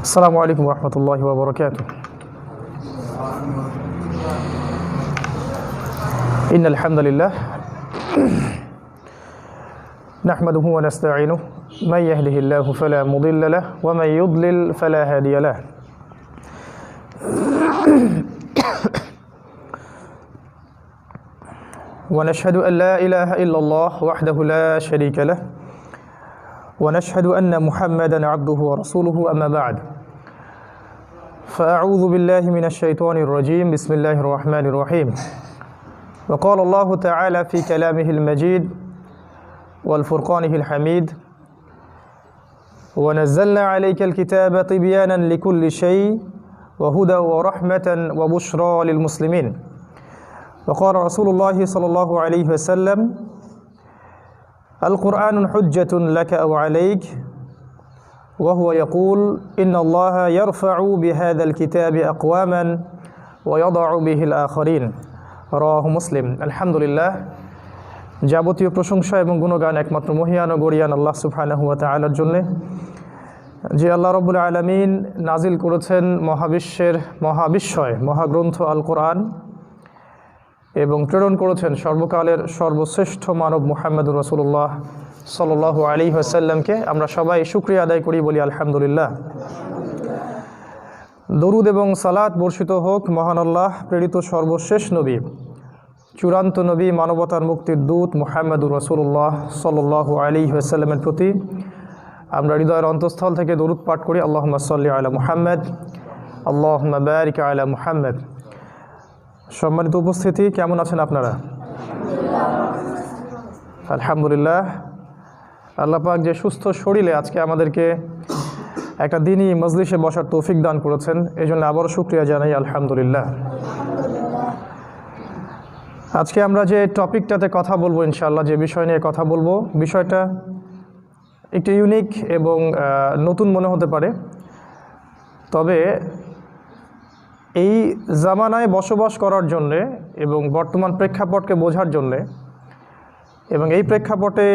السلام عليكم ورحمة الله وبركاته. إن الحمد لله نحمده ونستعينه من يهده الله فلا مضل له ومن يضلل فلا هادي له. ونشهد أن لا إله إلا الله وحده لا شريك له ونشهد أن محمدا عبده ورسوله أما بعد فأعوذ بالله من الشيطان الرجيم بسم الله الرحمن الرحيم وقال الله تعالى في كلامه المجيد والفرقانه الحميد ونزلنا عليك الكتاب تبيانا لكل شيء وهدى ورحمة وبشرى للمسلمين وقال رسول الله صلى الله عليه وسلم القرآن حجة لك أو عليك وهو يقول إن الله يرفع بهذا الكتاب أقواما ويضع به الآخرين রাওয়াহু মুসলিম। আলহামদুলিল্লাহ, যাবতীয় প্রশংসা এবং গুণগান একমাত্র মহিয়ান ও গরিয়ান আল্লাহ সুবহানাহু ওয়া তাআলার জন্য, যে আল্লাহ রাব্বুল আলামিন নাজিল করেছেন মহাবিশ্বের মহাবিস্ময় মহাগ্রন্থ আল কোরআন এবং প্রেরণ করেছেন সর্বকালের সর্বশ্রেষ্ঠ মানব মুহাম্মদুর রাসূলুল্লাহ সাল্লাল্লাহু আলাইহি ওয়াসাল্লামকে। আমরা সবাই শুকরিয়া আদায় করি, বলি আলহামদুলিল্লাহ। দরুদ এবং সালাত বর্ষিত হোক মহান আল্লাহ প্রেরিত সর্বশেষ নবী, চূড়ান্ত নবী, মানবতার মুক্তির দূত মুহাম্মদুর রাসূলুল্লাহ সাল্লাল্লাহু আলাইহি ওয়াসাল্লামের প্রতি। আমরা হৃদয়ের অন্তঃস্থল থেকে দরুদ পাঠ করি, আল্লাহুম্মা সাল্লি আলা মুহাম্মদ, আল্লাহুম্মা বারিক আলা মুহাম্মদ। সম্মানিত উপস্থিতি, কেমন আছেন আপনারা? আলহামদুলিল্লাহ, আল্লাহ পাক যে সুস্থ শরীরে আজকে আমাদেরকে একটা দিনই মজলিসে বসার তৌফিক দান করেছেন, এই জন্য আবারও শুকরিয়া জানাই আলহামদুলিল্লাহ। আজকে আমরা যে টপিকটাতে কথা বলবো, ইনশাআল্লাহ যে বিষয় নিয়ে কথা বলবো, বিষয়টা একটু ইউনিক এবং নতুন মনে হতে পারে, তবে এই জামানায় বসবাস করার জন্যে এবং বর্তমান প্রেক্ষাপটকে বোঝার জন্যে এবং এই প্রেক্ষাপটে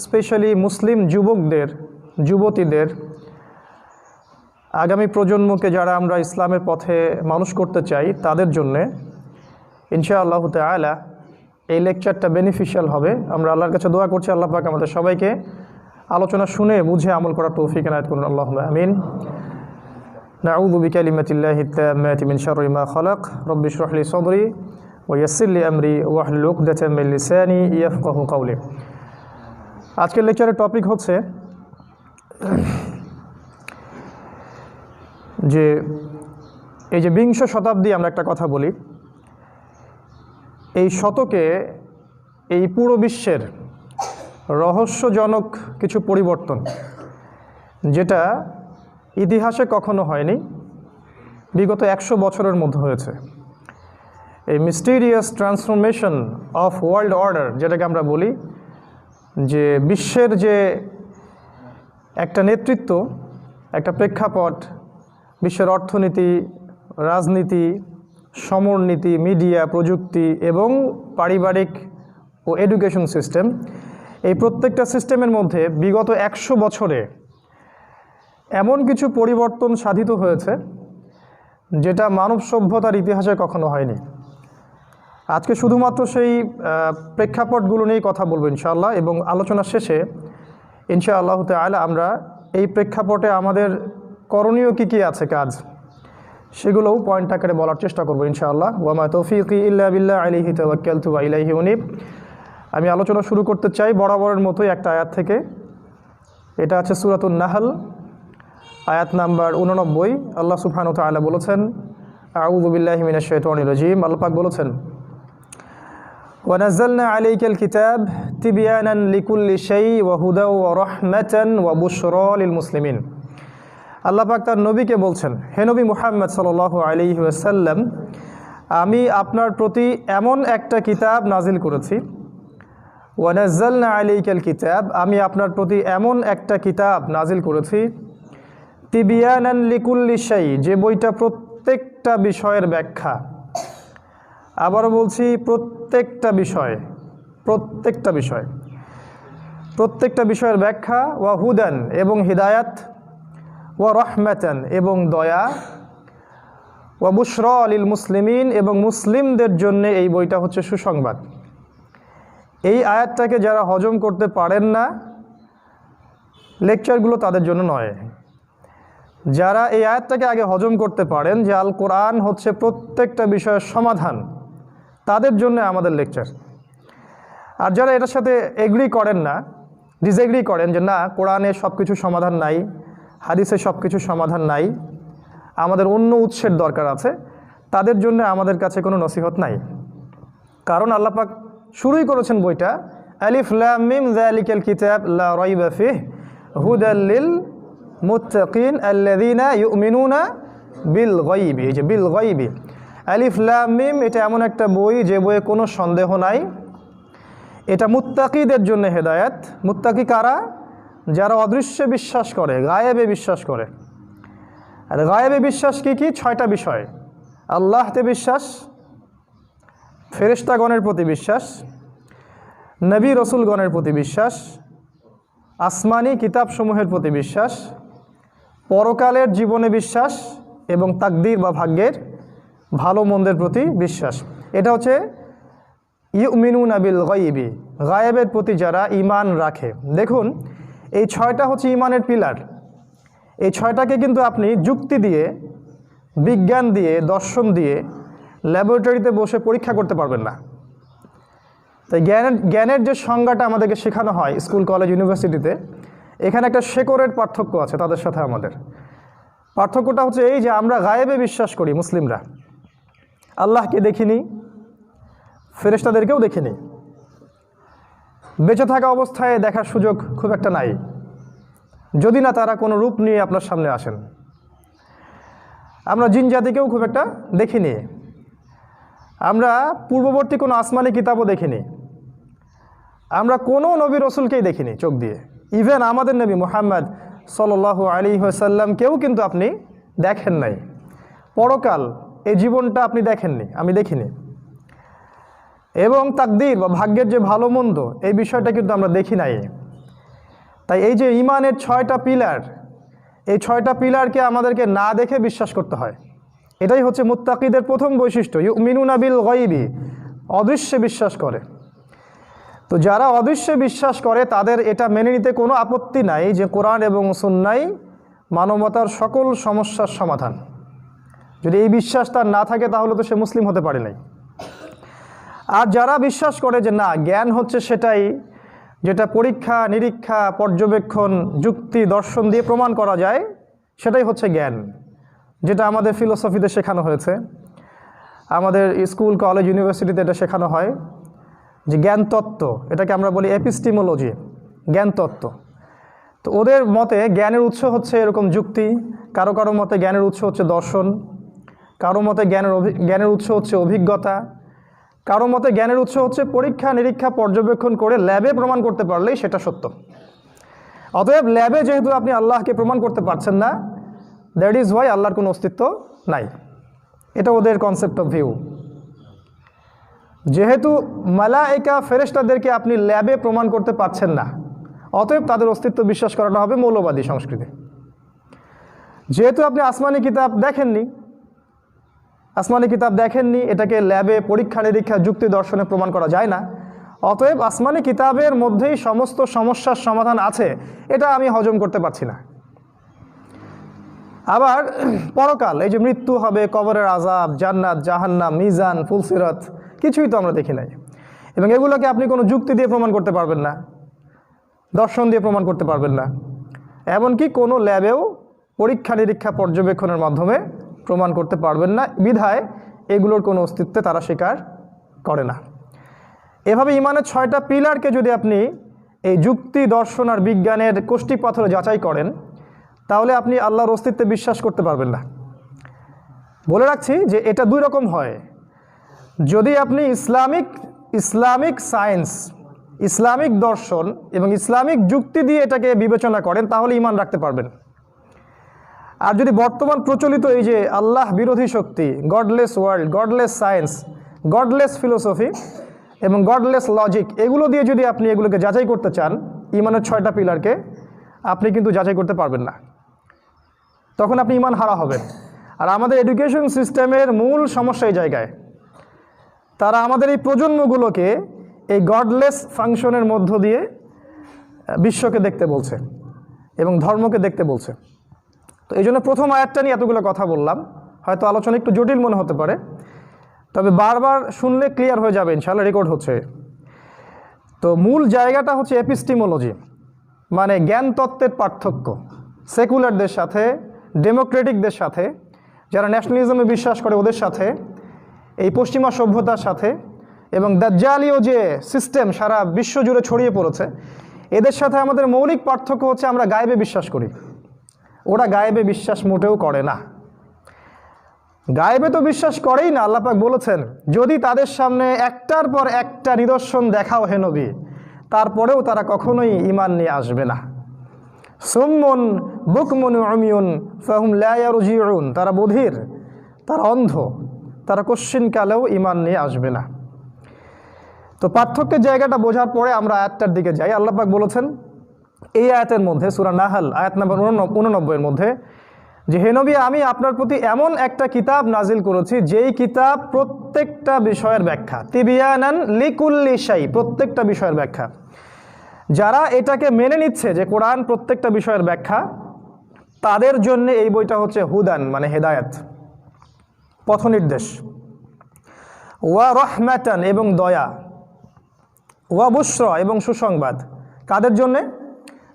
স্পেশালি মুসলিম যুবকদের, যুবতীদের, আগামী প্রজন্মকে যারা আমরা ইসলামের পথে মানুষ করতে চাই, তাদের জন্যে ইনশাআল্লাহু তাআলা এই লেকচারটা বেনিফিশিয়াল হবে। আমরা আল্লাহর কাছে দোয়া করছি আল্লাহ পাক আমাদের সবাইকে আলোচনা শুনে বুঝে আমল করার তৌফিক এনায়েত করুন, আল্লাহুম্মা আমিন। নাউযু বিকালিমাতিল্লাহি তাম্মাতি মিন শাররি মা খালাক রব্বি ইশরাহ লি সাদরি ওয়া ইয়াসসির লি আমরি ওয়াহলুল উকদাতাম মিন লিসানি ইয়াফকাহু কাওলি। আজকের লেকচারের টপিক হচ্ছে যে এই যে বিংশ শতাব্দী, আমরা একটা কথা বলি, এই শতকে এই পুরো বিশ্বের রহস্যজনক কিছু পরিবর্তন, যেটা ইতিহাসে কখনো হয়নি, বিগত 100 বছরের মধ্যে হয়েছে। এই mysterious transformation of world order, যেটাকে আমরা বলি, যে বিশ্বের যে একটা নেতৃত্ব, একটা প্রেক্ষাপট, বিশ্বের অর্থনীতি, রাজনীতি, সমরনীতি, মিডিয়া, প্রযুক্তি এবং পারিবারিক ও এডুকেশন সিস্টেম, এই প্রত্যেকটা সিস্টেমের মধ্যে বিগত 100 বছরে এমন কিছু পরিবর্তন সাধিত হয়েছে যেটা মানব সভ্যতার ইতিহাসে কখনো হয়নি। আজকে শুধুমাত্র সেই প্রেক্ষাপটগুলো নিয়েই কথা বলবো ইনশাআল্লাহ, এবং আলোচনার শেষে ইনশাআল্লাহু তাআলা আমরা এই প্রেক্ষাপটে আমাদের করণীয় কী কী আছে কাজ, সেগুলোও পয়েন্ট আকারে বলার চেষ্টা করবো ইনশাআল্লাহ। ওয়া মা তৌফিকি ইল্লা বিল্লাহ আলাইহি তাওয়াক্কালতু ওয়া ইলাইহি উনীব। আমি আলোচনা শুরু করতে চাই বরাবরের মতোই একটা আয়াত থেকে। এটা আছে সূরাতুন নাহল, আয়াত নাম্বার 89। আল্লাহ সুবহানাহু ওয়া তাআলা বলেছেন, আউযু বিল্লাহি মিনাশ শাইতানির রাজীম। আল্লাহ পাক বলেছেন, ওয়া নাযালনা আলাইকাল কিতাব তিবয়ানান লিকুল্লি শাই ওয়া হুদা ওয়া রাহমাতান ওয়া বুশরা লিল মুসলিমিন। আল্লাহ পাক তার নবীকে বলছেন, হে নবী মুহাম্মদ সাল্লাল্লাহু আলাইহি ওয়াসাল্লাম, আমি আপনার প্রতি এমন একটা কিতাব নাজিল করেছি। ওয়া নাযালনা আলাইকাল কিতাব, আমি আপনার প্রতি এমন একটা কিতাব নাজিল করেছি, তিবিয়ানান লিকুল্লি শাই, যে বইটা প্রত্যেকটা বিষয়ের ব্যাখ্যা। আবারও বলছি, প্রত্যেকটা বিষয়, প্রত্যেকটা বিষয়, প্রত্যেকটা বিষয়ের ব্যাখ্যা। ওয়া হুদান, এবং হিদায়াত, ওয়া রাহমাতান এবং দয়া, ওয়া বুশরা লিল মুসলিমিন এবং মুসলিমদের জন্য এই বইটা হচ্ছে সুসংবাদ। এই আয়াতটাকে যারা হজম করতে পারেন না, লেকচারগুলো তাদের জন্য নয়। যারা এই আয়াতটাকে আগে হজম করতে পারেন যে আল কোরআন হচ্ছে প্রত্যেকটা বিষয়ের সমাধান, তাদের জন্য আমাদের লেকচার। আর যারা এটার সাথে এগ্রি করেন না, ডিসএগ্রি করেন যে না কোরআনে সব কিছু সমাধান নাই, হাদিসে সব কিছু সমাধান নাই, আমাদের অন্য উৎসের দরকার আছে, তাদের জন্য আমাদের কাছে কোনো নসিহত নাই। কারণ আল্লাহ পাক শুরুই করেছেন বইটা আলিফ লাম মিম যালিকাল কিতাব লা রাইবা ফিহি হুদাল লিল মুত্তাকিন আল্লাযীনা ইউমিনুনা বিল গায়বি। এই যে বিল গায়বি, আলিফ লাম মিম, এটা এমন একটা বই যে বইয়ে কোনো সন্দেহ নাই, এটা মুত্তাকিদের জন্য হেদায়েত। মুত্তাকি কারা? যারা অদৃশ্যে বিশ্বাস করে, গায়েবে বিশ্বাস করে। আর গায়েবে বিশ্বাস কি কি? 6টা বিষয়। আল্লাহতে বিশ্বাস, ফেরেশতাগণের প্রতি বিশ্বাস, নবী রসুলগণের প্রতি বিশ্বাস, আসমানি কিতাবসমূহের প্রতি বিশ্বাস, পরকালের জীবনে বিশ্বাস এবং তাকদীর বা ভাগ্যের ভালো মন্দের প্রতি বিশ্বাস। এটা হচ্ছে ইউমিনুনা বিল গায়বি, গায়েবের প্রতি যারা ঈমান রাখে। দেখুন এই 6টা হচ্ছে ঈমানের পিলার। এই 6টাকে কিন্তু আপনি যুক্তি দিয়ে, বিজ্ঞান দিয়ে, দর্শন দিয়ে ল্যাবরেটরিতে বসে পরীক্ষা করতে পারবেন না। তাই জ্ঞানের যে সংজ্ঞাটা আমাদেরকে শেখানো হয় স্কুল, কলেজ, ইউনিভার্সিটিতে, এখানে একটা শেকড়ের পার্থক্য আছে তাদের সাথে আমাদের। পার্থক্যটা হচ্ছে এই যে আমরা গায়েবে বিশ্বাস করি মুসলিমরা, আল্লাহকে দেখিনি, ফেরেশতাদেরকেও দেখিনি, বেঁচে থাকা অবস্থায় দেখার সুযোগ খুব একটা নাই, যদি না তারা কোনো রূপ নিয়ে আপনার সামনে আসেন। আমরা জিন জাতিকেও খুব একটা দেখিনি, আমরা পূর্ববর্তী কোনো আসমানি কিতাবও দেখিনি, আমরা কোনো নবী রসুলকেই দেখিনি চোখ দিয়ে। ইভেন আমাদের নবী মুহাম্মদ সাল্লাল্লাহু আলাইহি ওয়াসাল্লামকেও কিন্তু আপনি দেখেন নাই। পরকাল, এই জীবনটা আপনি দেখেননি, আমি দেখিনি। এবং তাকদীর বা ভাগ্যের যে ভালো মন্দ, এই বিষয়টা কিন্তু আমরা দেখি নাই। তাই এই যে ঈমানের 6টা পিলার, এই 6টা পিলারকে আমাদেরকে না দেখে বিশ্বাস করতে হয়। এটাই হচ্ছে মুত্তাকিদের প্রথম বৈশিষ্ট্য, ইউমিনুনা বিল গায়বি, অদৃশ্যে বিশ্বাস করে। তো যারা অদৃশ্যে বিশ্বাস করে তাদের এটা মেনে নিতে কোনো আপত্তি নাই যে কোরআন এবং সুন্নাহই মানবতার সকল সমস্যার সমাধান। যদি এই বিশ্বাস তার না থাকে তাহলে তো সে মুসলিম হতে পারে নাই। আর যারা বিশ্বাস করে যে না জ্ঞান হচ্ছে সেটাই যেটা পরীক্ষা নিরীক্ষা, পর্যবেক্ষণ, যুক্তি, দর্শন দিয়ে প্রমাণ করা যায়, সেটাই হচ্ছে জ্ঞান, যেটা আমাদের ফিলোসফিতে শেখানো হয়েছে, আমাদের স্কুল, কলেজ, ইউনিভার্সিটিতে এটা শেখানো হয় যে জ্ঞান তত্ত্ব, এটাকে আমরা বলি এপিস্টিমোলজি, জ্ঞান তত্ত্ব। তো ওদের মতে জ্ঞানের উৎস হচ্ছে এরকম যুক্তি, কারো কারো মতে জ্ঞানের উৎস হচ্ছে দর্শন, কারো মতে জ্ঞানের উৎস হচ্ছে অভিজ্ঞতা, কারো মতে জ্ঞানের উৎস হচ্ছে পরীক্ষা নিরীক্ষা, পর্যবেক্ষণ করে ল্যাবে প্রমাণ করতে পারলেই সেটা সত্য। অতএব ল্যাবে যেহেতু আপনি আল্লাহকে প্রমাণ করতে পারছেন না, দ্যাট ইজ ওয়াই আল্লাহর কোনো অস্তিত্ব নাই। এটা ওদের কনসেপ্ট অফ ভিউ। যেহেতু মালায়েকা, ফেরেশতাদেরকে আপনি ল্যাবে প্রমাণ করতে পারছেন না, অতএব তাদের অস্তিত্ব বিশ্বাস করাটা হবে মৌলবাদী সংস্কৃতি। যেহেতু আপনি আসমানি কিতাব দেখেননি, এটাকে ল্যাবে পরীক্ষা নিরীক্ষা, যুক্তি, দর্শনে প্রমাণ করা যায় না, অতএব আসমানি কিতাবের মধ্যেই সমস্ত সমস্যার সমাধান আছে, এটা আমি হজম করতে পারছি না। আবার পরকাল, এই যে মৃত্যু হবে, কবরের আযাব, জান্নাত, জাহান্নাম, মিজান, ফুলসিরাত, কিছুই তো আমরা দেখি নাই। এবং এগুলোকে আপনি কোনো যুক্তি দিয়ে প্রমাণ করতে পারবেন না, দর্শন দিয়ে প্রমাণ করতে পারবেন না, এমনকি কোনো ল্যাবেও পরীক্ষা নিরীক্ষা, পর্যবেক্ষণের মাধ্যমে প্রমাণ করতে পারবেন না। বিধায় এগুলোর কোনো অস্তিত্বে তারা স্বীকার করে না। এভাবে ঈমানের 6টা পিলারকে যদি আপনি এই যুক্তি, দর্শন আর বিজ্ঞানের কোষ্টি পাথরে যাচাই করেন, তাহলে আপনি আল্লাহর অস্তিত্বে বিশ্বাস করতে পারবেন না। বলে রাখছি যে এটা 2 রকম হয়। যদি আপনি ইসলামিক সায়েন্স, ইসলামিক দর্শন এবং ইসলামিক যুক্তি দিয়ে এটাকে বিবেচনা করেন, তাহলে ঈমান রাখতে পারবেন। আর যদি বর্তমান প্রচলিত এই যে আল্লাহ বিরোধী শক্তি, godless world, godless science, godless philosophy এবং গডলেস লজিক, এগুলো দিয়ে যদি আপনি এগুলোকে যাচাই করতে চান, ঈমানের 6টা পিলারকে, আপনি কিন্তু যাচাই করতে পারবেন না। তখন আপনি ঈমান হারা হবেন। আর আমাদের এডুকেশন সিস্টেমের মূল সমস্যা এই জায়গায়, তারা আমাদের এই প্রজন্মগুলোকে এই গডলেস ফাংশনের মধ্য দিয়ে বিশ্বকে দেখতে বলছে এবং ধর্মকে দেখতে বলছে। তো এই জন্য প্রথম আয়াতটা নিয়ে এতগুলো কথা বললাম, হয়তো আলোচনা একটু জটিল মনে হতে পারে, তবে বারবার শুনলে ক্লিয়ার হয়ে যাবে, ইনশাআল্লাহ রেকর্ড হচ্ছে। তো মূল জায়গাটা হচ্ছে এপিস্টিমোলজি, মানে জ্ঞান তত্ত্বের পার্থক্য সেকুলারদের সাথে, ডেমোক্রেটিকদের সাথে, যারা ন্যাশনালিজমে বিশ্বাস করে ওদের সাথে, এই পশ্চিমা সভ্যতার সাথে, এবং দাজ্জালীয় যে সিস্টেম সারা বিশ্ব জুড়ে ছড়িয়ে পড়েছে, এদের সাথে আমাদের মৌলিক পার্থক্য হচ্ছে আমরা গায়েবে বিশ্বাস করি, ওরা গায়েবে বিশ্বাস মোটেও করে না। গায়েবে তো বিশ্বাস করেই না। আল্লাহ পাক বলেছেন, যদি তাদের সামনে একটার পর একটা নিদর্শন দেখাও হে নবী, তারপরেও তারা কখনোই ঈমান নিয়ে আসবে না। সুম্মুন বুকমুন উমিয়ুন ফাহুম লা ইয়ারজিউন, তারা বধির, তারা অন্ধ, তারা কশ্চিনকালেও ঈমান নিয়ে আসবে না। তো পার্থক্যের জায়গাটা বোঝার পরে আমরা আয়াতটার দিকে যাই। আল্লাহ পাক বলেছেন এই আয়াতের মধ্যে, সূরা নাহল আয়াত নম্বর 89 মধ্যে, যে হে নবী, আমি আপনার প্রতি এমন একটা কিতাব নাজিল করেছি যেই কিতাব প্রত্যেকটা বিষয়ের ব্যাখ্যা, তিবিয়ানান লিকুল্লি শাই, প্রত্যেকটা বিষয়ের ব্যাখ্যা। যারা এটাকে মেনে নিচ্ছে যে কোরআন প্রত্যেকটা বিষয়ের ব্যাখ্যা, তাদের জন্য এই বইটা হচ্ছে হুদান, মানে হেদায়েত, পথ নির্দেশ, ওয়া রহমাতান, এবং দয়া, ওয়া বুশরা, এবং সুসংবাদ। কাদের জন্যে?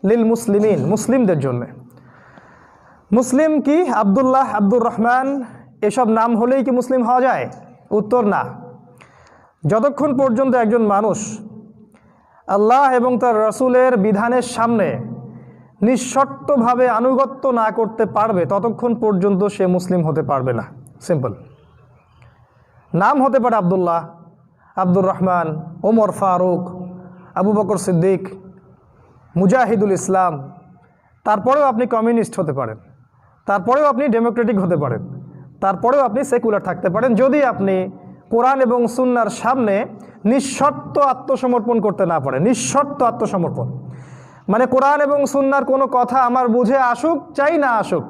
লিল মুসলিমিন, মুসলিমদের জন্যে। মুসলিম কি আব্দুল্লাহ, আব্দুর রহমান এসব নাম হলেই কি মুসলিম হওয়া যায়? উত্তর না। যতক্ষণ পর্যন্ত একজন মানুষ আল্লাহ এবং তার রাসূলের বিধানের সামনে নিঃশর্তভাবে আনুগত্য না করতে পারবে, ততক্ষণ পর্যন্ত সে মুসলিম হতে পারবে না। সিম্পল। নাম হতে পারে আব্দুল্লাহ, আব্দুর রহমান, ওমর ফারুক, আবু বকর সিদ্দিক, মুজাহিদুল ইসলাম, তারপরেও আপনি কমিউনিস্ট হতে পারেন, তারপরেও আপনি ডেমোক্রেটিক হতে পারেন, তারপরেও আপনি সেকুলার থাকতে পারেন, যদি আপনি কোরআন এবং সুন্নাহর সামনে নিঃশর্ত আত্মসমর্পণ করতে না পারেন। নিঃশর্ত আত্মসমর্পণ মানে কোরআন এবং সুন্নাহর কোনো কথা আমার বুঝে আসুক চাই না আসুক,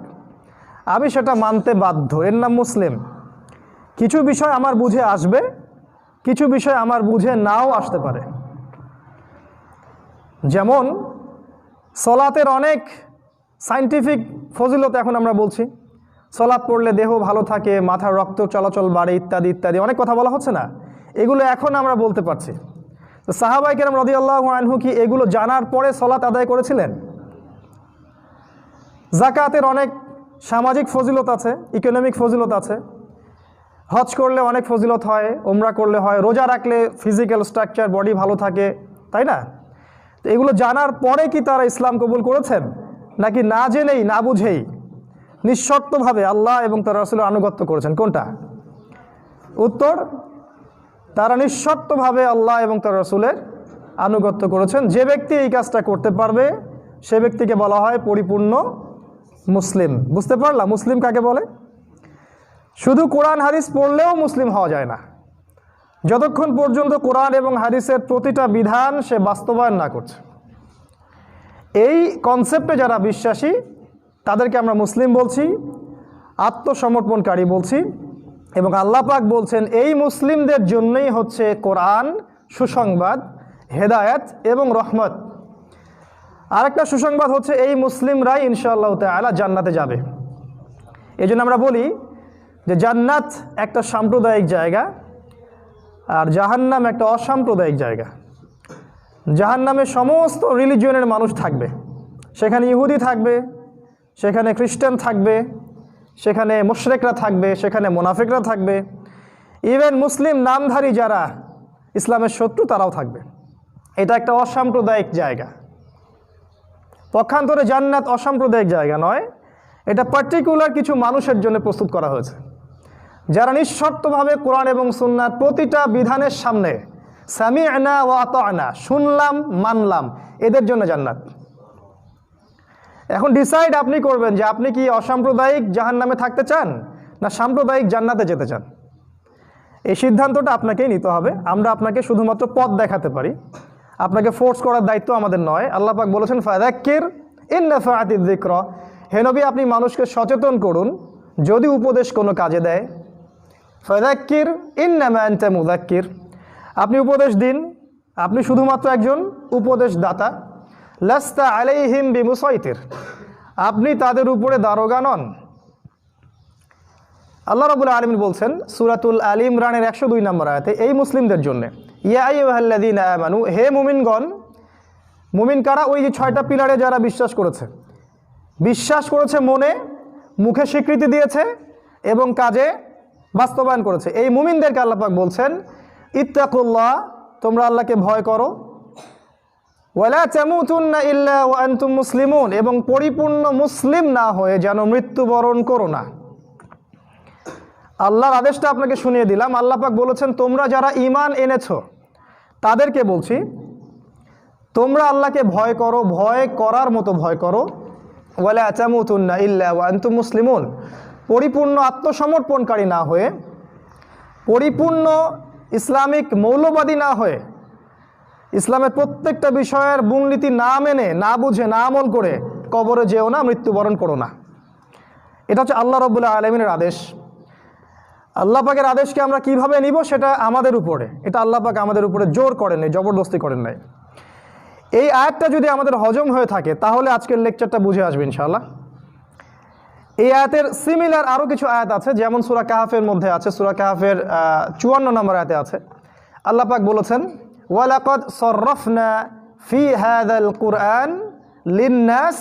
আমি সেটা মানতে বাধ্য, এর নাম মুসলিম। কিছু বিষয় আমার বুঝে আসবে, কিছু বিষয় আমার বুঝে নাও আসতে পারে। যেমন সলাতের অনেক সায়েন্টিফিক ফজিলত এখন আমরা বলছি, সলাত পড়লে দেহ ভালো থাকে, মাথার রক্ত চলাচল বাড়ে, ইত্যাদি ইত্যাদি অনেক কথা বলা হচ্ছে না, এগুলো এখন আমরা বলতে পারছি। তো সাহাবায়ে কেরাম রাদিয়াল্লাহু আনহু কি এগুলো জানার পরে সলাত আদায় করেছিলেন? যাকাতের অনেক সামাজিক ফজিলত আছে, ইকোনমিক ফজিলত আছে, হজ করলে অনেক ফজিলত হয়, উমরা করলে হয়, রোজা রাখলে ফিজিক্যাল স্ট্রাকচার বডি ভালো থাকে, তাই না? তো এগুলো জানার পরে কি তারা ইসলাম কবুল করেছেন, নাকি না জেনেই না বুঝেই নিঃশর্তভাবে আল্লাহ এবং তার রাসূলের আনুগত্য করেছেন? কোনটা? উত্তর, তারা নিঃশর্তভাবে আল্লাহ এবং তার রাসূলের আনুগত্য করেছেন। যে ব্যক্তি এই কাজটা করতে পারবে সে ব্যক্তিকে বলা হয় পরিপূর্ণ মুসলিম। বুঝতে পারলাম মুসলিম কাকে বলে? শুধু কোরআন হাদিস পড়লেও মুসলিম হওয়া যায় না, যতক্ষণ পর্যন্ত কোরআন এবং হাদিসের প্রতিটা বিধান সে বাস্তবায়ন না করছে। এই কনসেপ্টে যারা বিশ্বাসী তাদেরকে আমরা মুসলিম বলছি, আত্মসমর্পণকারী বলছি। এবং আল্লাহ পাক বলছেন এই মুসলিমদের জন্যই হচ্ছে কোরআন, সুসংবাদ, হেদায়েত এবং রহমত। আরেকটা সুসংবাদ হচ্ছে এই মুসলিমরাই ইনশাআল্লাহ তাআলা জান্নাতে যাবে। এই জন্য আমরা বলি যে জান্নাত একটা সাম্প্রদায়িক জায়গা আর জাহান্নাম একটা অসাম্প্রদায়িক জায়গা। জাহান্নামে সমস্ত রিলিজিয়নের মানুষ থাকবে, সেখানে ইহুদি থাকবে, সেখানে খ্রিস্টান থাকবে, সেখানে মুশরিকরা থাকবে, সেখানে মুনাফিকরা থাকবে, ইভেন মুসলিম নামধারী যারা ইসলামের শত্রু তারাও থাকবে। এটা একটা অসাম্প্রদায়িক জায়গা। পক্ষান্তরে জান্নাত অসাম্প্রদায়িক জায়গা নয়, এটা পার্টিকুলার কিছু মানুষের জন্য প্রস্তুত করা হয়েছে, যারা নিঃশর্তভাবে কোরআন এবং সুন্নাহর প্রতিটা বিধানের সামনে সামি'না ওয়া আতা'না, শুনলাম মানলাম, এদের জন্য জান্নাত। এখন ডিসাইড আপনি করবেন যে আপনি কি অসাম্প্রদায়িক জাহান্নামে থাকতে চান না সাম্প্রদায়িক জান্নাতে যেতে চান। এই সিদ্ধান্তটা আপনাকেই নিতে হবে। আমরা আপনাকে শুধুমাত্র পথ দেখাতে পারি, আপনাকে ফোর্স করার দায়িত্ব আমাদের নয়। আল্লাহ পাক বলেছেন ফাযাক্কির ইন নাফাআতিয যিকরা, হে নবী আপনি মানুষকে সচেতন করুন যদি উপদেশ কোনো কাজে দেয়। ফাযাক্কির ইন্নামা আনতা মুযাক্কির, আপনি উপদেশ দিন, আপনি শুধুমাত্র একজন উপদেশদাতা। লাস্তা আলাইহিম বিমুসাইতির, আপনি তাদের উপরে দারোগা নন। আল্লাহ রাব্বুল আলামিন বলছেন সূরাতুল আল ইমরানের 102 নম্বর আয়াতে এই মুসলিমদের জন্য, ইয়া আইয়ুহাল্লাযীনা আমানু, হে মুমিনগণ। মুমিন কারা? ওই যে 6টা পিলারে যারা বিশ্বাস করেছে মনে, মুখে স্বীকৃতি দিয়েছে এবং কাজে বাস্তবায়ন করেছে, এই মুমিনদেরকে আল্লাহ পাক বলছেন ইত্তাকুল্লাহ, তোমরা আল্লাহকে ভয় করো। ওয়ালা তামুতুন্না ইল্লা ওয়া আনতুম মুসলিমুন, এবং পরিপূর্ণ মুসলিম না হয়ে যেন মৃত্যুবরণ করো না। আল্লাহর আদেশটা আপনাকে শুনিয়ে দিলাম। আল্লাহ পাক বলেছেন তোমরা যারা ঈমান এনেছো তাদেরকে বলছি তোমরা আল্লাহকে ভয় করো, ভয় করার মতো ভয় করো। ওয়ালা তামুতুন্না ইল্লা ওয়া আনতুম মুসলিমুন, পরিপূর্ণ আত্মসমর্পণকারী না হয়ে, পরিপূর্ণ ইসলামিক মৌলবাদী না হয়ে, ইসলামের প্রত্যেকটা বিষয়ের মূলনীতি না মেনে, না বুঝে, না আমল করে কবরে যেও না, মৃত্যুবরণ করো না। এটা হচ্ছে আল্লাহ রাব্বুল আলামিনের আদেশ। আল্লাহ পাকের আদেশকে আমরা কিভাবে নিব সেটা আমাদের উপরে, এটা আল্লাহ পাক আমাদের উপরে জোর করেন নাই, জবরদস্তি করেন নাই। এই আয়াতটা যদি আমাদের হজম হয়ে থাকে তাহলে আজকের লেকচারটা বুঝে আসবে ইনশাআল্লাহ। এই আয়াতের সিমিলার আরও কিছু আয়াত আছে, যেমন সূরা কাহাফের মধ্যে আছে, সূরা কাহাফের 54 নম্বর আয়াতে আছে। আল্লাহ পাক বলেছেন ওয়ালাকাদ সররাফনা ফি হাযাল কুরআন লিন্নাস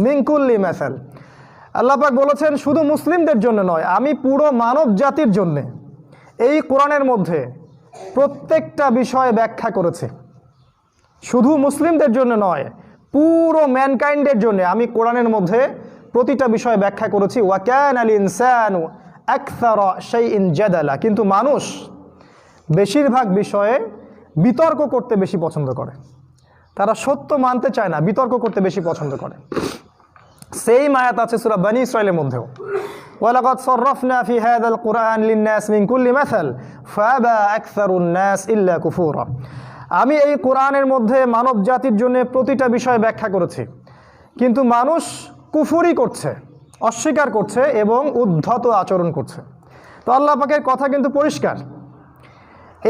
মিন কুল্লি মাসাল, আল্লাহ পাক বলেছেন শুধু মুসলিমদের জন্য নয়, আমি পুরো মানব জাতির জন্য এই কোরআনের মধ্যে প্রত্যেকটা বিষয় ব্যাখ্যা করেছি। শুধু মুসলিমদের জন্য নয়, পুরো ম্যানকাইন্ডের জন্য আমি কোরআনের মধ্যে প্রতিটা বিষয় ব্যাখ্যা করেছি। ওয়া কানাল ইনসানু আকসারা শাইইন জাদালা, কিন্তু মানুষ বেশিরভাগ বিষয়ে বিতর্ক করতে বেশি পছন্দ করে, তারা সত্য মানতে চায় না, বিতর্ক করতে বেশি পছন্দ করে। সেই আয়াত আছে সূরা বনী ইসরাঈলের মধ্যেও, ওয়ালাকাদ সররাফনা ফি হাযাল কুরআন লিন্নাস মিন কুল্লি মাসাল ফাবা আকসারুন নাস ইল্লা কুফুরা, আমি এই কোরআনের মধ্যে মানব জাতির জন্য প্রতিটা বিষয় ব্যাখ্যা করেছি, কিন্তু মানুষ কুফরি করছে, অস্বীকার করছে এবং উদ্ধত আচরণ করছে। তো আল্লাহ পাকের কথা কিন্তু পরিষ্কার।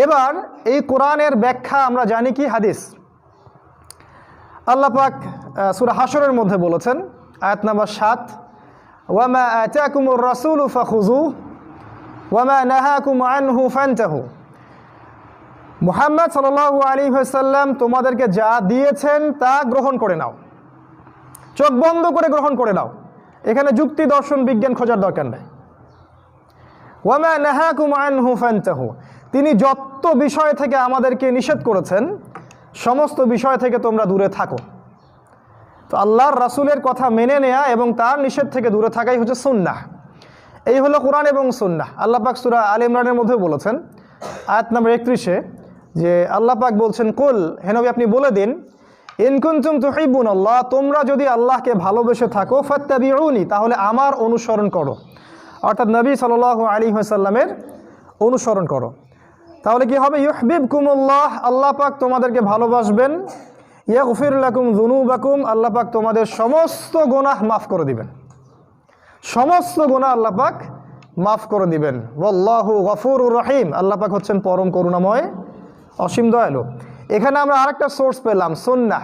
এবার এই কোরআনের ব্যাখ্যা আমরা জানি কি? হাদিস। আল্লাহ পাক সূরা হাশরের মধ্যে বলেছেন আয়াত নাম্বার 7, ওয়ামা আতাকুমুর রাসূলু ফাখুযুহু ওয়ামা নাহাকুম আনহু ফান্তাহু, মুহাম্মদ সাল্লাল্লাহু আলাইহি ওয়াসাল্লাম তোমাদেরকে যা দিয়েছেন তা গ্রহণ করে নাও, চোখ বন্ধ করে গ্রহণ করে নাও, এখানে যুক্তি দর্শন বিজ্ঞান খোঁজার দরকার নেই। ওয়ামা নাহাকুম আনহু ফান্তাহু, তিনি যত বিষয় থেকে আমাদেরকে নিষেধ করেছেন সমস্ত বিষয় থেকে তোমরা দূরে থাকো। তো আল্লাহর রাসূলের কথা মেনে নেয়া এবং তার নিষেধ থেকে দূরে থাকাই হচ্ছে সুন্নাহ। এই হলো কোরআন এবং সুন্নাহ। আল্লাহ পাক সূরা আল ইমরানের মধ্যে বলেছেন আয়াত নম্বর 31-এ যে আল্লাহ পাক বলছেন কুল, হে নবী আপনি বলে দিন, ইন কুনতুম তুহিব্বুনাল্লাহ, তোমরা যদি আল্লাহকে ভালোবেসে থাকো, ফাত্তাবিউনি, তাহলে আমার অনুসরণ করো, অর্থাৎ নবী সাল্লাল্লাহু আলাইহি ওয়াসাল্লামের অনুসরণ করো। তাহলে কি হবে? ইউহিব্বুকুমুল্লাহ, আল্লাহ পাক তোমাদেরকে ভালোবাসবেন। ইয়াগফির লাকুম যুনুবাকুম, আল্লাহ পাক তোমাদের সমস্ত গুনাহ মাফ করে দিবেন, সমস্ত গুনাহ আল্লাহ পাক মাফ করে দিবেন। ওয়াল্লাহু গফুরুর রহিম, আল্লাহ পাক হচ্ছেন পরম করুণাময়, অসীম দয়ালু। এখানে আমরা আরেকটা সোর্স পেলাম, সুন্নাহ,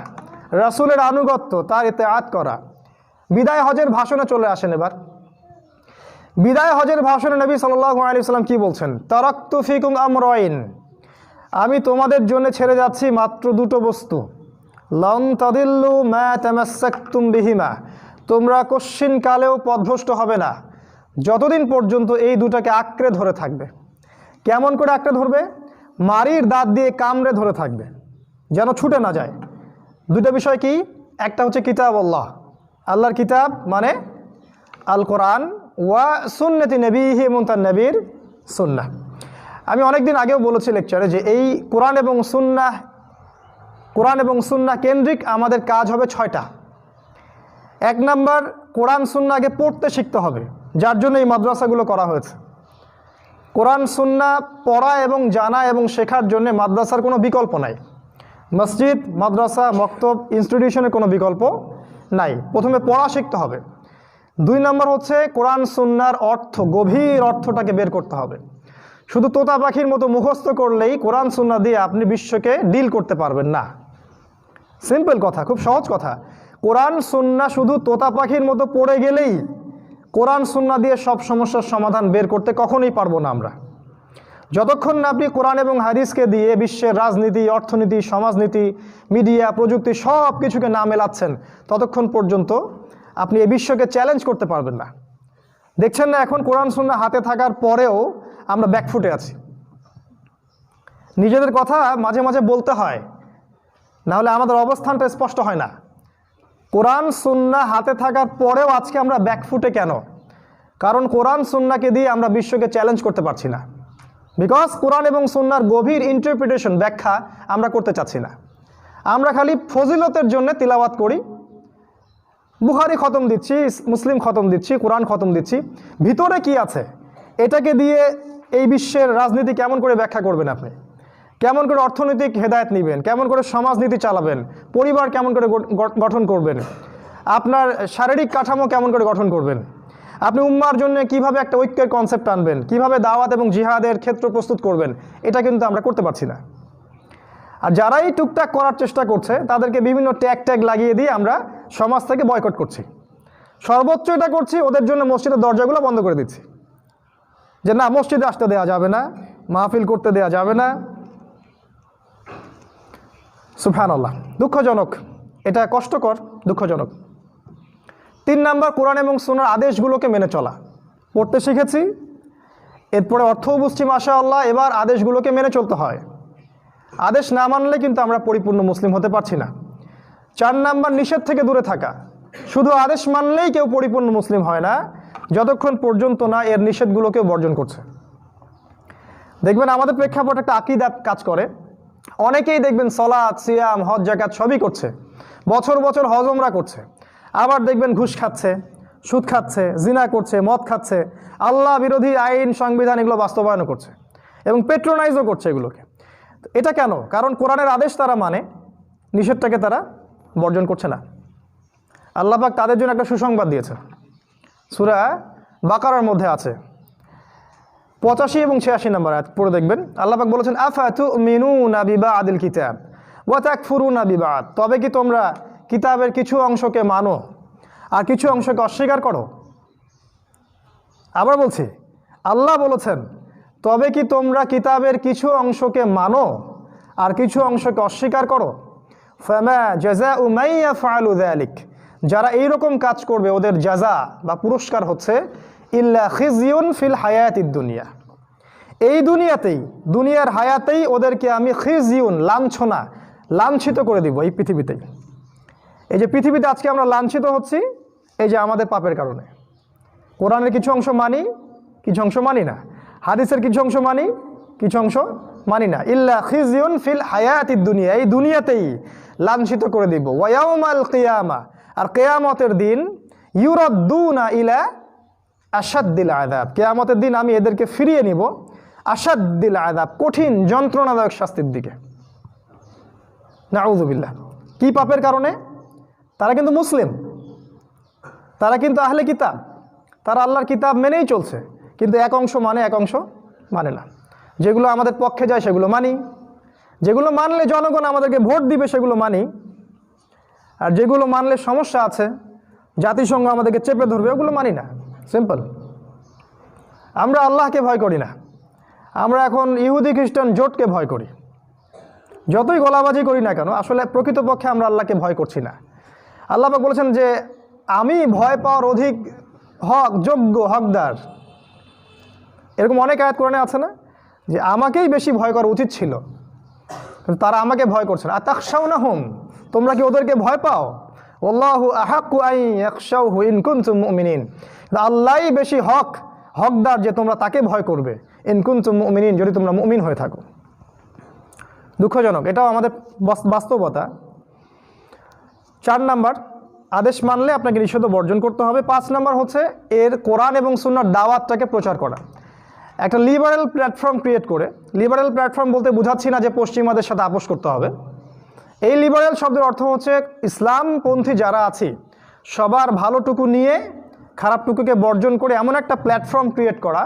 রাসূলের আনুগত্য, তার ইতিআত করা। বিদায় হজের ভাষণে চলে আসেন। এবার বিদায় হজের ভাষণে নবী সাল্লাল্লাহু আলাইহি ওয়াসাল্লাম কি বলছেন? তারাকতু ফিকুম আমরাইন, আমি তোমাদের জন্য ছেড়ে যাচ্ছি মাত্র দুটো বস্তু। লন তাদিল্লু মা তামাসসাকতুম বিহিমা, তোমরা কশ্চিন কালেও পথভ্রষ্ট হবে না যতদিন পর্যন্ত এই দুটাকে আঁকড়ে ধরে থাকবে। কেমন করে আঁকড়ে ধরবে? মারির দাঁত দিয়ে কামড়ে ধরে থাকবে যেন ছুটে না যায়। দুটো বিষয় কি? একটা হচ্ছে কিতাব আল্লাহ, আল্লাহর কিতাব মানে আল কোরআন, ওয়া সুন্নতি নবীহি, এবং তার নবীর সুন্নাহ। আমি অনেকদিন আগেও বলেছি লেকচারে যে এই কোরআন এবং সুন্নাহ কেন্দ্রিক আমাদের কাজ হবে 6টা। 1 নাম্বার, কোরআন সুন্নাহ আগে পড়তে শিখতে হবে, যার জন্য এই মাদ্রাসাগুলো করা হয়েছে। কোরআন সুন্নাহ পড়া এবং জানা এবং শেখার জন্য মাদ্রাসার কোনো বিকল্প নাই। মসজিদ, মাদ্রাসা, মক্তব, ইনস্টিটিউশনের কোনো বিকল্প নাই। প্রথমে পড়া শিখতে হবে। 2 নম্বর হচ্ছে কোরআন সুন্নাহর অর্থ, গভীর অর্থটাকে বের করতে হবে। শুধু তোতা পাখির মতো মুখস্থ করলেই কোরআন সুন্নাহ দিয়ে আপনি বিশ্বকে ডিল করতে পারবেন না। সিম্পল কথা, খুব সহজ কথা। কোরআন সুন্নাহ শুধু তোতা পাখির মতো পড়ে গেলেই কোরআন সুন্নাহ দিয়ে সব সমস্যার সমাধান বের করতে কখনোই পারবো না আমরা। যতক্ষণ না আপনি কোরআন এবং হাদিসকে দিয়ে বিশ্বের রাজনীতি, অর্থনীতি, সমাজনীতি, মিডিয়া, প্রযুক্তি সব কিছুকে না মেলাচ্ছেন, ততক্ষণ পর্যন্ত আপনি এই বিশ্বকে চ্যালেঞ্জ করতে পারবেন না। দেখছেন না এখন কোরআন সুন্নাহ হাতে থাকার পরেও আমরা ব্যাকফুটে আছি। নিজেদের কথা মাঝে মাঝে বলতে হয়, নাহলে আমাদের অবস্থানটা স্পষ্ট হয় না। কোরআন সুন্নাহ হাতে থাকার পরেও আজকে আমরা ব্যাকফুটে কেন? কারণ কোরআন সুন্নাহকে দিয়ে আমরা বিশ্বকে চ্যালেঞ্জ করতে পারছি না। বিকজ কোরআন এবং সুন্নাহর গভীর ইন্টারপ্রিটেশন, ব্যাখ্যা আমরা করতে চাচ্ছি না। আমরা খালি ফজিলতের জন্য তিলাওয়াত করি, বুখারি খতম দিচ্ছি, মুসলিম খতম দিচ্ছি, কোরআন খতম দিচ্ছি। ভিতরে কি আছে এটাকে দিয়ে এই বিশ্বের রাজনীতি কেমন করে ব্যাখ্যা করবেন আপনি? কেমন করে অর্থনৈতিক হেদায়েত নেবেন? কেমন করে সমাজনীতি চালাবেন? পরিবার কেমন করে গঠন করবেন? আপনার শারীরিক কাঠামো কেমন করে গঠন করবেন? আপনি উম্মার জন্য কিভাবে একটা ঐক্যের কনসেপ্ট আনবেন? কিভাবে দাওয়াত এবং জিহাদের ক্ষেত্র প্রস্তুত করবেন? এটা কিন্তু আমরা করতে পারছি না। আর যারাই টুকটাক করার চেষ্টা করছে তাদেরকে বিভিন্ন ট্যাগ লাগিয়ে দিয়ে আমরা সমাজ থেকে বয়কট করছি। সর্বোচ্চ এটা করছি, ওদের জন্য মসজিদের দরজাগুলো বন্ধ করে দিচ্ছি, যে না, মসজিদে আসতে দেওয়া যাবে না, মাহফিল করতে দেওয়া যাবে না। সুবহানাল্লাহ, দুঃখজনক, এটা কষ্টকর, দুঃখজনক। 3 নাম্বার, কোরআন এবং সুন্নাহর আদেশগুলোকে মেনে চলা। পড়তে শিখেছি, এরপরে অর্থও বুঝছি মাশাআল্লাহ, এবার আদেশগুলোকে মেনে চলতে হয়। আদেশ না মানলে কিন্তু আমরা পরিপূর্ণ মুসলিম হতে পারছি না। 4 নাম্বার, নিষেধ থেকে দূরে থাকা। শুধু আদেশ মানলেই কেউ পরিপূর্ণ মুসলিম হয় না, যতক্ষণ পর্যন্ত না এর নিষেধগুলোকেও বর্জন করছে। দেখবেন আমাদের প্রেক্ষাপটে একটা আকীদা কাজ করে। অনেকেই দেখবেন সালাত, সিয়াম, হজ, যাকাত সবই করছে, বছর বছর হজ উমরা করছে, আবার দেখবেন ঘুষ খাচ্ছে, সুদ খাচ্ছে, জিনা করছে, মদ খাচ্ছে, আল্লাহ বিরোধী আইন, সংবিধান এগুলো বাস্তবায়ন করছে এবং পেট্রোনাইজও করছে এগুলোকে। এটা কেন? কারণ কোরআনের আদেশ তারা মানে, নিষেধটাকে তারা বর্জন করছে না। আল্লাহ পাক তাদের জন্য একটা সুসংবাদ দিয়েছে, সূরা বাকারার মধ্যে আছে 85 এবং 86 নম্বর আয়াত পড়ে দেখবেন। আল্লাহ পাক বলেছেন, আফাতুমিনুনা বিবাদিল কিতাব ওয়া তাকফুরুনা বিবাদ। তবে কি তোমরা কিতাবের কিছু অংশকে মানো আর কিছু অংশকে অস্বীকার করো? আবার বলছি, আল্লাহ বলেছেন, তবে কি তোমরা কিতাবের কিছু অংশকে মানো আর কিছু অংশকে অস্বীকার করো? ফামা জাযাউ মান ইয়াফআলু যালিক। যারা এইরকম কাজ করবে ওদের জাযা বা পুরস্কার হচ্ছে ইল্লা খিজিউন ফিল হায়াতিদ দুনিয়া। এই দুনিয়াতেই, দুনিয়ার হায়াতেই ওদেরকে আমি খিজিউন, লাঞ্ছনা, লাঞ্ছিত করে দিব এই পৃথিবীতেই। এই যে পৃথিবীতে আজকে আমরা লাঞ্ছিত হচ্ছি, এই যে আমাদের পাপের কারণে। কোরআনের কিছু অংশ মানি, কিছু অংশ মানি না। হাদিসের কিছু অংশ মানি, কিছু অংশ মানি না। ইল্লা খিজিউন ফিল হায়াতিদ দুনিয়া, এই দুনিয়াতেই লাঞ্ছিত করে দিব। ওয়া ইয়াউমাল কিয়ামা, আর কিয়ামতের দিন ইউরাদ্দুনা ইলা আশাদ্দিল আযাব, কিয়ামতের দিন আমি এদেরকে ফিরিয়ে নিব আশাদ্দিল আযাব, কঠিন যন্ত্রণাদায়ক শাস্তির দিকে। নাউযুবিল্লাহ। কি পাপের কারণে? তারা কিন্তু মুসলিম, তারা কিন্তু আহলে কিতাব, তারা আল্লাহর কিতাব মেনেই চলছে, কিন্তু এক অংশ মানে, এক অংশ মানে না। যেগুলো আমাদের পক্ষে যায় সেগুলো মানি, যেগুলো মানলে জনগণ আমাদেরকে ভোট দিবে সেগুলো মানি, আর যেগুলো মানলে সমস্যা আছে, জাতিসংঘ আমাদেরকে চেপে ধরবে, ওগুলো মানি না। সিম্পল। আমরা আল্লাহকে ভয় করি না, আমরা এখন ইহুদি খ্রিস্টান জোটকে ভয় করি। যতই গলাবাজি করি না কেন, আসলে প্রকৃতপক্ষে আমরা আল্লাহকে ভয় করছি না। আল্লাহ পাক বলেছেন যে আমি ভয় পাওয়ার অধিক যোগ্য, হকদার। এরকম অনেক আয়াত কোরআনে আছে না, যে আমাকেই বেশি ভয় করা উচিত ছিল, কিন্তু তারা আমাকে ভয় করছে না। আতাখশাউনাহুম, তোমরা কি ওদেরকে ভয় পাও? আল্লাহু আহাক্কু আন ইয়াখশাউহু ইন কুনতুম মুমিনিন, আল্লাহই বেশি হকদার যে তোমরা তাকে ভয় করবে, ইন কুনতুম মুমিনিন, যদি তোমরা মুমিন হয়ে থাকো। দুঃখজনক, এটাও আমাদের বাস্তবতা। 4 নাম্বার, আদেশ মানলে আপনাকে নিষেধ বর্জন করতে হবে। 5 নাম্বার হচ্ছে এর কোরআন এবং সুন্নাহর দাওয়াতটাকে প্রচার করা। একটা লিবারেল প্ল্যাটফর্ম ক্রিয়েট করে, লিবারেল প্ল্যাটফর্ম বলতে বোঝাচ্ছি না যে পশ্চিমাদের সাথে আপোষ করতে হবে। এই লিবারেল শব্দের অর্থ হচ্ছে ইসলামপন্থী যারা আছি সবার ভালোটুকু নিয়ে খারাপটুকুকে বর্জন করে এমন একটা প্ল্যাটফর্ম ক্রিয়েট করা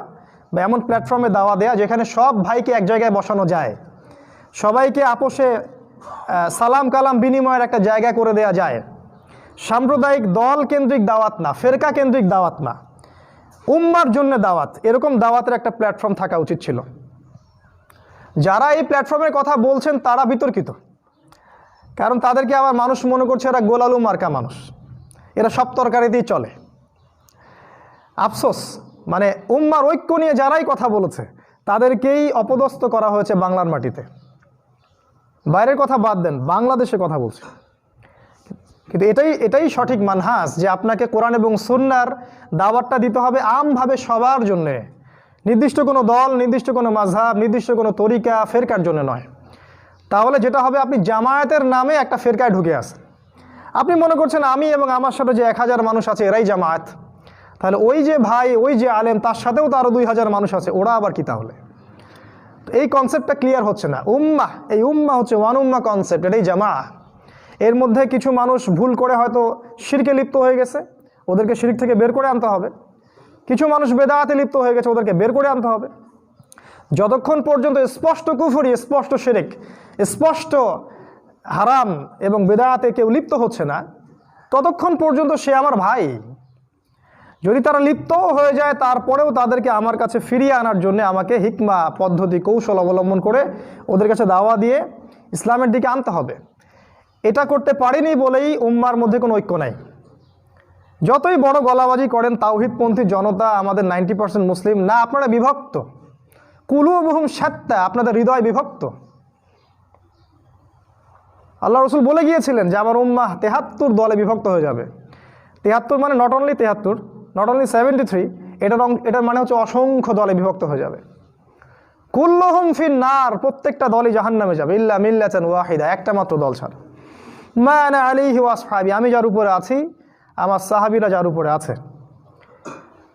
বা এমন প্ল্যাটফর্মে দাওয়া দেয়া যেখানে সব ভাইকে এক জায়গায় বসানো যায়, সবাইকে আপোষে সালাম কালাম বিনিময়ের একটা জায়গা করে দেয়া যায়। সাম্প্রদায়িক দল কেন্দ্রিক দাওয়াত না, ফেরকা কেন্দ্রিক দাওয়াত না, উম্মার জন্য দাওয়াত, এরকম দাওয়াতের একটা প্ল্যাটফর্ম থাকা উচিত ছিল। যারা এই প্ল্যাটফর্মের কথা বলছেন তারা বিতর্কিত, কারণ তাদেরকে আবার মানুষ মনে করছে এরা গোলালু মার্কা মানুষ, এরা সব তরকারিতেই চলে। আফসোস, মানে উম্মার ঐক্য নিয়ে যারাই কথা বলেছে তাদেরকেই অপদস্থ করা হয়েছে বাংলার মাটিতে। বাইরের কথা বাদ দেন, বাংলাদেশে কথা বলছে। কিন্তু এটাই সঠিক মানহাজ যে আপনাকে কোরআন এবং সুন্নাহর দাওয়াতটা দিতে হবে আমভাবে সবার জন্যে, নির্দিষ্ট কোনো দল, নির্দিষ্ট কোনো মাযহাব, নির্দিষ্ট কোনো তরিকা, ফেরকার জন্য নয়। তাহলে যেটা হবে, আপনি জামায়াতের নামে একটা ফেরকায় ঢুকে আসেন। আপনি মনে করছেন আমি এবং আমার সাথে যে 1000 মানুষ আছে এরাই জামায়াত, তাহলে ওই যে ভাই, ওই যে আলেম, তার সাথেও তো আরও 2000 মানুষ আছে, ওরা আবার কি? তাহলে এই কনসেপ্টটা ক্লিয়ার হচ্ছে না। উম্মাহ, এই উম্মাহ হচ্ছে ওয়ান উম্মাহ কনসেপ্ট, এটাই জামা। এর মধ্যে কিছু মানুষ ভুল করে হয়তো শিরকে লিপ্ত হয়ে গেছে, ওদেরকে শিরক থেকে বের করে আনতে হবে। কিছু মানুষ বেদাতে লিপ্ত হয়ে গেছে, ওদেরকে বের করে আনতে হবে। যতক্ষণ পর্যন্ত স্পষ্ট কুফরি, স্পষ্ট শিরক, স্পষ্ট হারাম এবং বেদাতে কেউ লিপ্ত হচ্ছে না, ততক্ষণ পর্যন্ত সে আমার ভাই। যদি তারা লিপ্তও হয়ে যায়, তারপরেও তাদেরকে আমার কাছে ফিরিয়ে আনার জন্য আমাকে হিকমা, পদ্ধতি, কৌশল অবলম্বন করে ওদের কাছে দাওয়া দিয়ে ইসলামের দিকে আনতে হবে। এটা করতে পারিনি বলেই উম্মার মধ্যে কোনো ঐক্য নাই। যতই বড় গলাবাজি করেন তাওহীদপন্থী জনতা, আমাদের 90% মুসলিম না, আপনারা বিভক্ত। কুলুবুহুম শাত্তা, আপনাদের হৃদয় বিভক্ত। আল্লাহ রসুল বলে গিয়েছিলেন যে আমার উম্মাহ 73 দলে বিভক্ত হয়ে যাবে। 73 মানে নট অনলি 73, নট অনলি 73, এটার মানে হচ্ছে অসংখ্য দলে বিভক্ত হয়ে যাবে। কুল্লুহুম ফিন নার, প্রত্যেকটা দলই জাহান্নামে যাবে, ইল্লা মিল্লাতান ওয়াহিদা, একটা মাত্র দল ছাড়া। মা আনা আলাইহি ওয়া আসহাবি, আমি যার উপরে আছি, আমার সাহাবীরা যার উপরে আছে।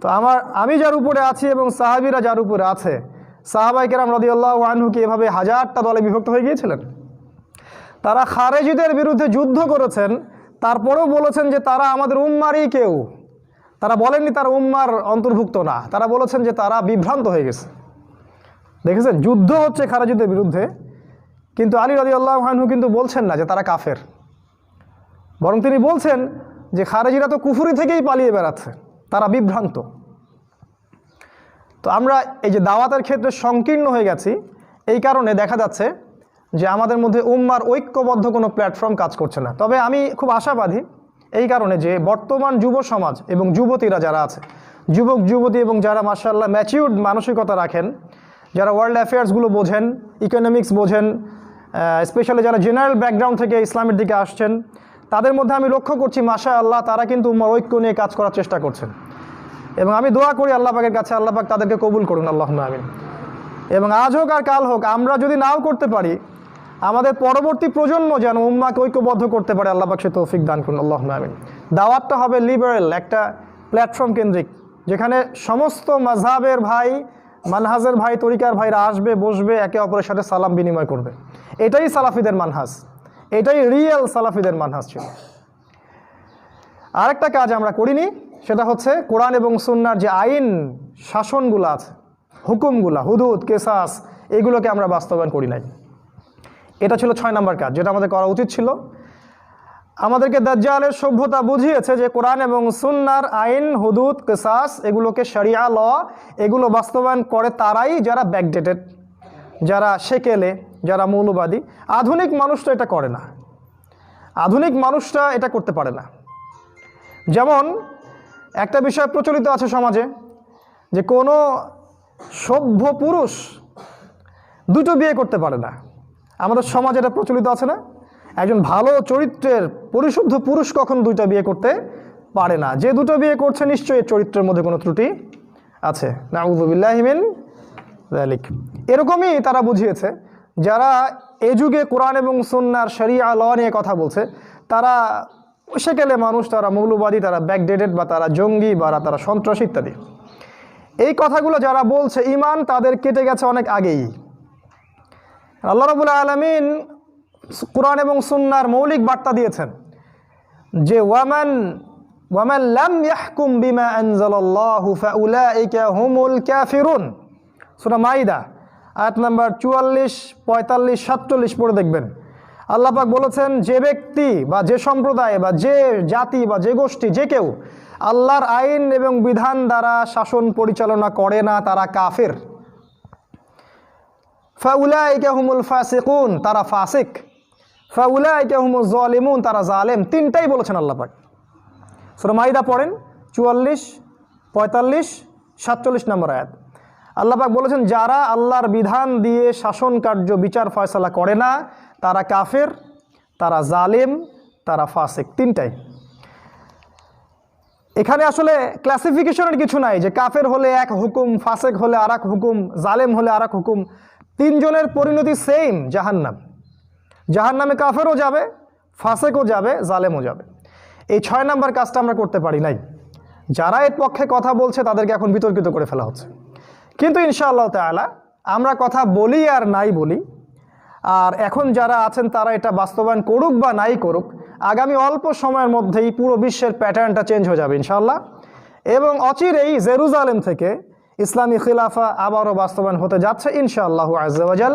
তো আমি যার উপরে আছি এবং সাহাবীরা যার উপরে আছে, সাহাবায়ে কেরাম রাদিয়াল্লাহু আনহু কি এভাবে 1000টা দলে বিভক্ত হয়ে গিয়েছিলেন? তারা খারেজিদের বিরুদ্ধে যুদ্ধ করেছেন, তারপরেও বলেছেন যে তারা আমাদের উম্মারই কেউ। তারা বলেননি তারা উম্মার অন্তর্ভুক্ত না, তারা বলেছেন যে তারা বিভ্রান্ত হয়ে গেছে। দেখেছেন, যুদ্ধ হচ্ছে খারেজিদের বিরুদ্ধে, কিন্তু আলী রাদিয়াল্লাহু আনহু কিন্তু বলছেন না যে তারা কাফের, বরং তিনি বলছেন যে খারেজিরা তো কুফরি থেকেই পালিয়ে বেড়াচ্ছে, তারা বিভ্রান্ত। তো আমরা এই যে দাওয়াতের ক্ষেত্রে সংকীর্ণ হয়ে গেছি, এই কারণে দেখা যাচ্ছে যে আমাদের মধ্যে উম্মার ঐক্যবদ্ধ কোনো প্ল্যাটফর্ম কাজ করছে না। তবে আমি খুব আশাবাদী এই কারণে যে বর্তমান যুব সমাজ এবং যুবতীরা যারা আছে, যুবক যুবতী এবং যারা মাশাআল্লাহ ম্যাচিউরড মানসিকতা রাখেন, যারা ওয়ার্ল্ড অ্যাফেয়ার্সগুলো বোঝেন, ইকোনমিক্স বোঝেন, স্পেশালি যারা জেনারেল ব্যাকগ্রাউন্ড থেকে ইসলামের দিকে আসছেন, তাদের মধ্যে আমি লক্ষ্য করছি মাশাআল্লাহ তারা কিন্তু উম্মার ঐক্য নিয়ে কাজ করার চেষ্টা করছেন। এবং আমি দোয়া করি আল্লাহ পাকের কাছে, আল্লাহ পাক তাদেরকে কবুল করুন, আল্লাহুম্মা আমিন। এবং আজ হোক আর কাল হোক, আমরা যদি নাও করতে পারি, আমাদের পরবর্তী প্রজন্ম যেন উম্মাকে ঐক্যবদ্ধ করতে পারে, আল্লাহ পাক সে তৌফিক দান করুন, আল্লাহুম্মা আমিন। দাওয়াতটা হবে লিবারেল, একটা প্ল্যাটফর্ম কেন্দ্রিক, যেখানে সমস্ত মাযহাবের ভাই, মানহাজের ভাই, তরিকার ভাইরা আসবে, বসবে, একে অপরের সাথে সালাম বিনিময় করবে। এটাই সালাফিদের মানহাজ, এটাই রিয়েল সালাফিদের মানহাজ ছিল। আরেকটা কাজ আমরা করিনি, সেটা হচ্ছে কোরআন এবং সুন্নাহর যে আইন শাসনগুলো আছে, হুকুমগুলা, হুদুদ, কেসাস, এগুলোকে আমরা বাস্তবায়ন করি নাই। এটা ছিল 6 নম্বর কাজ, যেটা আমাদের করা উচিত ছিল। আমাদেরকে দাজ্জালের সভ্যতা বুঝিয়েছে যে কোরআন এবং সুন্নাহর আইন, হুদুদ, কেসাস, এগুলোকে শরিয়া ল, এগুলো বাস্তবায়ন করে তারাই যারা ব্যাকডেটেড, যারা সেকেলে, যারা মৌলবাদী। আধুনিক মানুষটা এটা করে না, আধুনিক মানুষটা এটা করতে পারে না। যেমন একটা বিষয় প্রচলিত আছে সমাজে যে কোনো সভ্য পুরুষ 2টো বিয়ে করতে পারে না। আমাদের সমাজে এটা প্রচলিত আছে না? একজন ভালো চরিত্রের পরিশুদ্ধ পুরুষ কখন 2টা বিয়ে করতে পারে না। যে 2টো বিয়ে করছে নিশ্চয়ই চরিত্রের মধ্যে কোনো ত্রুটি আছে, নাউযু বিল্লাহি মিন যালিক। এরকমই তারা বুঝিয়েছে, যারা এই যুগে কোরআন এবং সুন্নাহর শরিয়া ল নিয়ে কথা বলছে, তারা সেকেলে মানুষ, তারা মৌলবাদী, তারা ব্যাকডেটেড, বা তারা জঙ্গি, বা তারা সন্ত্রাসী ইত্যাদি। এই কথাগুলো যারা বলছে, ঈমান তাদের কেটে গেছে অনেক আগেই। আল্লাহ রাব্বুল আলামিন কোরআন এবং সুন্নাহর মৌলিক বার্তা দিয়েছেন যে ওয়ামান ওয়ামান লাম ইয়াহকুম বিমা আনজালাল্লাহু ফাউলাইকা হুমুল কাফিরুন। সূরা মাইদা আয়াত নাম্বার 44, 45, 47 পড়ে দেখবেন। আল্লাহ পাক বলেছেন, যে ব্যক্তি বা যে সম্প্রদায় বা যে জাতি বা যে গোষ্ঠী, যে কেউ আল্লাহর আইন এবং বিধান দ্বারা শাসন পরিচালনা করে না, তারা কাফির। ফাউলাইকা হুমুল ফাসিকুন, তারা ফাসিক। ফাউলাইকা হুমুজ জালিমুন, তারা জালেম। তিনটাই বলেছেন আল্লাহ পাক। সূরা মাইদা পড়েন 44, 45, 47 নম্বর আয়াত। আল্লাহ পাক বলেছেন, যারা আল্লাহর বিধান দিয়ে শাসন কার্য বিচার ফয়সালা করে না, তারা কাফের, তারা জালিম, তারা ফাসিক। তিনটাই। এখানে আসলে ক্লাসিফিকেশনের কিছু নাই যে কাফের হলে এক হুকুম, ফাসিক হলে আর এক হুকুম, জালেম হলে আর এক হুকুম। তিনজনের পরিণতি সেম, জাহান্নাম। জাহান্নামে কাফেরও যাবে, ফাসিকও যাবে, জালেমও যাবে। এই 6 নম্বর কাজটা আমরা করতে পারি নাই। যারা এর পক্ষে কথা বলছে তাদেরকে এখন বিতর্কিত করে ফেলা হচ্ছে। কিন্তু ইনশাআল্লাহ তাআলা আমরা কথা বলি আর নাই বলি, আর এখন যারা আছেন তারা এটা বাস্তবায়ন করুক বা নাই করুক, আগামী অল্প সময়ের মধ্যেই পুরো বিশ্বের প্যাটার্নটা চেঞ্জ হয়ে যাবে ইনশাআল্লাহ। এবং অচিরেই জেরুজালেম থেকে ইসলামী খিলাফা আবারও বাস্তবায়ন হতে যাচ্ছে ইনশাআল্লাহু আযজা ওয়া জাল।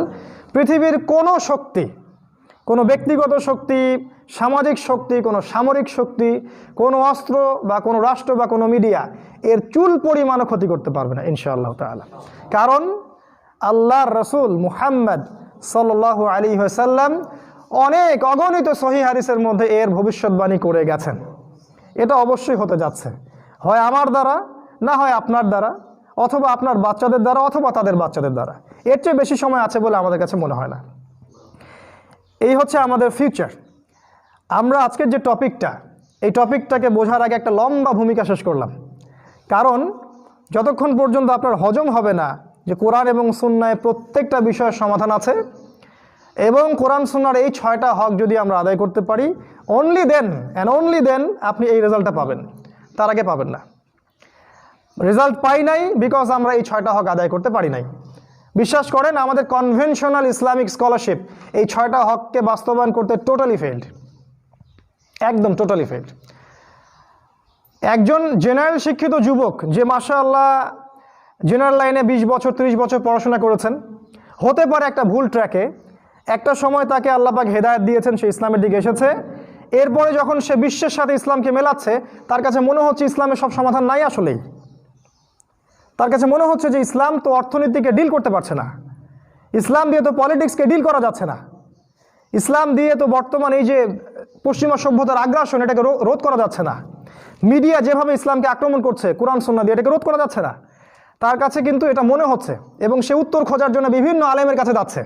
পৃথিবীর কোনো শক্তি, কোনো ব্যক্তিগত শক্তি, সামাজিক শক্তি, কোনো সামরিক শক্তি, কোনো অস্ত্র বা কোনো রাষ্ট্র বা কোনো মিডিয়া এর চুল পরিমাণও ক্ষতি করতে পারবে না ইনশাআল্লাহ তাআলা। কারণ আল্লাহর রাসূল মুহাম্মদ সাল্লাল্লাহু আলাইহি ওয়াসাল্লাম অনেক অগণিত সহিহ হাদিসের মধ্যে এর ভবিষ্যৎবাণী করে গেছেন। এটা অবশ্যই হতে যাচ্ছে, হয় আমার দ্বারা, না হয় আপনার দ্বারা, অথবা আপনার বাচ্চাদের দ্বারা, অথবা তাদের বাচ্চাদের দ্বারা। এর চেয়ে বেশি সময় আছে বলে আমাদের কাছে মনে হয় না। এই হচ্ছে আমাদের ফিউচার। আমরা আজকের যে টপিকটা, এই টপিকটাকে বোঝার আগে একটা লম্বা ভূমিকা শেষ করলাম। কারণ যতক্ষণ পর্যন্ত আপনার হজম হবে না যে কোরআন এবং সুন্নায় প্রত্যেকটা বিষয়ের সমাধান আছে, এবং কোরআন সুন্নাহর এই 6টা হক যদি আমরা আদায় করতে পারি, only then and only then আপনি এই রেজাল্টটা পাবেন, তার আগে পাবেন না। রেজাল্ট পাই নাই বিকজ আমরা এই 6টা হক আদায় করতে পারি নাই। বিশ্বাস করেন, আমাদের কনভেনশনাল ইসলামিক স্কলারশিপ এই 6টা হককে বাস্তবায়ন করতে টোটালি ফেইল্ড, একদম টোটালি ফেইল্ড। একজন জেনারেল শিক্ষিত যুবক যে মাশাআল্লাহ জেনারেল লাইনে 20 বছর 30 বছর পড়াশোনা করেছেন, হতে পারে একটা ভুল ট্র্যাকে একটা সময় তাকে আল্লাহ পাক হেদায়েত দিয়েছেন, সে ইসলামের দিকে এসেছে। এরপরে যখন সে বিশ্বের সাথে ইসলামকে মেলাচ্ছে, তার কাছে মনে হচ্ছে ইসলামের সব সমাধান নাই। আসলেই তার কাছে মনে হচ্ছে যে ইসলাম তো অর্থনীতিকে ডিল করতে পারছে না, ইসলাম দিয়ে তো পলিটিক্সকে ডিল করা যাচ্ছে না, ইসলাম দিয়ে তো বর্তমান এই যে পশ্চিমা সভ্যতার আগ্রাসন, এটাকে রোধ করা যাচ্ছে না, মিডিয়া যেভাবে ইসলামকে আক্রমণ করছে কোরআন সুন্নাহ দিয়ে, এটাকে রোধ করা যাচ্ছে না। তার কাছে কিন্তু এটা মনে হচ্ছে, এবং সে উত্তর খোঁজার জন্য বিভিন্ন আলেমের কাছে যাচ্ছে।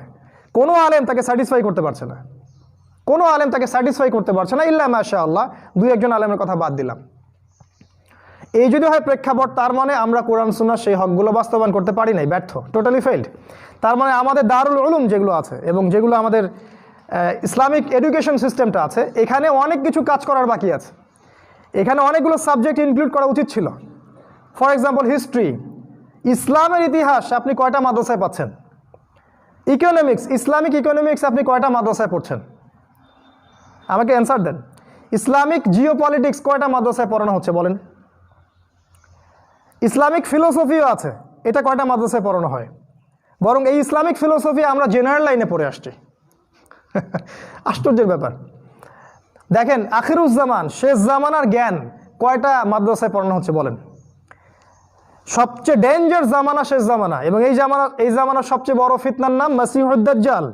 কোনো আলেম তাকে স্যাটিসফাই করতে পারছে না, কোনো আলেম তাকে স্যাটিসফাই করতে পারছে না, ইল্লা মাশাআল্লাহ 2-1 আলেমের কথা বাদ দিলাম। এই যদি হয় প্রেক্ষাপট, তার মানে আমরা কোরআন সুন্নাহ সেই হকগুলো বাস্তবায়ন করতে পারি নাই, ব্যর্থ, টোটালি ফেইল্ড। তার মানে আমাদের দারুল উলুম যেগুলো আছে এবং যেগুলো আমাদের ইসলামিক এডুকেশন সিস্টেমটা আছে, এখানে অনেক কিছু কাজ করার বাকি আছে। এখানে অনেকগুলো সাবজেক্ট ইনক্লুড করা উচিত ছিল। ফর এক্সাম্পল হিস্ট্রি, ইসলামের ইতিহাস আপনি কয়টা মাদ্রাসায় পাচ্ছেন? ইকোনমিক্স, ইসলামিক ইকোনমিক্স আপনি কয়টা মাদ্রাসায় পড়ছেন? আমাকে অ্যান্সার দেন। ইসলামিক জিও পলিটিক্স কয়টা মাদ্রাসায় পড়ানো হচ্ছে বলেন? ইসলামিক ফিলোসফিও আছে, এটা কয়টা মাদ্রাসায় পড়ানো হয়? বরং এই ইসলামিক ফিলোসফি আমরা জেনারেল লাইনে পড়ে আসছি। আশ্চর্যের ব্যাপার। দেখেন, আখিরুজ্জামান, শেষ জামানার জ্ঞান কয়টা মাদ্রাসায় পড়ানো হচ্ছে বলেন? সবচেয়ে ডেঞ্জার জামানা শেষ জামানা, এবং এই জামানার সবচেয়ে বড় ফিতনার নাম মাসিহুদ দাজ্জাল।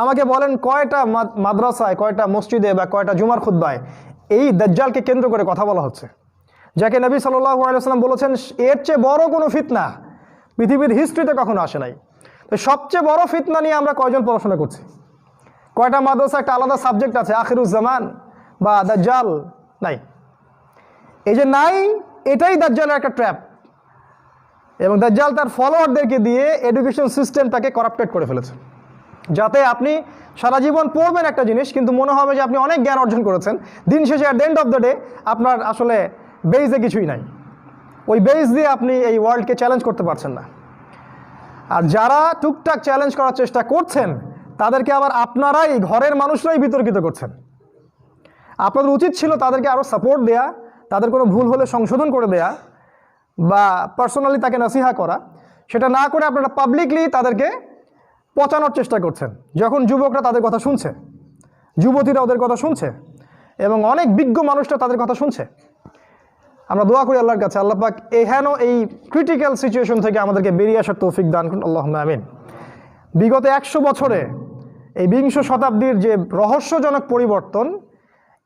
আমাকে বলেন কয়টা মাদ্রাসায়, কয়টা মসজিদে বা কয়টা জুমার খুতবায় এই দাজ্জালকে কেন্দ্র করে কথা বলা হচ্ছে, যাকে নবী সাল্লাল্লাহু আলাইহি ওয়াসাল্লাম বলেছেন এর চেয়ে বড় কোনো ফিতনা পৃথিবীর হিস্ট্রিতে কখনো আসে নাই। তো সবচেয়ে বড় ফিতনা নিয়ে আমরা কয়জন পড়াশোনা করছি? কয়টা মাদ্রাসা একটা আলাদা সাবজেক্ট আছে আখিরুজ্জামান বা দাজ্জাল? নাই। এই যে নাই, এটাই দাজ্জালের একটা ট্র্যাপ, এবং দাজ্জাল তার ফলোয়ারদেরকে দিয়ে এডুকেশন সিস্টেমটাকে করাপ্টেড করে ফেলেছে, যাতে আপনি সারা জীবন পড়বেন একটা জিনিস, কিন্তু মনে হবে যে আপনি অনেক জ্ঞান অর্জন করেছেন, দিন শেষে at the end of the day আপনার আসলে বেইজে কিছুই নাই। ওই বেইজ দিয়ে আপনি এই ওয়ার্ল্ডকে চ্যালেঞ্জ করতে পারছেন না। আর যারা টুকটাক চ্যালেঞ্জ করার চেষ্টা করছেন, তাদেরকে আবার আপনারাই, ঘরের মানুষরাই বিতর্কিত করছেন। আপনাদের উচিত ছিল তাদেরকে আরও সাপোর্ট দেয়া, তাদের কোনো ভুল হলে সংশোধন করে দেয়া বা পার্সোনালি তাকে নসিহা করা, সেটা না করে আপনারা পাবলিকলি তাদেরকে পচানোর চেষ্টা করছেন। যখন যুবকরা তাদের কথা শুনছে, যুবতীরা ওদের কথা শুনছে এবং অনেক বিজ্ঞ মানুষরা তাদের কথা শুনছে, আমরা দোয়া করি আল্লাহর কাছে আল্লাহ পাক এই ক্রিটিক্যাল সিচুয়েশন থেকে আমাদেরকে বেরিয়ে আসার তৌফিক দান করুন, আল্লাহুম্মা আমিন। বিগত 100 বছরে এই বিংশ শতাব্দীর যে রহস্যজনক পরিবর্তন,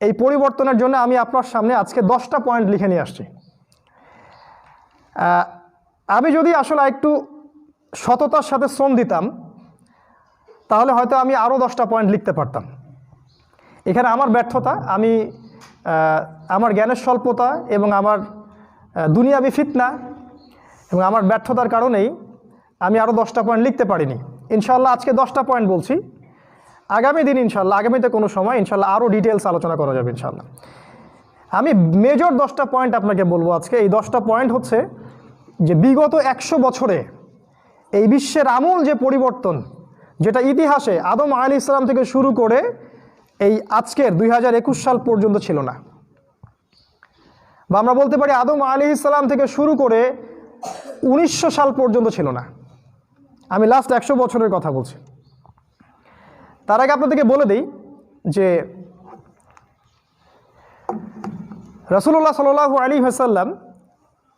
এই পরিবর্তনের জন্য আমি আপনার সামনে আজকে 10টা পয়েন্ট লিখে নিয়ে আসছি। আমি যদি আসলে একটু সততার সাথে শ্রম দিতাম তাহলে হয়তো আমি আরও 10টা পয়েন্ট লিখতে পারতাম। এখানে আমার ব্যর্থতা, আমি আমার জ্ঞানের স্বল্পতা এবং আমার দুনিয়াবি ফিতনা এবং আমার ব্যর্থতার কারণেই আমি আরও 10টা পয়েন্ট লিখতে পারিনি। ইনশাআল্লাহ আজকে 10টা পয়েন্ট বলছি, আগামী দিন ইনশাআল্লাহ, আগামীতে কোনো সময় ইনশাআল্লাহ আরও ডিটেলস আলোচনা করা যাবে ইনশাআল্লাহ। আমি মেজর 10টা পয়েন্ট আপনাকে বলবো আজকে। এই 10টা পয়েন্ট হচ্ছে যে বিগত 100 বছরে এই বিশ্বের আমূল যে পরিবর্তন, যেটা ইতিহাসে আদম আলাইহিস সালাম থেকে শুরু করে এই আজকের 2021 সাল পর্যন্ত ছিল না, বা আমরা বলতে পারি আদম আলাইহিস সালাম থেকে শুরু করে 1900 সাল পর্যন্ত ছিল না। আমি লাস্ট 100 বছরের কথা বলছি। তার আগে আপনাদেরকে বলে দিই যে রাসূলুল্লাহ সাল্লাল্লাহু আলাইহি ওয়াসাল্লাম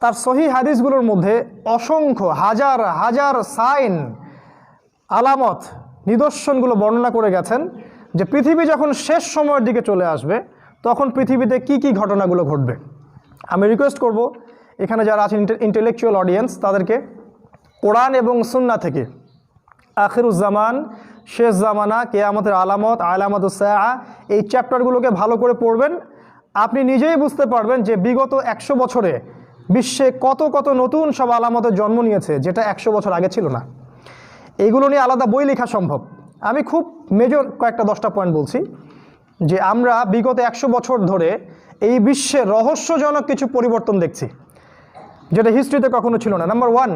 তার সহিহ হাদিসগুলোর মধ্যে অসংখ্য হাজার হাজার সাইন, আলামত, নিদর্শনগুলো বর্ণনা করে গেছেন যে পৃথিবী যখন শেষ সময়ের দিকে চলে আসবে তখন পৃথিবীতে কি কি ঘটনাগুলো ঘটবে। আমি রিকোয়েস্ট করব এখানে যারা আছেন ইন্টেলেকচুয়াল অডিয়েন্স, তাদেরকে কোরআন এবং সুন্নাহ থেকে আখিরুজ্জামান, শেষ জামানা, কিয়ামতের আলামত, আলামাতুস সাআ, এই চ্যাপ্টারগুলোকে ভালো করে পড়বেন। আপনি নিজেই বুঝতে পারবেন যে বিগত 100 বছরে বিশ্বে কত কত নতুন সব আলামতের জন্ম নিয়েছে, যেটা 100 বছর আগে ছিল না। এইগুলো নিয়ে আলাদা বই লেখা সম্ভব। আমি খুব মেজর কয়েকটা 10টা পয়েন্ট বলছি যে আমরা বিগত 100 বছর ধরে এই বিশ্বের রহস্যজনক কিছু পরিবর্তন দেখছি, যেটা হিস্ট্রিতে কখনো ছিল না। নাম্বার 1,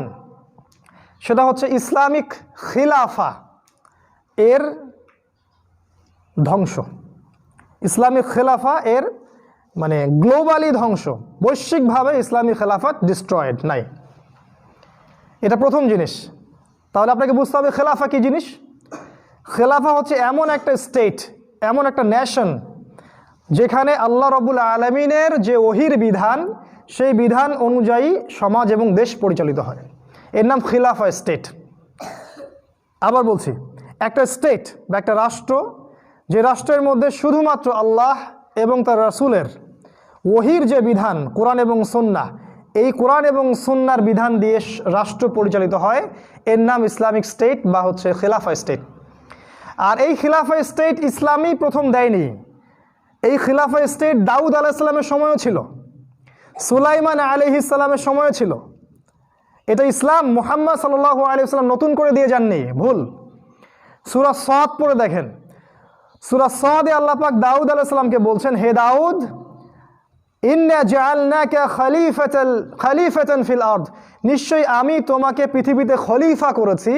সেটা হচ্ছে ইসলামিক খিলাফা এর ধ্বংস। ইসলামিক খিলাফা এর মানে গ্লোবালি ধ্বংস, বৈশ্বিকভাবে ইসলামিক খেলাফত ডিস্ট্রয়েড নাই। এটা প্রথম জিনিস। তাহলে আপনাকে বুঝতে হবে খেলাফা কী জিনিস। খেলাফা হচ্ছে এমন একটা স্টেট, এমন একটা নেশন যেখানে আল্লাহ রাব্বুল আলামিনের যে ওহির বিধান, সেই বিধান অনুযায়ী সমাজ এবং দেশ পরিচালিত হয়। এর নাম খিলাফা স্টেট। আবার বলছি, একটা স্টেট বা একটা রাষ্ট্র, যে রাষ্ট্রের মধ্যে শুধুমাত্র আল্লাহ এবং তার রাসূলের ওহির যে বিধান, কোরআন এবং সুন্নাহ, এই কোরআন এবং সুন্নাহর বিধান দিয়ে রাষ্ট্র পরিচালিত হয়, এর নাম ইসলামিক স্টেট বা হচ্ছে খিলাফা স্টেট। আর এই খিলাফা স্টেট ইসলামই প্রথম দেয়নি। এই খিলাফা স্টেট দাউদ আলাইহিস সালামের সময়ও ছিল, সুলাইমান আলাইহিস সালামের সময়ও ছিল। এটা ইসলাম মুহাম্মদ সাল্লাল্লাহু আলাইহি ওয়াসাল্লাম নতুন করে দিয়ে যাননি, ভুল। সূরা সাদ পড়ে দেখেন। সূরা সাদে আল্লাহ পাক দাউদ আলাইহিস সালামকে বলছেন, হে দাউদ, ইন্না জাআলনাকা খলিফাতান ফিল আরদ, নিশ্চয়ই আমি তোমাকে পৃথিবীতে খলিফা করেছি,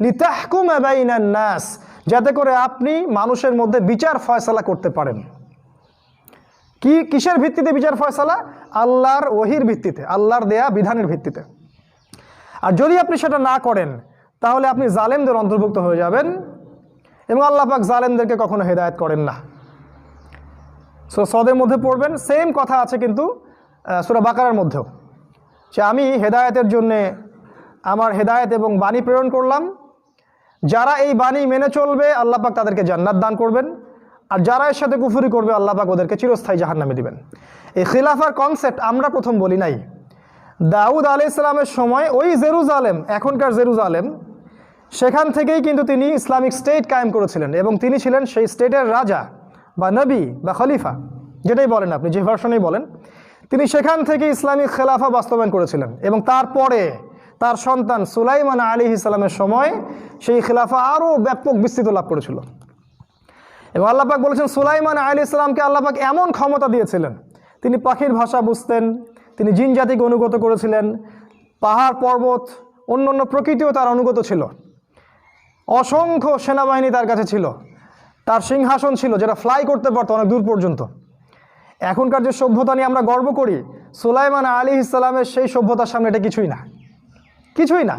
লিতাহকুমা বাইনান নাস, যাতে করে আপনি মানুষের মধ্যে বিচার ফয়সালা করতে পারেন। কিসের ভিত্তিতে বিচার ফয়সালা? আল্লাহর ওহির ভিত্তিতে, আল্লাহর দেয়া বিধানের ভিত্তিতে। আর যদি আপনি সেটা না করেন তাহলে আপনি জালেমদের অন্তর্ভুক্ত হয়ে যাবেন, এবং আল্লাহ পাক জালেমদেরকে কখনো হেদায়েত করেন না। সূরা সাদের মধ্যে পড়বেন, সেম কথা আছে কিন্তু সূরা বাকারার মধ্যেও, যে আমি হেদায়েতের জন্যে আমার হেদায়েত এবং বাণী প্রেরণ করলাম, যারা এই বাণী মেনে চলবে আল্লাহ পাক তাদেরকে জান্নাত দান করবেন, আর যারা এর সাথে কুফরি করবে আল্লাহ পাক ওদেরকে চিরস্থায়ী জাহান্নামে দিবেন। এই খিলাফার কনসেপ্ট আমরা প্রথম বলি নাই। দাউদ আলাইহিস সালামের সময় ওই জেরুজালেম, এখনকার জেরুজালেম, সেখান থেকেই কিন্তু তিনি ইসলামিক স্টেট কায়েম করেছিলেন, এবং তিনি ছিলেন সেই স্টেটের রাজা বা নবী বা খলিফা, যেটাই বলেন আপনি, যে ভার্সনেই বলেন। তিনি সেখান থেকে ইসলামিক খেলাফা বাস্তবায়ন করেছিলেন, এবং তারপরে তার সন্তান সুলাইমান আলাইহিস সালামের সময় সেই খেলাফা আরও ব্যাপক বিস্তৃত লাভ করেছিল। এবং আল্লাহ পাক বলেছেন, সুলাইমান আলাইহিস সালামকে আল্লাহ পাক এমন ক্ষমতা দিয়েছিলেন, তিনি পাখির ভাষা বুঝতেন, তিনি জিন জাতিকে অনুগত করেছিলেন, পাহাড় পর্বত অন্য অন্য প্রকৃতিও তার অনুগত ছিল, অসংখ্য সেনাবাহিনী তার কাছে ছিল, তার সিংহাসন ছিল যেটা ফ্লাই করতে পারতো অনেক দূর পর্যন্ত। এখনকার যে সভ্যতা নিয়ে আমরা গর্ব করি, সুলাইমান আলাইহিস সালামের সেই সভ্যতার সামনে এটা কিছুই না, কিছুই না,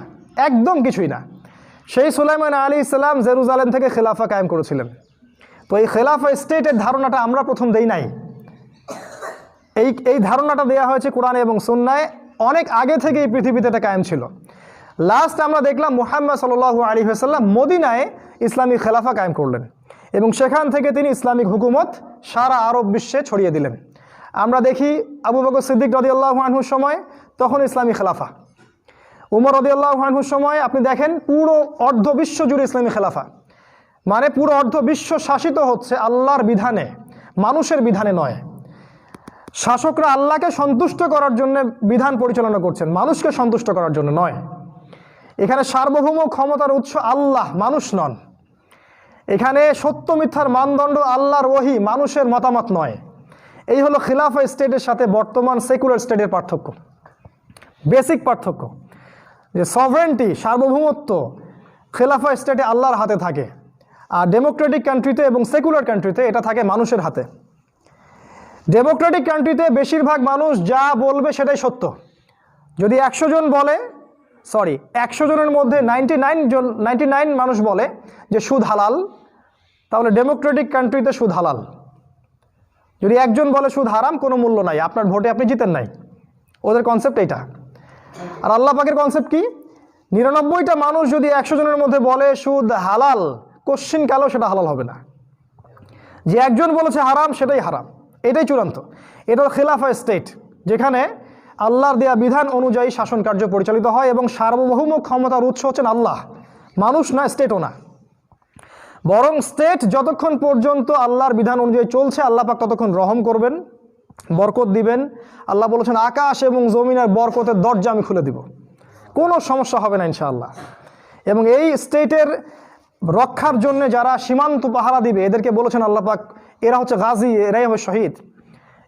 একদম কিছুই না। সেই সুলাইমান আলাইহিস সালাম জেরুজালেম থেকে খেলাফা কায়েম করেছিলেন। তো এই খেলাফা স্টেটের ধারণাটা আমরা প্রথম দেই নাই, এই ধারণাটা দেওয়া হয়েছে কোরআনে এবং সুন্নায়, অনেক আগে থেকে এই পৃথিবীতে এটা কায়েম ছিল। লাস্ট আমরা দেখলাম মুহাম্মদ সাল্লাল্লাহু আলাইহি ওয়াসাল্লাম মদিনায় ইসলামী খেলাফা কায়েম করলেন এবং সেখান থেকে তিনি ইসলামিক হুকুমত সারা আরব বিশ্বে ছড়িয়ে দিলেন। আমরা দেখি আবু বকর সিদ্দিক রাদিয়াল্লাহু আনহুর সময় তখন ইসলামী খেলাফা, উমর রাদিয়াল্লাহু আনহুর সময় আপনি দেখেন পুরো অর্ধ বিশ্ব জুড়ে ইসলামী খেলাফা, মানে পুরো অর্ধ বিশ্ব শাসিত হচ্ছে আল্লাহর বিধানে, মানুষের বিধানে নয়। শাসকরা আল্লাহকে সন্তুষ্ট করার জন্য বিধান পরিচালনা করছেন, মানুষকে সন্তুষ্ট করার জন্য নয়। এখানে সার্বভৌম ক্ষমতার উৎস আল্লাহ, মানুষ নন। এখানে সত্য মিথ্যার মানদণ্ড আল্লাহর ওহী, মানুষের মতামত নয়। এই হলো খিলাফা স্টেটের সাথে বর্তমান সেকুলার স্টেটের পার্থক্য, বেসিক পার্থক্য। যে সভরেন্টি, সার্বভৌমত্ব খিলাফা স্টেটে আল্লাহর হাতে থাকে, আর ডেমোক্রেটিক কান্ট্রিতে এবং সেকুলার কান্ট্রিতে এটা থাকে মানুষের হাতে। ডেমোক্রেটিক কান্ট্রিতে বেশিরভাগ মানুষ যা বলবে সেটাই সত্য। যদি 100 জন বলে, 100 জনের মধ্যে 99 মানুষ বলে যে সুদ হালাল, তাহলে ডেমোক্রেটিক কান্ট্রিতে সুদ হালাল। যদি একজন বলে সুদ হারাম, কোনো মূল্য নাই, আপনার ভোটে আপনি জিতেন নাই। ওদের কনসেপ্ট এইটা। আর আল্লাহ পাকের কনসেপ্ট কি? 99টা মানুষ যদি 100 জনের মধ্যে বলে সুদ হালাল, কোশ্চিন কালো সেটা হালাল হবে না। যে একজন বলেছে হারাম, সেটাই হারাম, এটাই চূড়ান্ত। এটা হল খিলাফা স্টেট, যেখানে আল্লাহর দেয়া বিধান অনুযায়ী শাসন কার্য পরিচালিত হয় এবং সার্বভৌম ক্ষমতার উৎস হচ্ছেন আল্লাহ, মানুষ না, স্টেটও না। বরং স্টেট যতক্ষণ পর্যন্ত আল্লাহর বিধান অনুযায়ী চলছে, আল্লাহ পাক ততক্ষণ রহম করবেন, বরকত দিবেন। আল্লাহ বলেছেন আকাশ এবং জমিনের বরকতের দরজা আমি খুলে দিব, কোনো সমস্যা হবে না ইনশাআল্লাহ। এবং এই স্টেটের রক্ষার জন্য যারা সীমান্ত পাহারা দিবে, এদেরকে বলেছেন আল্লাহ পাক এরা হচ্ছে গাজী, এরাই হবে শহীদ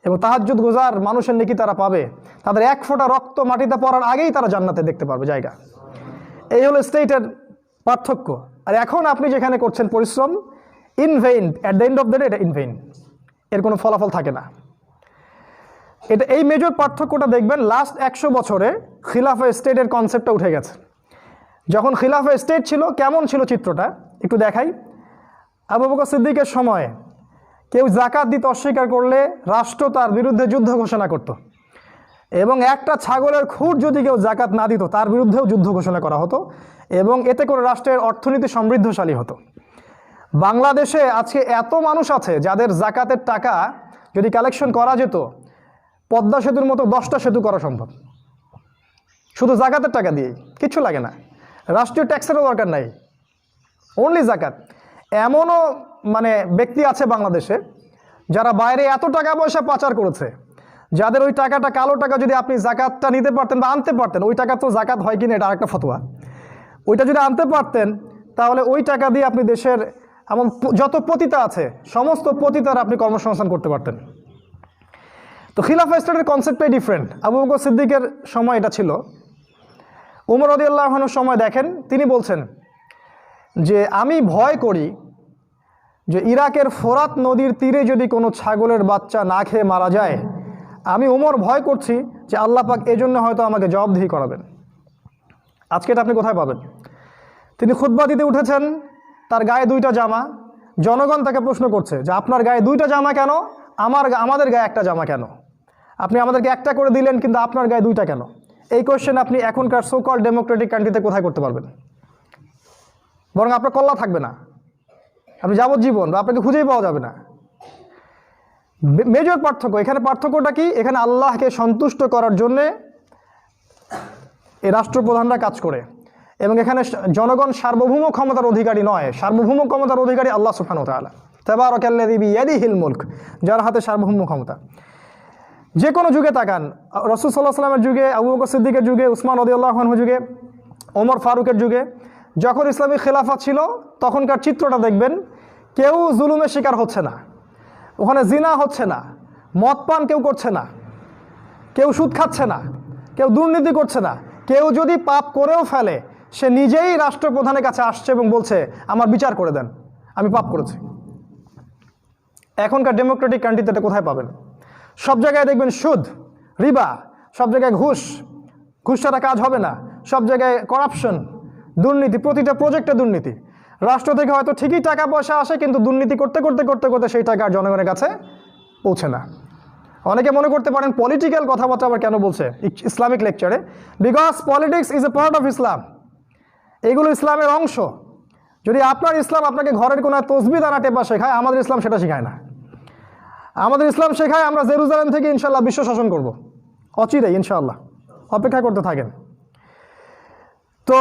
এবং তাহাজ্জুদ গুজার মানুষের নেকি তারা পাবে। তাদের এক ফোঁটা রক্ত মাটিতে পড়ার আগেই তারা জান্নাতে দেখতে পারবে জায়গা। এই হলো স্টেটের পার্থক্য। আর এখন আপনি যেখানে করছেন পরিশ্রম, in vein, at the end of the day এটা ইন ভেইন, এর কোনো ফলাফল থাকে না। এটা এই মেজর পার্থক্যটা দেখবেন লাস্ট 100 বছরে খিলাফা স্টেটের কনসেপ্টটা উঠে গেছে। যখন খিলাফা স্টেট ছিল, কেমন ছিল চিত্রটা একটু দেখাই। আবু বকর সিদ্দিকের সময় কেউ যাকাত দিতে অস্বীকার করলে রাষ্ট্র তার বিরুদ্ধে যুদ্ধ ঘোষণা করত, এবং একটা ছাগলের খুঁট যদি কেউ যাকাত না দিত, তার বিরুদ্ধেও যুদ্ধ ঘোষণা করা হতো, এবং এতে করে রাষ্ট্রের অর্থনীতি সমৃদ্ধশালী হতো। বাংলাদেশে আজকে এত মানুষ আছে যাদের যাকাতের টাকা যদি কালেকশন করা যেত, পদ্মা সেতুর মতো 10টা সেতু করা সম্ভব, শুধু যাকাতের টাকা দিয়েই, কিচ্ছু লাগে না, রাষ্ট্রীয় ট্যাক্সেরও দরকার নাই, অনলি যাকাত। এমনও ব্যক্তি আছে বাংলাদেশে যারা বাইরে এত টাকা পয়সা পাচার করেছে, যাদের ওই টাকাটা, কালো টাকা, যদি আপনি যাকাতটা নিতে পারতেন বা আনতে পারতেন, ওই টাকা তো যাকাত হয় কিনা এটা আরেকটা ফতোয়া, ওইটা যদি আনতে পারতেন তাহলে ওই টাকা দিয়ে আপনি দেশের এমন যত পতিতা আছে সমস্ত পতিতার আপনি কর্মসংস্থান করতে পারতেন। তো খিলাফা স্টেটের কনসেপ্টটাই ডিফারেন্ট। আবু বকর সিদ্দিকের সময় এটা ছিল। উমর রাদিয়াল্লাহু আনহুর সময় দেখেন, তিনি বলছেন যে আমি ভয় করি যে ইরাকের ফোরাত নদীর তীরে যদি কোনো ছাগলের বাচ্চা না খেয়ে মারা যায়, আমি উমর ভয় করছি যে আল্লাহ পাক এজন্য হয়তো আমাকে জবাবদিহি করাবেন। আজকে এটা আপনি কোথায় পাবেন? তিনি খুতবা দিতে উঠেছেন, তার গায়ে 2টা জামা, জনগণ তাকে প্রশ্ন করছে যে আপনার গায়ে 2টা জামা কেন, আমাদের গায়ে একটা জামা কেন? আপনি আমাদেরকে একটা করে দিলেন, কিন্তু আপনার গায়ে 2টা কেন? এই কোয়েশ্চেন আপনি এখনকার সো কল ডেমোক্রেটিক কান্ট্রিতে কোথায় করতে পারবেন? বরং আপনার কল্লা থাকবে না, আপনি যাবজ্জীবন, বা আপনাকে খুঁজেই পাওয়া যাবে না। মেজর পার্থক্য এখানে। পার্থক্যটা কি? এখানে আল্লাহকে সন্তুষ্ট করার জন্যে এই রাষ্ট্রপ্রধানরা কাজ করে, এবং এখানে জনগণ সার্বভৌম ক্ষমতার অধিকারী নয়, সার্বভৌম ক্ষমতার অধিকারী আল্লাহ সুবহানাহু ওয়া তাআলা। তাবারাকাল্লাযী বিয়াদিহিল মুলক, যার হাতে সার্বভৌম ক্ষমতা। যে কোনো যুগে তাকান, রাসূল সাল্লাল্লাহু আলাইহি ওয়াসাল্লামের যুগে, আবু বকর সিদ্দিকের যুগে, উসমান রাদিয়াল্লাহু আনহুর যুগে, ওমর ফারুকের যুগে, যখন ইসলামী খেলাফত ছিল, তখনকার চিত্রটা দেখবেন, কেউ জুলুমের শিকার হচ্ছে না, ওখানে জিনা হচ্ছে না, মদ পান কেউ করছে না, কেউ সুদ খাচ্ছে না, কেউ দুর্নীতি করছে না। কেউ যদি পাপ করেও ফেলে, সে নিজেই রাষ্ট্রপ্রধানের কাছে আসছে এবং বলছে আমার বিচার করে দেন, আমি পাপ করেছি। এখনকার ডেমোক্রেটিক কান্ট্রিতে এটা কোথায় পাবেন? সব জায়গায় দেখবেন সুদ, রিবা, সব জায়গায় ঘুষ ছাড়া কাজ হবে না, সব জায়গায় করাপশন, দুর্নীতি, প্রতিটা প্রজেক্টে দুর্নীতি। রাষ্ট্র থেকে হয়তো ঠিকই টাকা পয়সা আসে, কিন্তু দুর্নীতি করতে করতে করতে করতে সেই টাকা জনগণের কাছে পৌঁছে না। অনেকে মনে করতে পারেন পলিটিক্যাল কথাবার্তা আবার কেন বলছে ইসলামিক লেকচারে, because politics is a part of Islam. এগুলো ইসলামের অংশ। যদি আপনার ইসলাম আপনাকে ঘরের কোনো তসবি দানা টেপা শেখায়, আমাদের ইসলাম সেটা শেখায় না। আমাদের ইসলাম শেখায় আমরা জেরুজালেম থেকে ইনশাল্লাহ বিশ্ব শাসন করব, অচিরেই ইনশাআল্লাহ, অপেক্ষা করতে থাকেন। তো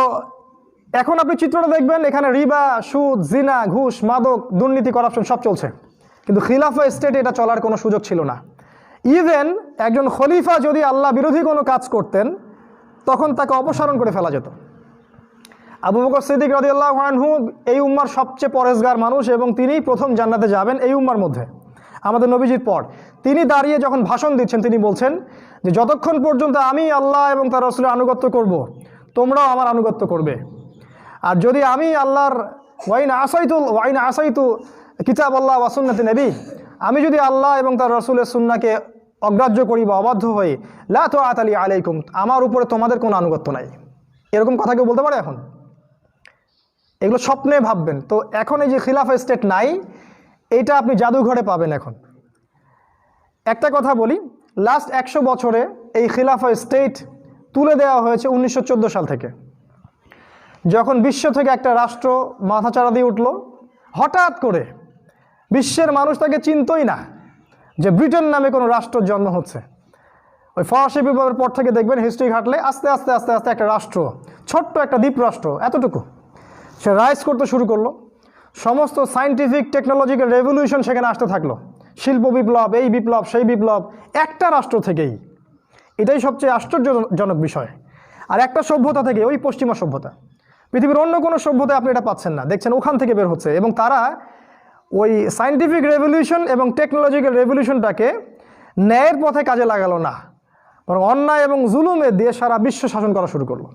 এখন আপনি চিত্রটা দেখবেন, এখানে রিবা, সুদ, জিনা, ঘুষ, মাদক, দুর্নীতি, করাপশন সব চলছে, কিন্তু খিলাফা স্টেটে এটা চলার কোনো সুযোগ ছিল না। ইভেন একজন খলিফা যদি আল্লাহ বিরোধী কোনো কাজ করতেন, তখন তাকে অপসারণ করে ফেলা যেত। আবু বকর সিদ্দিক রাদিয়াল্লাহু আনহু এই উম্মার সবচেয়ে পরেজগার মানুষ, এবং তিনিই প্রথম জান্নাতে যাবেন এই উম্মার মধ্যে, আমাদের নবীজির পর। তিনি দাঁড়িয়ে যখন ভাষণ দিচ্ছেন, তিনি বলছেন যে যতক্ষণ পর্যন্ত আমি আল্লাহ এবং তার রাসূলের আনুগত্য করব, তোমরাও আমার আনুগত্য করবে। আর যদি আমি আল্লাহর ওয়াইন আসাইতু কিতাব আল্লাহ ওয়া সুন্নাতি নবী, আমি যদি আল্লাহ এবং তার রাসূলের সুন্নাহকে অগ্রাহ্য করি বা অবাধ্য হই, লা তুআতা লি আলাইকুম, আমার উপরে তোমাদের কোনো আনুগত্য নাই। এরকম কথা কেউ বলতে পারে এখন? এগুলো স্বপ্নে ভাববেন। তো এখন এই যে খিলাফা স্টেট নাই, এইটা আপনি জাদুঘরে পাবেন। এখন একটা কথা বলি, লাস্ট 100 বছরে এই খিলাফা স্টেট তুলে দেওয়া হয়েছে 1914 সাল থেকে, যখন বিশ্ব থেকে একটা রাষ্ট্র মাথাচাড়া দিয়ে উঠল। হঠাৎ করে বিশ্বের মানুষ তাকে চিনতই না যে ব্রিটেন নামে কোনো রাষ্ট্রের জন্ম হচ্ছে। ওই ফরাসি বিপ্লবের পর থেকে দেখবেন হিস্ট্রি ঘাটলে আস্তে আস্তে আস্তে আস্তে একটা রাষ্ট্র, ছোট্ট একটা দ্বীপ রাষ্ট্র এতটুকু, সে রাইজ করতে শুরু করলো। সমস্ত সায়েন্টিফিক টেকনোলজিক্যাল রেভলিউশন সেখানে আসতে থাকলো, শিল্প বিপ্লব, এই বিপ্লব, সেই বিপ্লব, একটা রাষ্ট্র থেকেই। এটাই সবচেয়ে আশ্চর্যজনক বিষয়। আর একটা সভ্যতা থেকে, ওই পশ্চিমা সভ্যতা, পৃথিবীর অন্য কোনো সভ্যতায় আপনি এটা পাচ্ছেন না, দেখছেন ওখান থেকে বের হচ্ছে। এবং তারা ওই সায়েন্টিফিক রেভলিউশন এবং টেকনোলজিক্যাল রেভলিউশনটাকে ন্যায়ের পথে কাজে লাগালো না, বরং অন্যায় এবং জুলুমে দিয়ে সারা বিশ্ব শাসন করা শুরু করলো।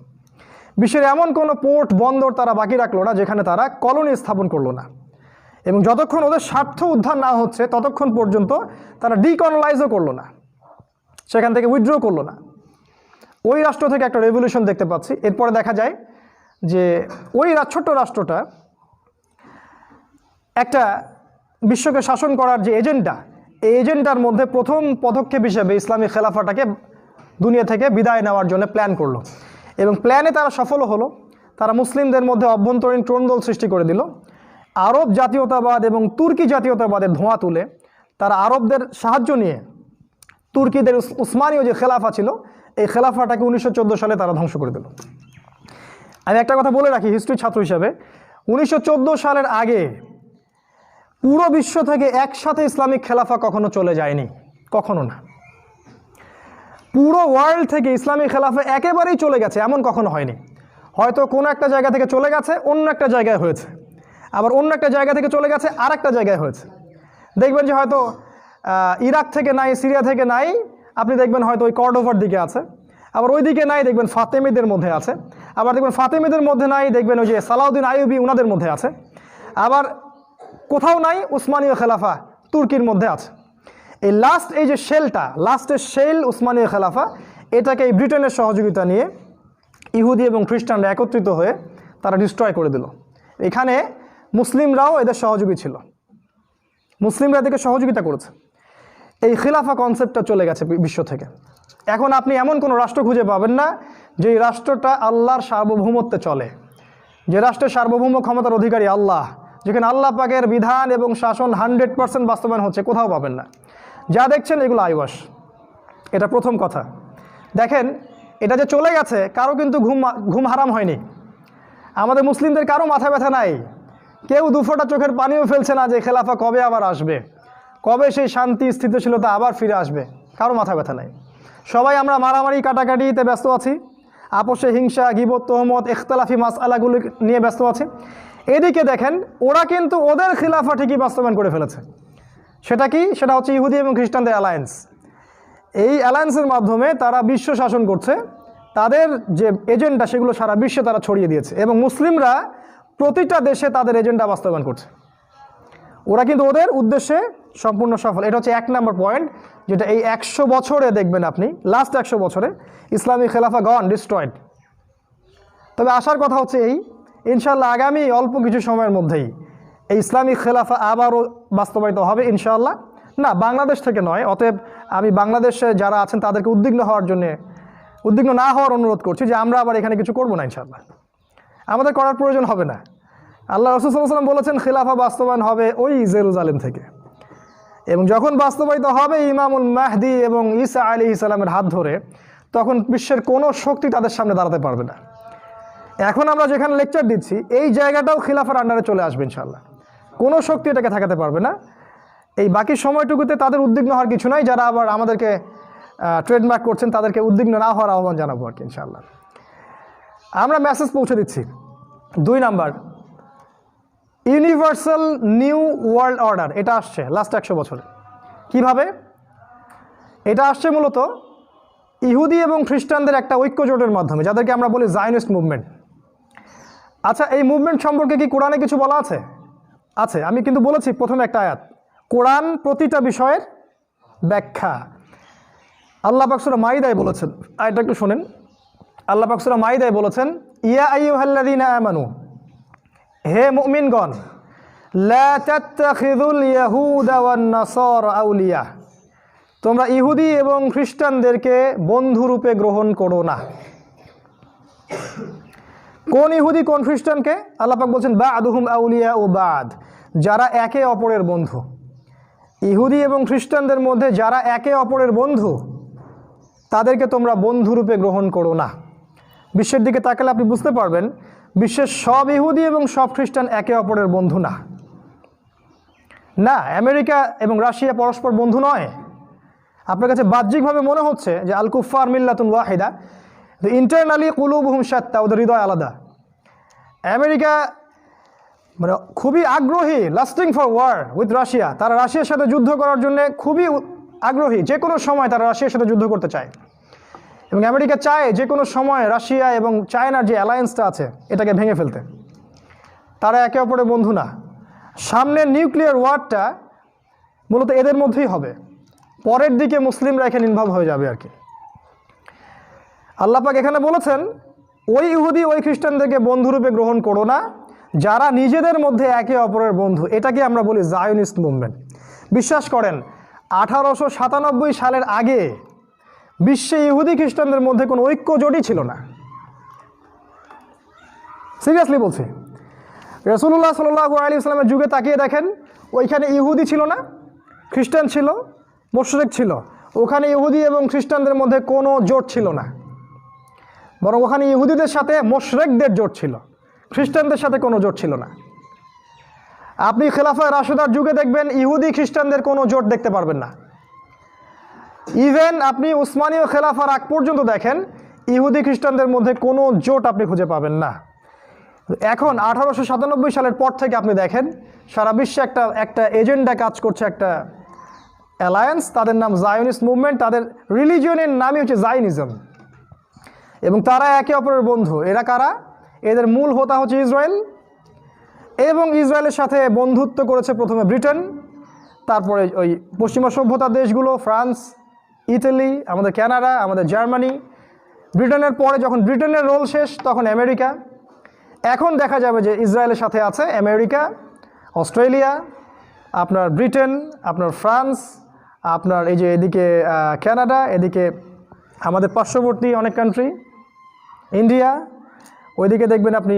বিশ্বের এমন কোনো পোর্ট বন্দর তারা বাকি রাখলো না যেখানে তারা কলোনি স্থাপন করলো না। এবং যতক্ষণ ওদের স্বার্থ উদ্ধার না হচ্ছে ততক্ষণ পর্যন্ত তারা ডিকলোনাইজও করলো না, সেখান থেকে উইথড্র করলো না। ওই রাষ্ট্র থেকে একটা রেভলিউশন দেখতে পাচ্ছি। এরপরে দেখা যায় যে ওই ছোট্ট রাষ্ট্রটা একটা বিশ্বকে শাসন করার যে এজেন্ডা, এই এজেন্ডার মধ্যে প্রথম পদক্ষেপ হিসেবে ইসলামী খেলাফাটাকে দুনিয়া থেকে বিদায় নেওয়ার জন্য প্ল্যান করলো। এবং প্ল্যানে তারা সফলও হলো। তারা মুসলিমদের মধ্যে অভ্যন্তরীণ ট্রোনদল সৃষ্টি করে দিল। আরব জাতীয়তাবাদ এবং তুর্কি জাতীয়তাবাদের ধোঁয়া তুলে তারা আরবদের সাহায্য নিয়ে তুর্কিদের উসমানীয় যে খেলাফা ছিল, এই খেলাফাটাকে 1914 সালে তারা ধ্বংস করে দিল। আমি একটা কথা বলে রাখি হিস্ট্রি ছাত্র হিসাবে, 1914 সালের আগে পুরো বিশ্ব থেকে একসাথে ইসলামিক খেলাফা কখনো চলে যায়নি, কখনো না। পুরো ওয়ার্ল্ড থেকে ইসলামিক খেলাফা একেবারেই চলে গেছে এমন কখনো হয়নি। হয়তো কোনো একটা জায়গা থেকে চলে গেছে, অন্য একটা জায়গায় হয়েছে, আবার অন্য একটা জায়গা থেকে চলে গেছে আর একটা জায়গায় হয়েছে। দেখবেন যে হয়তো ইরাক থেকে নাই, সিরিয়া থেকে নাই, আপনি দেখবেন হয়তো ওই কর্ডোভার দিকে আছে, আবার ওই দিকে নাই, দেখবেন ফাতেমিদের মধ্যে আছে, আবার দেখবেন ফাতেমিদের মধ্যে নাই, দেখবেন ওই যে সালাউদ্দিন আইয়ুবী ওনাদের মধ্যে আছে, আবার কোথাও নাই, উসমানীয় খেলাফা তুর্কির মধ্যে আছে। এই এই যে লাস্টের শেল উসমানীয় খেলাফা, এটাকে এই ব্রিটেনের সহযোগিতা নিয়ে ইহুদি এবং খ্রিস্টানরা একত্রিত হয়ে তারা ডিস্ট্রয় করে দিল। এখানে মুসলিমরাও এদের সহযোগী ছিল, মুসলিমরা এদেরকে সহযোগিতা করেছে। এই খিলাফা কনসেপ্টটা চলে গেছে বিশ্ব থেকে। এখন আপনি এমন কোনো রাষ্ট্র খুঁজে পাবেন না যে এই রাষ্ট্রটা আল্লাহর সার্বভৌমত্বে চলে, যে রাষ্ট্রের সার্বভৌম ক্ষমতার অধিকারী আল্লাহ, যেখানে আল্লাহ পাকের বিধান এবং শাসন 100% বাস্তবায়ন হচ্ছে, কোথাও পাবেন না। যা দেখছেন এগুলো আইওয়াশ। এটা প্রথম কথা। দেখেন, এটা যে চলে গেছে, কারো কিন্তু ঘুম হারাম হয়নি। আমাদের মুসলিমদের কারো মাথা ব্যথা নাই, কেউ দুফোঁটা চোখের পানিও ফেলছে না যে খেলাফা কবে আবার আসবে, কবে সেই শান্তি স্থিতিশীলতা আবার ফিরে আসবে, কারো মাথা ব্যথা নাই। সবাই আমরা মারামারি কাটাকাটিতে ব্যস্ত আছি, আপোষে হিংসা, গীবত, তহমত, ইখতিলাফি মাসআলাগুলো নিয়ে ব্যস্ত আছি। এদিকে দেখেন, ওরা কিন্তু ওদের খিলাফা ঠিকই বাস্তবায়ন করে ফেলেছে। সেটা কি? সেটা হচ্ছে ইহুদি এবং খ্রিস্টানদের অ্যালায়েন্স। এই অ্যালায়েন্সের মাধ্যমে তারা বিশ্ব শাসন করছে, তাদের যে এজেন্ডা সেগুলো সারা বিশ্বে তারা ছড়িয়ে দিয়েছে, এবং মুসলিমরা প্রতিটা দেশে তাদের এজেন্ডা বাস্তবায়ন করছে। ওরা কিন্তু ওদের উদ্দেশ্যে সম্পূর্ণ সফল। এটা হচ্ছে 1 নম্বর পয়েন্ট, যেটা এই 100 বছরে দেখবেন আপনি, লাস্ট 100 বছরে ইসলামী খেলাফা গন ডিস্ট্রয়েড। তবে আসার কথা হচ্ছে এই, ইনশাআল্লাহ আগামী অল্প কিছু সময়ের মধ্যেই এই ইসলামী খেলাফা আবারও বাস্তবায়িত হবে ইনশাআল্লাহ। না, বাংলাদেশ থেকে নয়। অতএব আমি বাংলাদেশে যারা আছেন তাদেরকে উদ্বিগ্ন না হওয়ার অনুরোধ করছি যে আমরা আবার এখানে কিছু করব না ইনশাআল্লাহ। আমাদের করার প্রয়োজন হবে না। আল্লাহ রাসূল সাল্লাল্লাহু আলাইহি ওয়াসাল্লাম বলেছেন খেলাফা বাস্তবায়ন হবে ওই জেরুজালেম থেকে, এবং যখন বাস্তবায়িত হবে ইমামুল মাহদি এবং ঈসা আলাইহিস সালামের হাত ধরে, তখন বিশ্বের কোনো শক্তি তাদের সামনে দাঁড়াতে পারবে না। এখন আমরা যেখানে লেকচার দিচ্ছি এই জায়গাটাও খিলাফার আন্ডারে চলে আসবে ইনশাআল্লাহ। কোনো শক্তি এটাকে ঠেকাতে পারবে না। এই বাকি সময়টুকুতে তাদের উদ্বিগ্ন হওয়ার কিছু নাই। যারা আবার আমাদেরকে ট্রেডমার্ক করছেন তাদেরকে উদ্বিগ্ন না হওয়ার আহ্বান জানাবো আর কি ইনশাআল্লাহ। আমরা মেসেজ পৌঁছে দিচ্ছি। 2 number, universal new world order, এটা আসছে লাস্ট 100 বছরে। কিভাবে এটা আসছে? মূলত ইহুদি এবং খ্রিস্টানদের একটা ঐক্য জোটের মাধ্যমে, যাদেরকে আমরা বলি জায়নিস্ট মুভমেন্ট। আচ্ছা, এই মুভমেন্ট সম্পর্কে কি কোরআনে কিছু বলা আছে? আছে। আমি কিন্তু বলেছি প্রথমে একটা আয়াত, কোরআন প্রতিটা বিষয়ের ব্যাখ্যা। আল্লাহ পাক সূরা মাইদায় বলেছেন, আয়াতটা একটু শোনেন। আল্লাহ পাক সূরা মাইদায় বলেছেন, ইয়া আইয়ুহাল্লাযীনা আমানু, হে মুমিনগণ, লা তাত্তাখিযুল ইয়াহুদা ওয়ান নাসারা আউলিয়া, তোমরা ইহুদি এবং খ্রিস্টানদেরকে বন্ধুরূপে গ্রহণ করো না। কোন ইহুদি কোন খ্রিস্টানকে? আল্লাহ পাক বলছেন বা'দুহুম আউলিয়া ও বাদ, যারা একে অপরের বন্ধু। ইহুদি এবং খ্রিস্টানদের মধ্যে যারা একে অপরের বন্ধু, তাদেরকে তোমরা বন্ধুরূপে গ্রহণ করো না। বিশ্বের দিকে তাকালে আপনি বুঝতে পারবেন বিশ্বের সব ইহুদি এবং সব খ্রিস্টান একে অপরের বন্ধু না। না, আমেরিকা এবং রাশিয়া পরস্পর বন্ধু নয়। আপনার কাছে বাহ্যিকভাবে মনে হচ্ছে যে আল কুফার মিল্লাতুন ওয়াহিদা, ইন্টারনালি কুলুবুহুম শাত্তা, ওদের হৃদয় আলাদা। আমেরিকা মানে খুবই আগ্রহী, lasting for war with Russia. তারা রাশিয়ার সাথে যুদ্ধ করার জন্য খুবই আগ্রহী। যে কোনো সময় তারা রাশিয়ার সাথে যুদ্ধ করতে চায়, এবং আমেরিকা চায় যে কোনো সময় রাশিয়া এবং চায়নার যে অ্যালায়েন্সটা আছে এটাকে ভেঙে ফেলতে। তারা একে অপরের বন্ধু না। সামনের নিউক্লিয়ার ওয়ারটা মূলত এদের মধ্যেই হবে, পরের দিকে মুসলিমরা এখানে ইনভলভ হয়ে যাবে আর কি। আল্লাহ পাক এখানে বলেছেন ওই ইহুদি ওই খ্রিস্টানদেরকে বন্ধুরূপে গ্রহণ করো না যারা নিজেদের মধ্যে একে অপরের বন্ধু। এটাকে আমরা বলি জায়নিস্ট মুভমেন্ট। বিশ্বাস করেন 1897 সালের আগে বিশ্বে ইহুদি খ্রিস্টানদের মধ্যে কোনো ঐক্য জোটই ছিল না। সিরিয়াসলি বলছি, রাসূলুল্লাহ সাল্লাল্লাহু আলাইহি ওয়াসাল্লামের যুগে তাকিয়ে দেখেন, ওইখানে ইহুদি ছিল না, খ্রিস্টান ছিল, মুশরিক ছিল। ওখানে ইহুদি এবং খ্রিস্টানদের মধ্যে কোনো জোট ছিল না, বরং ওখানে ইহুদিদের সাথে মুশরিকদের জোট ছিল, খ্রিস্টানদের সাথে কোনো জোট ছিল না। আপনি খেলাফায়ে রাশিদার যুগে দেখবেন ইহুদি খ্রিস্টানদের কোনো জোট দেখতে পারবেন না। ইভেন আপনি উসমানীয় খেলাফার আগ পর্যন্ত দেখেন ইহুদি খ্রিস্টানদের মধ্যে কোনো জোট আপনি খুঁজে পাবেন না। এখন 1897 সালের পর থেকে আপনি দেখেন সারা বিশ্বে একটা এজেন্ডা কাজ করছে, একটা অ্যালায়েন্স, তাদের নাম জায়নিস্ট মুভমেন্ট। তাদের রিলিজিয়নের নামই হচ্ছে জায়নিজম, এবং তারা একে অপরের বন্ধু। এরা কারা? এদের মূল হোতা হচ্ছে ইসরায়েল, এবং ইসরায়েলের সাথে বন্ধুত্ব করেছে প্রথমে ব্রিটেন, তারপরে ওই পশ্চিমা সভ্যতার দেশগুলো, ফ্রান্স, ইতালি, আমাদের কানাডা, আমাদের জার্মানি। ব্রিটেনের পরে যখন ব্রিটেনের রোল শেষ তখন আমেরিকা। এখন দেখা যাবে যে ইসরায়েলের সাথে আছে আমেরিকা, অস্ট্রেলিয়া, আপনার ব্রিটেন, আপনার ফ্রান্স, আপনার এই যে এদিকে কানাডা, এদিকে আমাদের পার্শ্ববর্তী অনেক কান্ট্রি, ইন্ডিয়া, ওইদিকে দেখবেন আপনি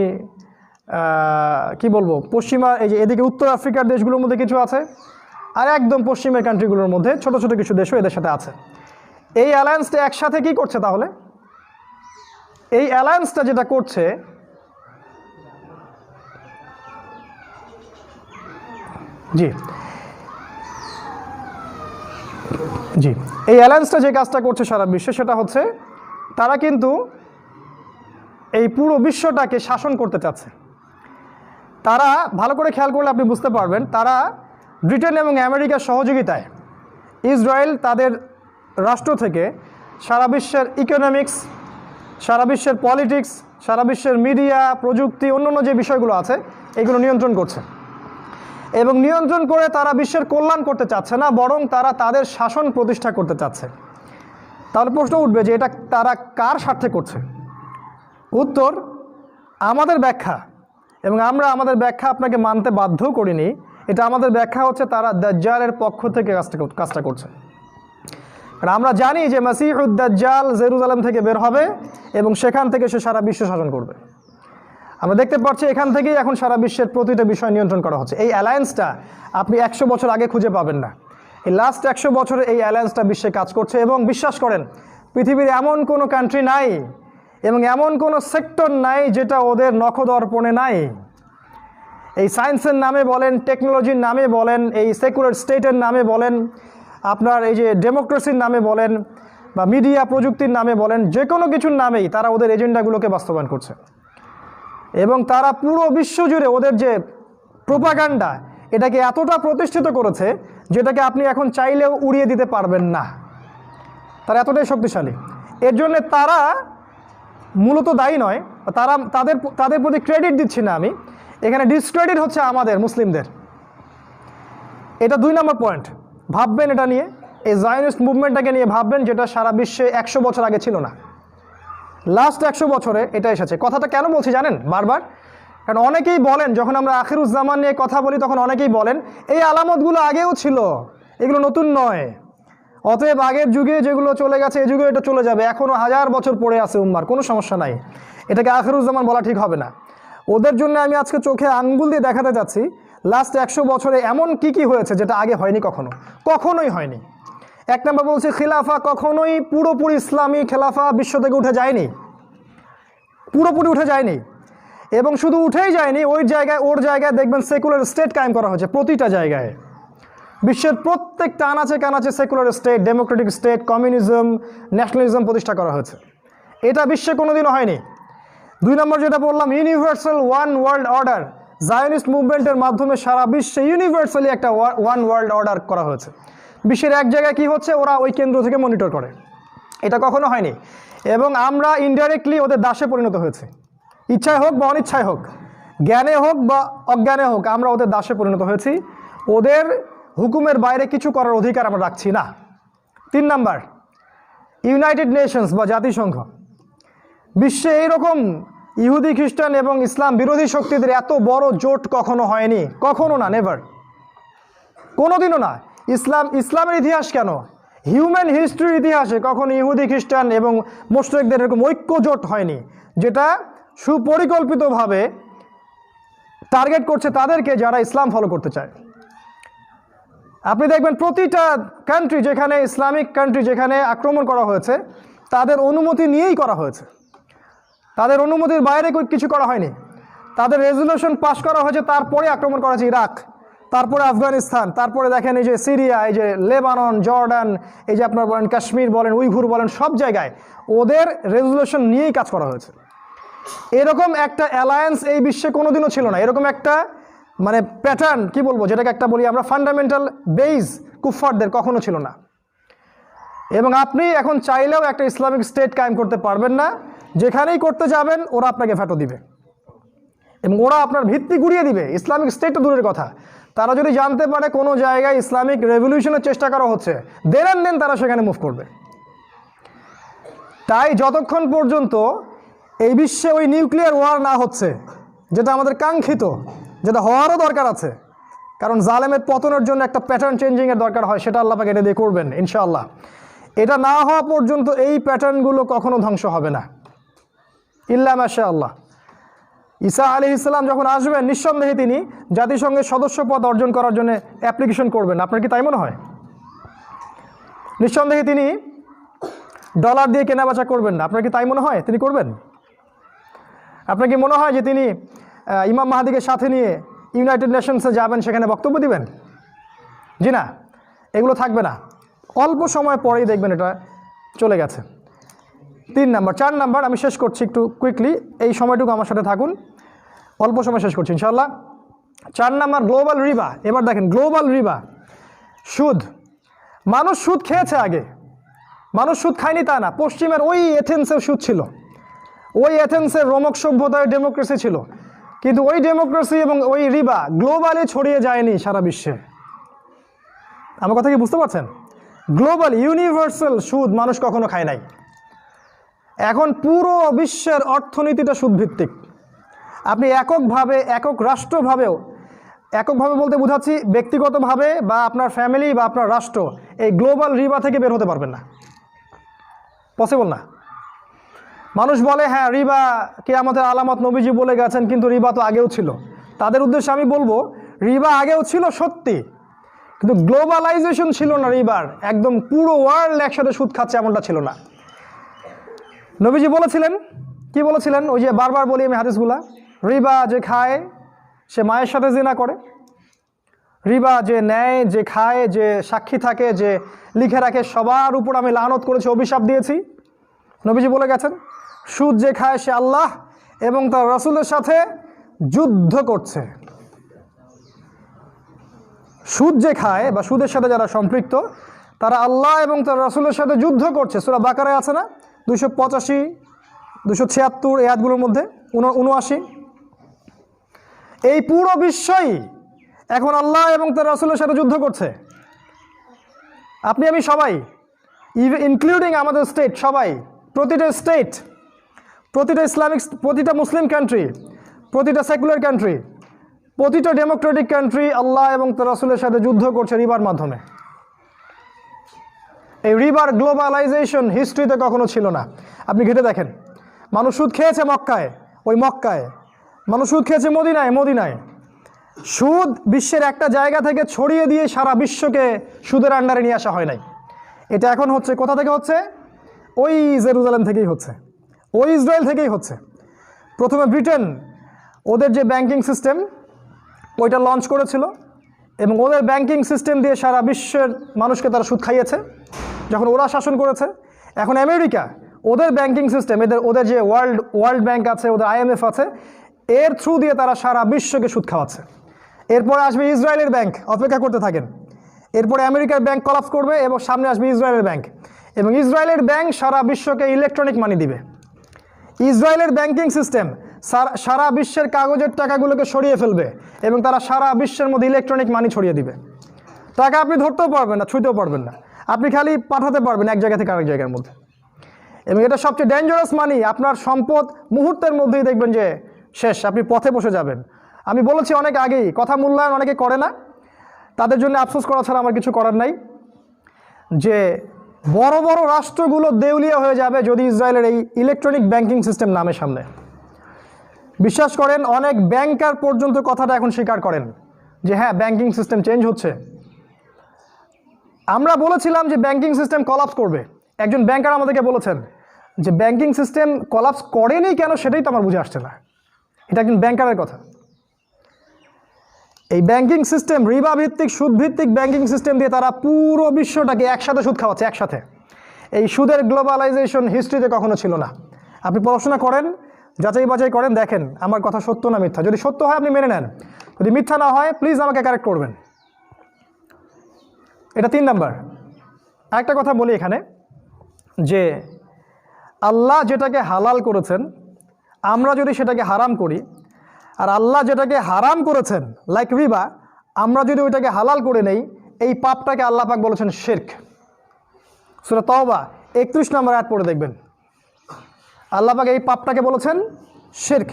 কি বলবো, পশ্চিমা এই যে এদিকে উত্তর আফ্রিকার দেশগুলোর মধ্যে কিছু আছে, আর একদম পশ্চিমের কান্ট্রিগুলোর মধ্যে ছোট ছোট কিছু দেশও এদের সাথে আছে। এই অ্যালায়েন্সটা একসাথে কি করছে তাহলে? এই অ্যালায়েন্সটা যেটা করছে, জি জি এই অ্যালায়েন্সটা যে কাজটা করছে সারা বিশ্বে, সেটা হচ্ছে তারা কিন্তু এই পুরো বিশ্বটাকে শাসন করতে চাচ্ছে। তারা ভালো করে খেয়াল করলে আপনি বুঝতে পারবেন, তারা ব্রিটেন এবং আমেরিকার সহযোগিতায় ইসরায়েল তাদের রাষ্ট্র থেকে সারা বিশ্বের ইকোনমিক্স, সারা বিশ্বের পলিটিক্স, সারা বিশ্বের মিডিয়া, প্রযুক্তি, অন্যান্য যে বিষয়গুলো আছে এগুলো নিয়ন্ত্রণ করছে। এবং নিয়ন্ত্রণ করে তারা বিশ্বের কল্যাণ করতে চাচ্ছে না, বরং তারা তাদের শাসন প্রতিষ্ঠা করতে চাচ্ছে। তাহলে প্রশ্ন উঠবে যে এটা তারা কার স্বার্থে করছে? উত্তর, আমাদের ব্যাখ্যা, এবং আমরা আমাদের ব্যাখ্যা আপনাকে মানতে বাধ্য করিনি। এটা আমাদের ব্যাখ্যা হচ্ছে তারা দাজ্জালের পক্ষ থেকে কাজটা করছে। আর আমরা জানি যে মাসিহুদ দাজ্জাল জেরুজালেম থেকে বের হবে এবং সেখান থেকে সে সারা বিশ্ব শাসন করবে। আমরা দেখতে পাচ্ছি এখান থেকেই এখন সারা বিশ্বের প্রতিটা বিষয় নিয়ন্ত্রণ করা হচ্ছে। এই অ্যালায়েন্সটা আপনি 100 বছর আগে খুঁজে পাবেন না। এই লাস্ট 100 বছরে এই অ্যালায়েন্সটা বিশ্বে কাজ করছে। এবং বিশ্বাস করেন, পৃথিবীর এমন কোনো কান্ট্রি নাই এবং এমন কোনো সেক্টর নাই যেটা ওদের নখদর্পণে নাই। এই সায়েন্সের নামে বলেন, টেকনোলজির নামে বলেন, এই সেকুলার স্টেটের নামে বলেন, আপনার এই যে ডেমোক্রেসির নামে বলেন, বা মিডিয়া প্রযুক্তির নামে বলেন, যে কোনো কিছুর নামেই তারা ওদের এজেন্ডাগুলোকে বাস্তবায়ন করছে। এবং তারা পুরো বিশ্ব জুড়ে ওদের যে প্রোপাগান্ডা, এটাকে এতটা প্রতিষ্ঠিত করেছে যেটাকে আপনি এখন চাইলেও উড়িয়ে দিতে পারবেন না। তারা এতটাই শক্তিশালী। এর জন্যে তারা মূলত দায়ী নয়, তাদের প্রতি ক্রেডিট দিচ্ছি না আমি, এখানে ডিসক্রেডিট হচ্ছে আমাদের মুসলিমদের। এটা 2 নম্বর পয়েন্ট। ভাববেন এটা নিয়ে, এই জায়নিস্ট মুভমেন্টটাকে নিয়ে ভাববেন, যেটা সারা বিশ্বে 100 বছর আগে ছিল না। লাস্ট 100 বছরে এটা এসেছে। কথাটা কেন বলছি জানেন বারবার? কারণ অনেকেই বলেন, যখন আমরা আখিরুজ্জামান নিয়ে কথা বলি তখন অনেকেই বলেন এই আলামতগুলো আগেও ছিল, এগুলো নতুন নয়। অতএব আগের যুগে যেগুলো চলে গেছে এই যুগে এটা চলে যাবে, এখনও 1000 বছর পড়ে আছে উম্মার, কোনো সমস্যা নাই। এটাকে আখিরুজ্জামান বলা ঠিক হবে না। ওদের জন্য আমি আজকে চোখে আঙ্গুল দিয়ে দেখাতে যাচ্ছি লাস্ট 100 বছরে এমন কি হয়েছে যেটা আগে হয়নি, কখনোই হয়নি। 1 নম্বর বলছি, খিলাফা কখনোই পুরোপুরি ইসলামী খেলাফা বিশ্ব থেকে উঠে যায়নি, পুরোপুরি উঠে যায়নি। এবং শুধু উঠেই যায়নি, ওর জায়গায় দেখবেন সেকুলার স্টেট কায়েম করা হয়েছে প্রতিটা জায়গায়। বিশ্বের প্রত্যেকটা আনাচে কানাচে secular state, Democratic state, communism, nationalism প্রতিষ্ঠা করা হয়েছে। এটা বিশ্বে কোনোদিনও হয়নি। 2 নম্বর যেটা বললাম, universal one world order, Zionist মুভমেন্টের মাধ্যমে সারা বিশ্বে ইউনিভার্সালি একটা ওয়ান ওয়ার্ল্ড অর্ডার করা হয়েছে। বিশ্বের এক জায়গায় কি হচ্ছে ওরা ওই কেন্দ্র থেকে মনিটর করে। এটা কখনো হয়নি। এবং আমরা ইনডাইরেক্টলি ওদের দাসে পরিণত হয়েছে, ইচ্ছায় হোক বা অনিচ্ছায় হোক, জ্ঞানে হোক বা অজ্ঞানে হোক, আমরা ওদের দাসে পরিণত হয়েছি। ওদের হুকুমের বাইরে কিছু করার অধিকার আমরা রাখছি না। 3 নাম্বার, ইউনাইটেড নেশনস বা জাতিসংঘ। বিশ্বে এইরকম ইহুদি, খ্রিস্টান এবং ইসলাম বিরোধী শক্তিদের এত বড় জোট কখনো হয়নি, কখনো না, নেভার, কোনোদিনও না। ইসলামের ইতিহাস কেন, হিউম্যান হিস্ট্রির ইতিহাসে কখনো ইহুদি, খ্রিস্টান এবং মুশরিকদের এরকম ঐক্য জোট হয়নি, যেটা সুপরিকল্পিতভাবে টার্গেট করছে তাদেরকে যারা ইসলাম ফলো করতে চায়। আপনি দেখবেন প্রতিটা কান্ট্রি, যেখানে ইসলামিক কান্ট্রি যেখানে আক্রমণ করা হয়েছে, তাদের অনুমতি নিয়েই করা হয়েছে, তাদের অনুমতির বাইরে কিছু করা হয়নি। তাদের রেজুলেশন পাস করা হয়েছে, তারপরে আক্রমণ করা হয়েছে ইরাক, তারপরে আফগানিস্তান, তারপরে দেখেন এই যে সিরিয়া, এই যে লেবানন, জর্ডান, এই যে আপনার বলেন কাশ্মীর বলেন, উইঘুর বলেন, সব জায়গায় ওদের রেজুলেশন নিয়েই কাজ করা হয়েছে। এরকম একটা অ্যালায়েন্স এই বিশ্বে কোনোদিনও ছিল না। এরকম একটা মানে প্যাটার্ন, কি বলবো, যেটাকে একটা বলি আমরা ফান্ডামেন্টাল বেস, কুফফারদের কখনো ছিল না। এবং আপনি এখন চাইলেও একটা ইসলামিক স্টেট কায়েম করতে পারবেন না। যেখানেই করতে যাবেন ওরা আপনাকে ভেটো দিবে এবং ওরা আপনার ভিত্তি গুড়িয়ে দিবে। ইসলামিক স্টেট তো দূরের কথা, তারা যদি জানতে পারে কোনো জায়গায় ইসলামিক রেভলিউশনের চেষ্টা করা হচ্ছে, দেন তারা সেখানে মুভ করবে। তাই যতক্ষণ পর্যন্ত এই বিশ্বে ওই নিউক্লিয়ার ওয়ার না হচ্ছে, যেটা আমাদের কাঙ্ক্ষিত, যেটা হওয়ারও দরকার আছে, কারণ জালেমের পতনের জন্য একটা প্যাটার্ন চেঞ্জিংয়ের দরকার হয়, সেটা আল্লাহ পাক এটা দিয়ে করবেন ইনশাআল্লাহ। এটা না হওয়া পর্যন্ত এই প্যাটার্নগুলো কখনো ধ্বংস হবে না, ইল্লা মাশাআল্লাহ। ঈসা আলাইহিস সালাম যখন আসবেন, নিঃসন্দেহে তিনি জাতিসংঘের সদস্য পদ অর্জন করার জন্য অ্যাপ্লিকেশন করবেন। আপনার কি তাই মনে হয়? নিঃসন্দেহে তিনি ডলার দিয়ে কেনাবেচা করবেন না। আপনার কি তাই মনে হয় তিনি করবেন? আপনার কি মনে হয় যে তিনি ইমাম মাহাদিকে সাথে নিয়ে ইউনাইটেড নেশনসে যাবেন, সেখানে বক্তব্য দিবেন? জি না, এগুলো থাকবে না। অল্প সময় পরেই দেখবেন এটা চলে গেছে। 3 নাম্বার। 4 নাম্বার আমি শেষ করছি একটু কুইকলি, এই সময়টুকু আমার সাথে থাকুন, অল্প সময় শেষ করছি ইনশাআল্লাহ। 4 নাম্বার, গ্লোবাল রিবা। এবার দেখেন গ্লোবাল রিবা, সুদ। মানুষ সুদ খেয়েছে আগে, মানুষ সুদ খায়নি তা না। পশ্চিমের ওই এথেন্সের সুদ ছিল, ওই এথেন্সের রোমক সভ্যতায় ডেমোক্রেসি ছিল, কিন্তু ওই ডেমোক্রেসি এবং ওই রিবা গ্লোবালি ছড়িয়ে যায়নি সারা বিশ্বে। আমার কথা কি বুঝতে পারছেন? গ্লোবাল ইউনিভার্সাল সুদ মানুষ কখনো খায় নাই। এখন পুরো বিশ্বের অর্থনীতিটা সুদভিত্তিক। আপনি একক রাষ্ট্রভাবেও, এককভাবে বলতে বোঝাচ্ছি ব্যক্তিগতভাবে বা আপনার ফ্যামিলি বা আপনার রাষ্ট্র এই গ্লোবাল রিবা থেকে বের হতে পারবেন না, পসিবল না। মানুষ বলে হ্যাঁ রিবা কিয়ামতের আলামত নবীজি বলে গেছেন, কিন্তু রিবা তো আগেও ছিল। তাদের উদ্দেশ্যে আমি বলবো রিবা আগেও ছিল সত্যি, কিন্তু গ্লোবালাইজেশন ছিল না রিবার। একদম পুরো ওয়ার্ল্ড একসাথে সুদ খাচ্ছে এমনটা ছিল না। নবীজি বলেছিলেন, কি বলেছিলেন? ওই যে বারবার বলি আমি হাদিসগুলা, রিবা যে খায় সে মায়ের সাথে জিনা করে, রিবা যে নেয়, যে খায়, যে সাক্ষী থাকে, যে লিখে রাখে, সবার উপর আমি লানত করেছি, অভিশাপ দিয়েছি। নবীজি বলে গেছেন সুদ যে খায় সে আল্লাহ এবং তার রাসূলের সাথে যুদ্ধ করছে। সুদ যে খায় বা সুদের সাথে যারা সম্পৃক্ত তারা আল্লাহ এবং তার রাসূলের সাথে যুদ্ধ করছে। সূরা বাকারায় আছে না 285, 276 এই আয়াতগুলোর মধ্যে 79। এই পুরো বিশ্বই এখন আল্লাহ এবং তার রাসূলের সাথে যুদ্ধ করছে। আপনি আমি সবাই, ইনক্লুডিং আমাদের স্টেট, সবাই, প্রতিটা স্টেট, প্রতিটা ইসলামিক, প্রতিটা মুসলিম কান্ট্রি, প্রতিটা সেকুলার কান্ট্রি, প্রতিটা ডেমোক্রেটিক কান্ট্রি আল্লাহ এবং তার রাসূলের সাথে যুদ্ধ করছে রিবার মাধ্যমে। এই রিবার গ্লোবালাইজেশন হিস্ট্রিতে কখনো ছিল না। আপনি ঘেটে দেখেন, মানুষ সুদ খেয়েছে মক্কায়, ওই মক্কায়, মানুষ সুদ খেয়েছে মদিনায়। সুদ বিশ্বের একটা জায়গা থেকে ছড়িয়ে দিয়ে সারা বিশ্বকে সুদের আন্ডারে নিয়ে আসা হয় নাই। এটা এখন হচ্ছে কোথা থেকে হচ্ছে? ওই জেরুজালেম থেকেই হচ্ছে, ওই ইসরায়েল থেকেই হচ্ছে। প্রথমে ব্রিটেন ওদের যে ব্যাংকিং সিস্টেম ওইটা লঞ্চ করেছিল এবং ওদের ব্যাংকিং সিস্টেম দিয়ে সারা বিশ্বের মানুষকে তারা সুদ খাইয়েছে যখন ওরা শাসন করেছে। এখন আমেরিকা ওদের ব্যাংকিং সিস্টেম, ওদের যে ওয়ার্ল্ড ব্যাংক আছে, ওদের IMF আছে, এর থ্রু দিয়ে তারা সারা বিশ্বকে সুদ খাওয়াচ্ছে। এরপরে আসবে ইসরায়েলের ব্যাংক, অপেক্ষা করতে থাকেন। এরপরে আমেরিকার ব্যাংক কলাপস করবে এবং সামনে আসবে ইসরায়েলের ব্যাংক, এবং ইসরায়েলের ব্যাংক সারা বিশ্বকে ইলেকট্রনিক মানি দিবে। ইসরায়েলের ব্যাংকিং সিস্টেম সারা বিশ্বের কাগজের টাকাগুলোকে সরিয়ে ফেলবে এবং তারা সারা বিশ্বের মধ্যে ইলেকট্রনিক মানি ছড়িয়ে দিবে। টাকা আপনি ধরতেও পারবেন না, ছুঁতেও পারবেন না, আপনি খালি পাঠাতে পারবেন এক জায়গা থেকে আরেক জায়গার মধ্যে। এবং এটা সবচেয়ে ডেঞ্জারাস মানি। আপনার সম্পদ মুহূর্তের মধ্যেই দেখবেন যে শেষ, আপনি পথে বসে যাবেন। আমি বলেছি অনেক আগেই, কথা মূল্যায়ন অনেকে করে না, তাদের জন্য আফসোস করা ছাড়া আমার কিছু করার নাই, যে বড় বড় রাষ্ট্রগুলো দেউলিয়া হয়ে যাবে যদি ইসরায়েলের এই ইলেকট্রনিক ব্যাংকিং সিস্টেম নামে সামনে। বিশ্বাস করেন, অনেক ব্যাংকার পর্যন্ত কথাটা এখন স্বীকার করেন যে হ্যাঁ ব্যাংকিং সিস্টেম চেঞ্জ হচ্ছে। আমরা বলেছিলাম যে ব্যাংকিং সিস্টেম কলাপস করবে, একজন ব্যাংকার আমাদেরকে বলেছেন যে ব্যাংকিং সিস্টেম কলাপস করেনি কেন সেটাই তো আমার বুঝে আসছে না। এটা একজন ব্যাংকারের কথা। এই ব্যাংকিং সিস্টেম, রিবা ভিত্তিক, সুদ ভিত্তিক ব্যাংকিং সিস্টেম দিয়ে তারা পুরো বিশ্বটাকে একসাথে সুদ খাওয়াচ্ছে, একসাথে। এই সুদের গ্লোবালাইজেশন হিস্ট্রিতে কখনো ছিল না। আপনি পড়াশোনা করেন, যাচাই বাছাই করেন, দেখেন আমার কথা সত্য না মিথ্যা। যদি সত্য হয় আপনি মেনে নেন, যদি মিথ্যা না হয় প্লিজ আমাকে কারেক্ট করবেন। এটা 3 নাম্বার। আরেকটা কথা বলি এখানে, যে আল্লাহ যেটাকে হালাল করেছেন আমরা যদি সেটাকে হারাম করি, আর আল্লাহ যেটাকে হারাম করেছেন লাইক রিবা, আমরা যদি ওইটাকে হালাল করে নেই, এই পাপটাকে আল্লাহ পাক বলেছেন শিরক। সূরা তাওবা 31 নম্বর আয়াত পড়ে দেখবেন, আল্লাহ পাক এই পাপটাকে বলেছেন শিরক।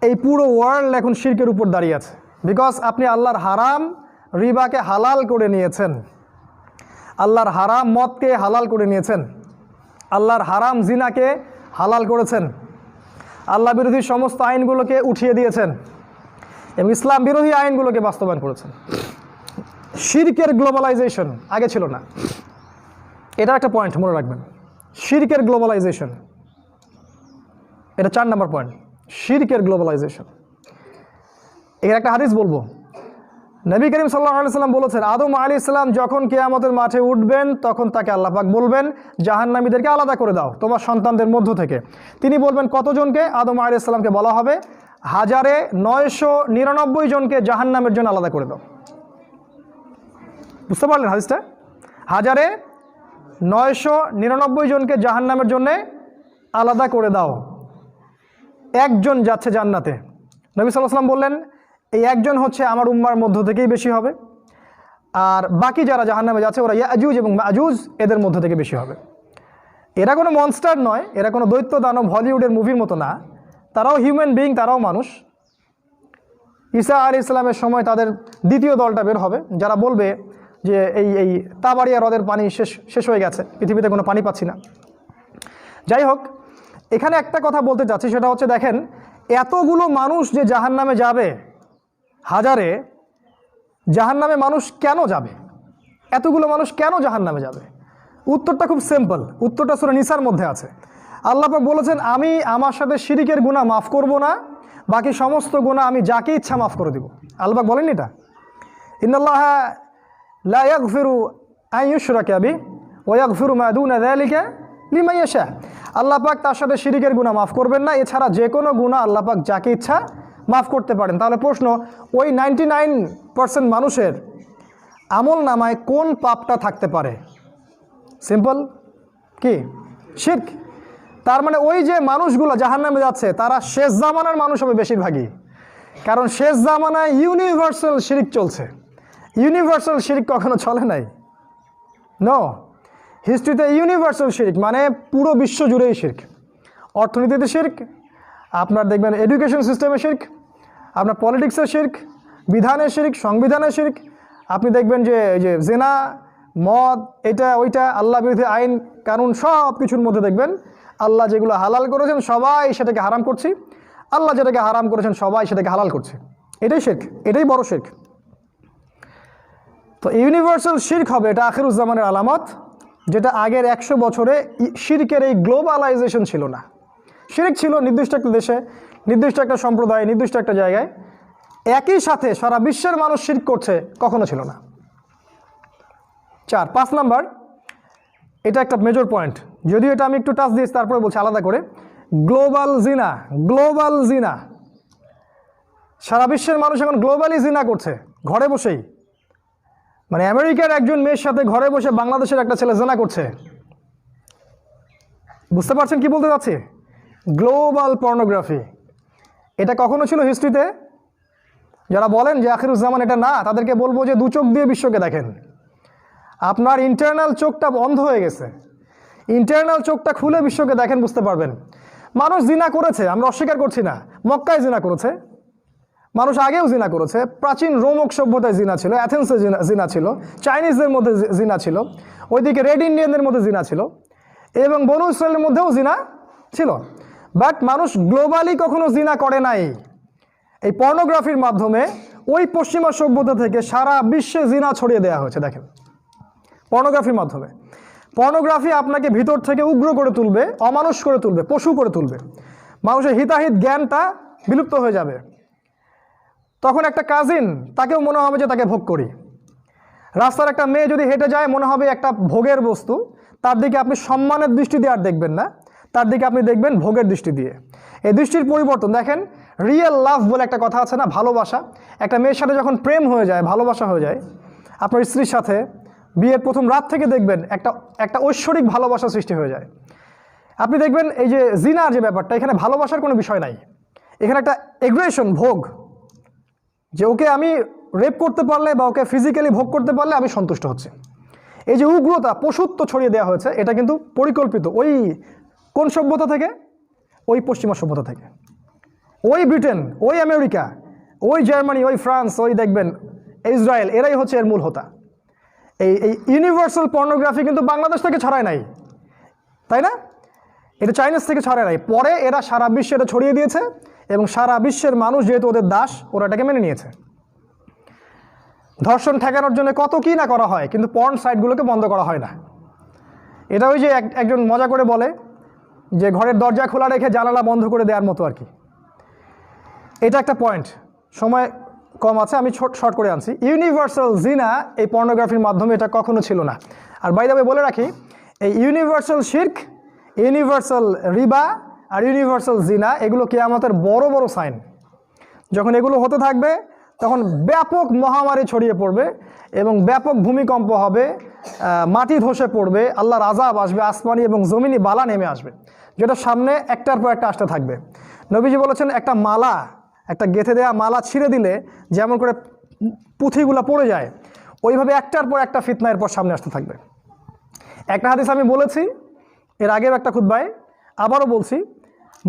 এই পুরো ওয়ার্ল্ড এখন শিরকের উপর দাঁড়িয়ে আছে, বিকজ আপনি আল্লাহর হারাম রিবাকে হালাল করে নিয়েছেন, আল্লাহর হারাম মদকে হালাল করে নিয়েছেন, আল্লাহর হারাম জিনাকে হালাল করেছেন, আল্লাহ বিরোধী সমস্ত আইনগুলোকে উঠিয়ে দিয়েছেন এবং ইসলাম বিরোধী আইনগুলোকে বাস্তবায়ন করেছেন। শিরকের গ্লোবালাইজেশন আগে ছিল না, এটা একটা পয়েন্ট মনে রাখবেন। শিরকের গ্লোবালাইজেশন, এটা 4 নম্বর পয়েন্ট, শিরকের গ্লোবালাইজেশন। এর একটা হাদিস বলবো, নবী করিম সাল্লাল্লাহু আলাইহি সাল্লাম বলেছেন, আদম আলাইহিস সালাম যখন কিয়ামতের মাঠে উঠবেন তখন তাকে আল্লাহ পাক বলবেন জাহান্নামীদেরকে আলাদা করে দাও তোমার সন্তানদের মধ্য থেকে। তিনি বলবেন কতজনকে? আদম আলাইহিস সালামকে বলা হবে 1999 জনকে জাহান্নামের জন্য আলাদা করে দাও। বুঝতে পারলেন হাদিসটা? 1999 জনকে জাহান্নামের জন্য আলাদা করে দাও, একজন যাচ্ছে জান্নাতে। নবী সাল্লাল্লাহু আলাইহি ওয়াসাল্লাম বললেন এই একজন হচ্ছে আমার উম্মার মধ্য থেকেই বেশি হবে, আর বাকি যারা জাহান্নামে যাচ্ছে ওরা ইয়াজুজ এবং মাজুজ এদের মধ্য থেকে বেশি হবে। এরা কোনো মনস্টার নয়, এরা কোনো দৈত্য দানব হলিউডের মুভির মতো না, তারাও হিউম্যান বিইং, তারাও মানুষ। ঈসা আলাইহিস সালামের সময় তাদের দ্বিতীয় দলটা বের হবে, যারা বলবে যে এই তাবারিয়া হ্রদের পানি শেষ হয়ে গেছে, পৃথিবীতে কোনো পানি পাচ্ছি না। যাই হোক, এখানে একটা কথা বলতে চাচ্ছি, সেটা হচ্ছে দেখেন এতগুলো মানুষ যে জাহান্নামে যাবে, হাজারে, জাহান্নামে মানুষ কেন যাবে? এতগুলো মানুষ কেন জাহান্নামে যাবে? উত্তরটা খুব সিম্পল, উত্তরটা সূরা নিসার মধ্যে আছে। আল্লাহ পাক বলেছেন আমি আমার সাথে শিরিকের গুনাহ মাফ করব না, বাকি সমস্ত গুনাহ আমি যাকে ইচ্ছা মাফ করে দিব। আল্লাহ পাক বলেন এটা, ইন্নাল্লাহা লা ইয়াগফিরু আন ইউশরাকা বিহি ওয়া ইয়াগফিরু মা দুনা যালিকা লিমান ইয়াশা। আল্লাহ পাক তার সাথে শিরিকের গুনাহ মাফ করবেন না, এছাড়া যে কোনো গুনাহ আল্লাহ পাক যাকে ইচ্ছা মাফ করতে পারেন। তাহলে প্রশ্ন, ওই 99% মানুষের আমল নামায় কোন পাপটা থাকতে পারে? সিম্পল, কি? শিরক। তার মানে ওই যে মানুষগুলো জাহান্নামে যাচ্ছে তারা শেষ জামানার মানুষ হবে বেশিরভাগই, কারণ শেষ জামানায় ইউনিভার্সাল শিরক চলছে। ইউনিভার্সাল শিরক কখনো চলে নাই, নো। হিস্ট্রিতে ইউনিভার্সাল শিরক মানে পুরো বিশ্ব জুড়েই শিরক। অর্থনীতিতে শিরক, আপনার দেখবেন এডুকেশন সিস্টেমে শিরক, আপনার পলিটিক্সের শিরক, বিধানের শিরক, সংবিধানের শিরক। আপনি দেখবেন যে এই যে জেনা, মদ, এটা ওইটা, আল্লাহ বিরোধী আইন কানুন সব কিছুর মধ্যে দেখবেন আল্লাহ যেগুলো হালাল করেছেন সবাই সেটাকে হারাম করছি, আল্লাহ যেটাকে হারাম করেছেন সবাই সেটাকে হালাল করছে। এটাই শিরক, এটাই বড় শিরক। তো ইউনিভার্সাল শিরক হবে, এটা আখিরুজ্জামানের আলামত, যেটা আগের 100 বছরে শিরকের এই গ্লোবালাইজেশন ছিল না। শিরক ছিল নির্দিষ্ট একটা দেশে, নির্দিষ্ট একটা সম্প্রদায়, নির্দিষ্ট একটা জায়গায়, একই সাথে সারা বিশ্বের মানুষ শিরক করছে, কখনো ছিল না। 5 নাম্বার, এটা একটা মেজর পয়েন্ট, যদিও এটা আমি একটু টাচ দিয়েছি তারপরে বলছি আলাদা করে। গ্লোবাল জিনা, গ্লোবাল জিনা, সারা বিশ্বের মানুষ এখন গ্লোবালি জিনা করছে ঘরে বসেই। মানে আমেরিকার একজন মেয়ের সাথে ঘরে বসে বাংলাদেশের একটা ছেলে জিনা করছে। বুঝতে পারছেন কি বলতে যাচ্ছি? Global pornography. এটা কখনো ছিল হিস্ট্রিতে? যারা বলেন যে আখিরুজ্জামান এটা না, তাদেরকে বলবো যে 2 চোখ দিয়ে বিশ্বকে দেখেন। আপনার ইন্টারনাল চোখটা বন্ধ হয়ে গেছে, ইন্টারনাল চোখটা খুলে বিশ্বকে দেখেন, বুঝতে পারবেন। মানুষ জিনা করেছে, আমরা অস্বীকার করছি না। মক্কায় জিনা করেছে মানুষ, আগেও জিনা করেছে। প্রাচীন রোমক সভ্যতায় জিনা ছিল, অ্যাথেন্সে জিনা ছিল, চাইনিজদের মধ্যে জিনা ছিল, ওইদিকে রেড ইন্ডিয়ানদের মধ্যে জিনা ছিল, এবং বনু ইসরায়েলের মধ্যেও জিনা ছিল। বাট মানুষ গ্লোবালি কখনো জিনা করে নাই। এই পর্নোগ্রাফির মাধ্যমে ওই পশ্চিমা সভ্যতা থেকে সারা বিশ্বে জিনা ছড়িয়ে দেওয়া হয়েছে। দেখেন, পর্নোগ্রাফির মাধ্যমে। পর্নোগ্রাফি আপনাকে ভিতর থেকে উগ্র করে তুলবে, অমানুষ করে তুলবে, পশু করে তুলবে। মানুষের হিতাহিত জ্ঞানটা বিলুপ্ত হয়ে যাবে। তখন একটা কাজিন, তাকেও মনে হবে যে তাকে ভোগ করি। রাস্তার একটা মেয়ে যদি হেঁটে যায়, মনে হবে একটা ভোগের বস্তু, তার দিকে আপনি সম্মানের দৃষ্টি দিয়ে আর দেখবেন না, তার দিকে আপনি দেখবেন ভোগের দৃষ্টি দিয়ে। এই দৃষ্টির পরিবর্তন দেখেন। রিয়েল লাভ বলে একটা কথা আছে না, ভালোবাসা। একটা মেয়ের সাথে যখন প্রেম হয়ে যায়, ভালোবাসা হয়ে যায়, আপনার স্ত্রীর সাথে বিয়ের প্রথম রাত থেকে দেখবেন একটা ঐশ্বরিক ভালোবাসা সৃষ্টি হয়ে যায়। আপনি দেখবেন এই যে জিনার যে ব্যাপারটা, এখানে ভালোবাসার কোনো বিষয় নাই, এখানে একটা এগ্রেশন, ভোগ, যে ওকে আমি রেপ করতে পারলে বা ওকে ফিজিক্যালি ভোগ করতে পারলে আমি সন্তুষ্ট হচ্ছি। এই যে উগ্রতা, পশুত্ব ছড়িয়ে দেওয়া হয়েছে, এটা কিন্তু পরিকল্পিত। ওই কোন সভ্যতা থেকে? ওই পশ্চিমা সভ্যতা থেকে। ওই ব্রিটেন, ওই আমেরিকা, ওই জার্মানি, ওই ফ্রান্স, ওই দেখবেন ইসরায়েল, এরাই হচ্ছে এর মূল হোতা। এই ইউনিভার্সাল পর্নোগ্রাফি কিন্তু বাংলাদেশ থেকে ছড়ায় নাই, তাই না? এটা চাইনিজ থেকে ছড়ায় নাই, পরে এরা সারা বিশ্বে এটা ছড়িয়ে দিয়েছে, এবং সারা বিশ্বের মানুষ যেহেতু ওদের দাস, ওরা এটাকে মেনে নিয়েছে। ধর্ষণ ঠেকানোর জন্য কত কি না করা হয়, কিন্তু পর্ন সাইটগুলোকে বন্ধ করা হয় না। এটা ওই যে একজন মজা করে বলে যে ঘরের দরজা খোলা রেখে জানালা বন্ধ করে দেওয়ার মতো আর কি। এটা একটা পয়েন্ট, সময় কম আছে, আমি শর্ট করে আনছি। ইউনিভার্সাল জিনা এই পর্নোগ্রাফির মাধ্যমে এটা কখনো ছিল না। আর বাই দ্য ওয়ে বলে রাখি, এই ইউনিভার্সাল শিরক, ইউনিভার্সাল রিবা আর ইউনিভার্সাল জিনা, এগুলো কিয়ামতের বড় বড় সাইন। যখন এগুলো হতে থাকবে, তখন ব্যাপক মহামারী ছড়িয়ে পড়বে এবং ব্যাপক ভূমিকম্প হবে, মাটি ধসে পড়বে, আল্লাহর আযাব আসবে, আসমানি এবং জমিনি বালা নেমে আসবে, যেটা সামনে একটার পর একটা আসতে থাকবে। নবীজি বলেছেন একটা মালা একটা গেঁথে দেওয়া মালা ছিঁড়ে দিলে যেমন করে পুঁথিগুলো পড়ে যায়, ওইভাবে একটার পর একটা ফিতনা এরপর সামনে আসতে থাকবে। একটা হাদিস আমি বলেছি এর আগেও একটা খুতবায়, আবারও বলছি,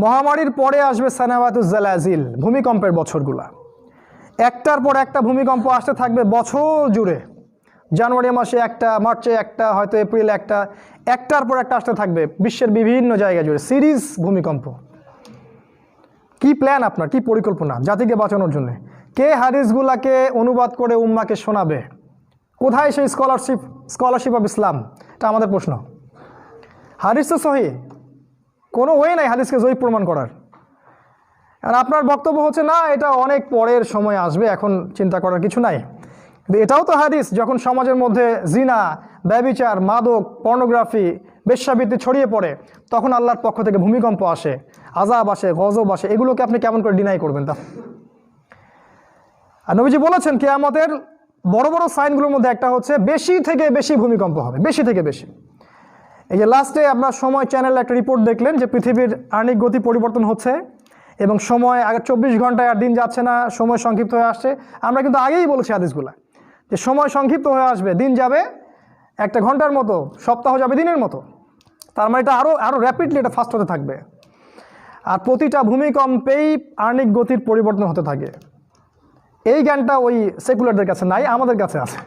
মহামারীর পরে আসবে সানাওয়াতুজ জালাজিল, ভূমিকম্পের বছরগুলা। একটার পর একটা ভূমিকম্প আসতে থাকবে বছর জুড়ে। জানুয়ারি মাসে একটা, মার্চে একটা, হয়তো এপ্রিলে একটা, একটার পর একটা আসতে থাকবে বিশ্বের বিভিন্ন জায়গা জুড়ে সিরিজ ভূমিকম্প। কি প্ল্যান আপনার, কি পরিকল্পনা জাতিকে বাঁচানোর জন্য? কে হাদিসগুলাকে অনুবাদ করে উম্মাকে শোনাবে? কোথায় সেই স্কলারশিপ অফ ইসলাম? এটা আমাদের প্রশ্ন। হাদিস তো সহিহ, কোনো ওয়ে নাই হাদিসকে জয়ীফ প্রমাণ করার। আর আপনার বক্তব্য হচ্ছে না, এটা অনেক পরের সময় আসবে, এখন চিন্তা করার কিছু নাই। কিন্তু এটাও তো হাদিস, যখন সমাজের মধ্যে জিনা, ব্যভিচার, মাদক, পর্নোগ্রাফি, বেশ্যাবৃত্তি ছড়িয়ে পড়ে, তখন আল্লাহর পক্ষ থেকে ভূমিকম্প আসে, আযাব আসে, গজব আসে। এগুলোকে আপনি কেমন করে ডিনাই করবেন? তা আর নবীজি বলেছেন কিয়ামতের বড় বড় সাইনগুলোর মধ্যে একটা হচ্ছে বেশি থেকে বেশি ভূমিকম্প হবে, বেশি থেকে বেশি। এই যে লাস্টে আপনার সময় চ্যানেলে একটা রিপোর্ট দেখলেন যে পৃথিবীর আণিক গতি পরিবর্তন হচ্ছে এবং সময় আগে 24 ঘন্টায় আর দিন যাচ্ছে না, সময় সংক্ষিপ্ত হয়ে আসছে। আমরা কিন্তু আগেই বলেছি হাদিসগুলা যে সময় সংক্ষিপ্ত হয়ে আসবে, দিন যাবে একটা ঘন্টার মতো, সপ্তাহ যাবে দিনের মতো। তার মানে এটা আরও র্যাপিডলি এটা ফাস্ট হতে থাকবে। আর প্রতিটা ভূমিকম্পেই আণিক গতির পরিবর্তন হতে থাকে। এই জ্ঞানটা ওই সেকুলারদের কাছে নাই, আমাদের কাছে আছে,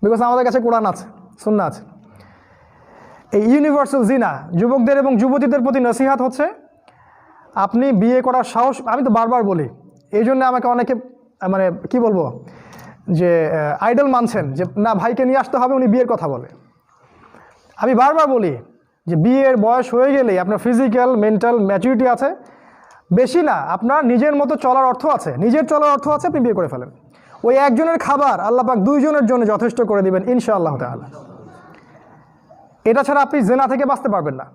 বিকজ আমাদের কাছে কোরআন আছে, সুন্নাহ আছে। এই ইউনিভার্সাল জিনা, যুবকদের এবং যুবতীদের প্রতি নসিহাত হচ্ছে, আপনি বিয়ে করার সাহস, আমি তো বারবার বলি, এই জন্য আমাকে অনেকে মানে কি বলবো যে আইডল মানছেন যে না ভাইকে নিয়ে আসতে হবে, উনি বিয়ের কথা বলে। আমি বারবার বলি যে বিয়ের বয়স হয়ে গেলেই আপনার ফিজিক্যাল মেন্টাল ম্যাচুরিটি আছে, বেশি না, আপনার নিজের মতো চলার অর্থ আছে, নিজের চলার অর্থ আছে, আপনি বিয়ে করে ফেলেন। ওই একজনের খাবার আল্লাহ পাক দুইজনের জন্য যথেষ্ট করে দিবেন ইনশাআল্লাহ তাআলা। এটা ছাড়া আপনি জেনা থেকে বাঁচতে পারবেন না,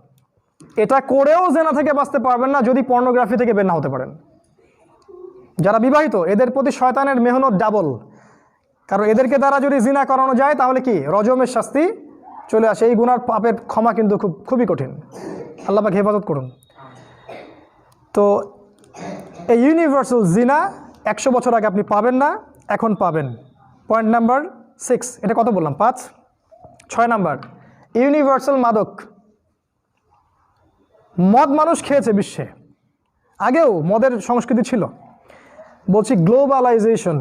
এটা করেও জেনা থেকে বাঁচতে পারবেন না যদি পর্নোগ্রাফি থেকে বের না হতে পারেন। যারা বিবাহিত এদের প্রতি শয়তানের মেহনত ডাবল, কারণ এদেরকে দ্বারা যদি জিনা করানো যায় তাহলে কি রজমের শাস্তি চলে আসে। এই গুনার পাপের ক্ষমা কিন্তু খুবই কঠিন। আল্লাহ পাক হেফাজত করুন। তো এই ইউনিভার্সাল জিনা 100 বছর আগে আপনি পাবেন না, এখন পাবেন। পয়েন্ট নাম্বার 6, এটা কত বললাম? 5, 6 নাম্বার ইউনিভার্সাল মাদক। মদ মানুষ খেয়েছে বিশ্বে, আগেও মদের সংস্কৃতি ছিল। বলছি গ্লোবালাইজেশন,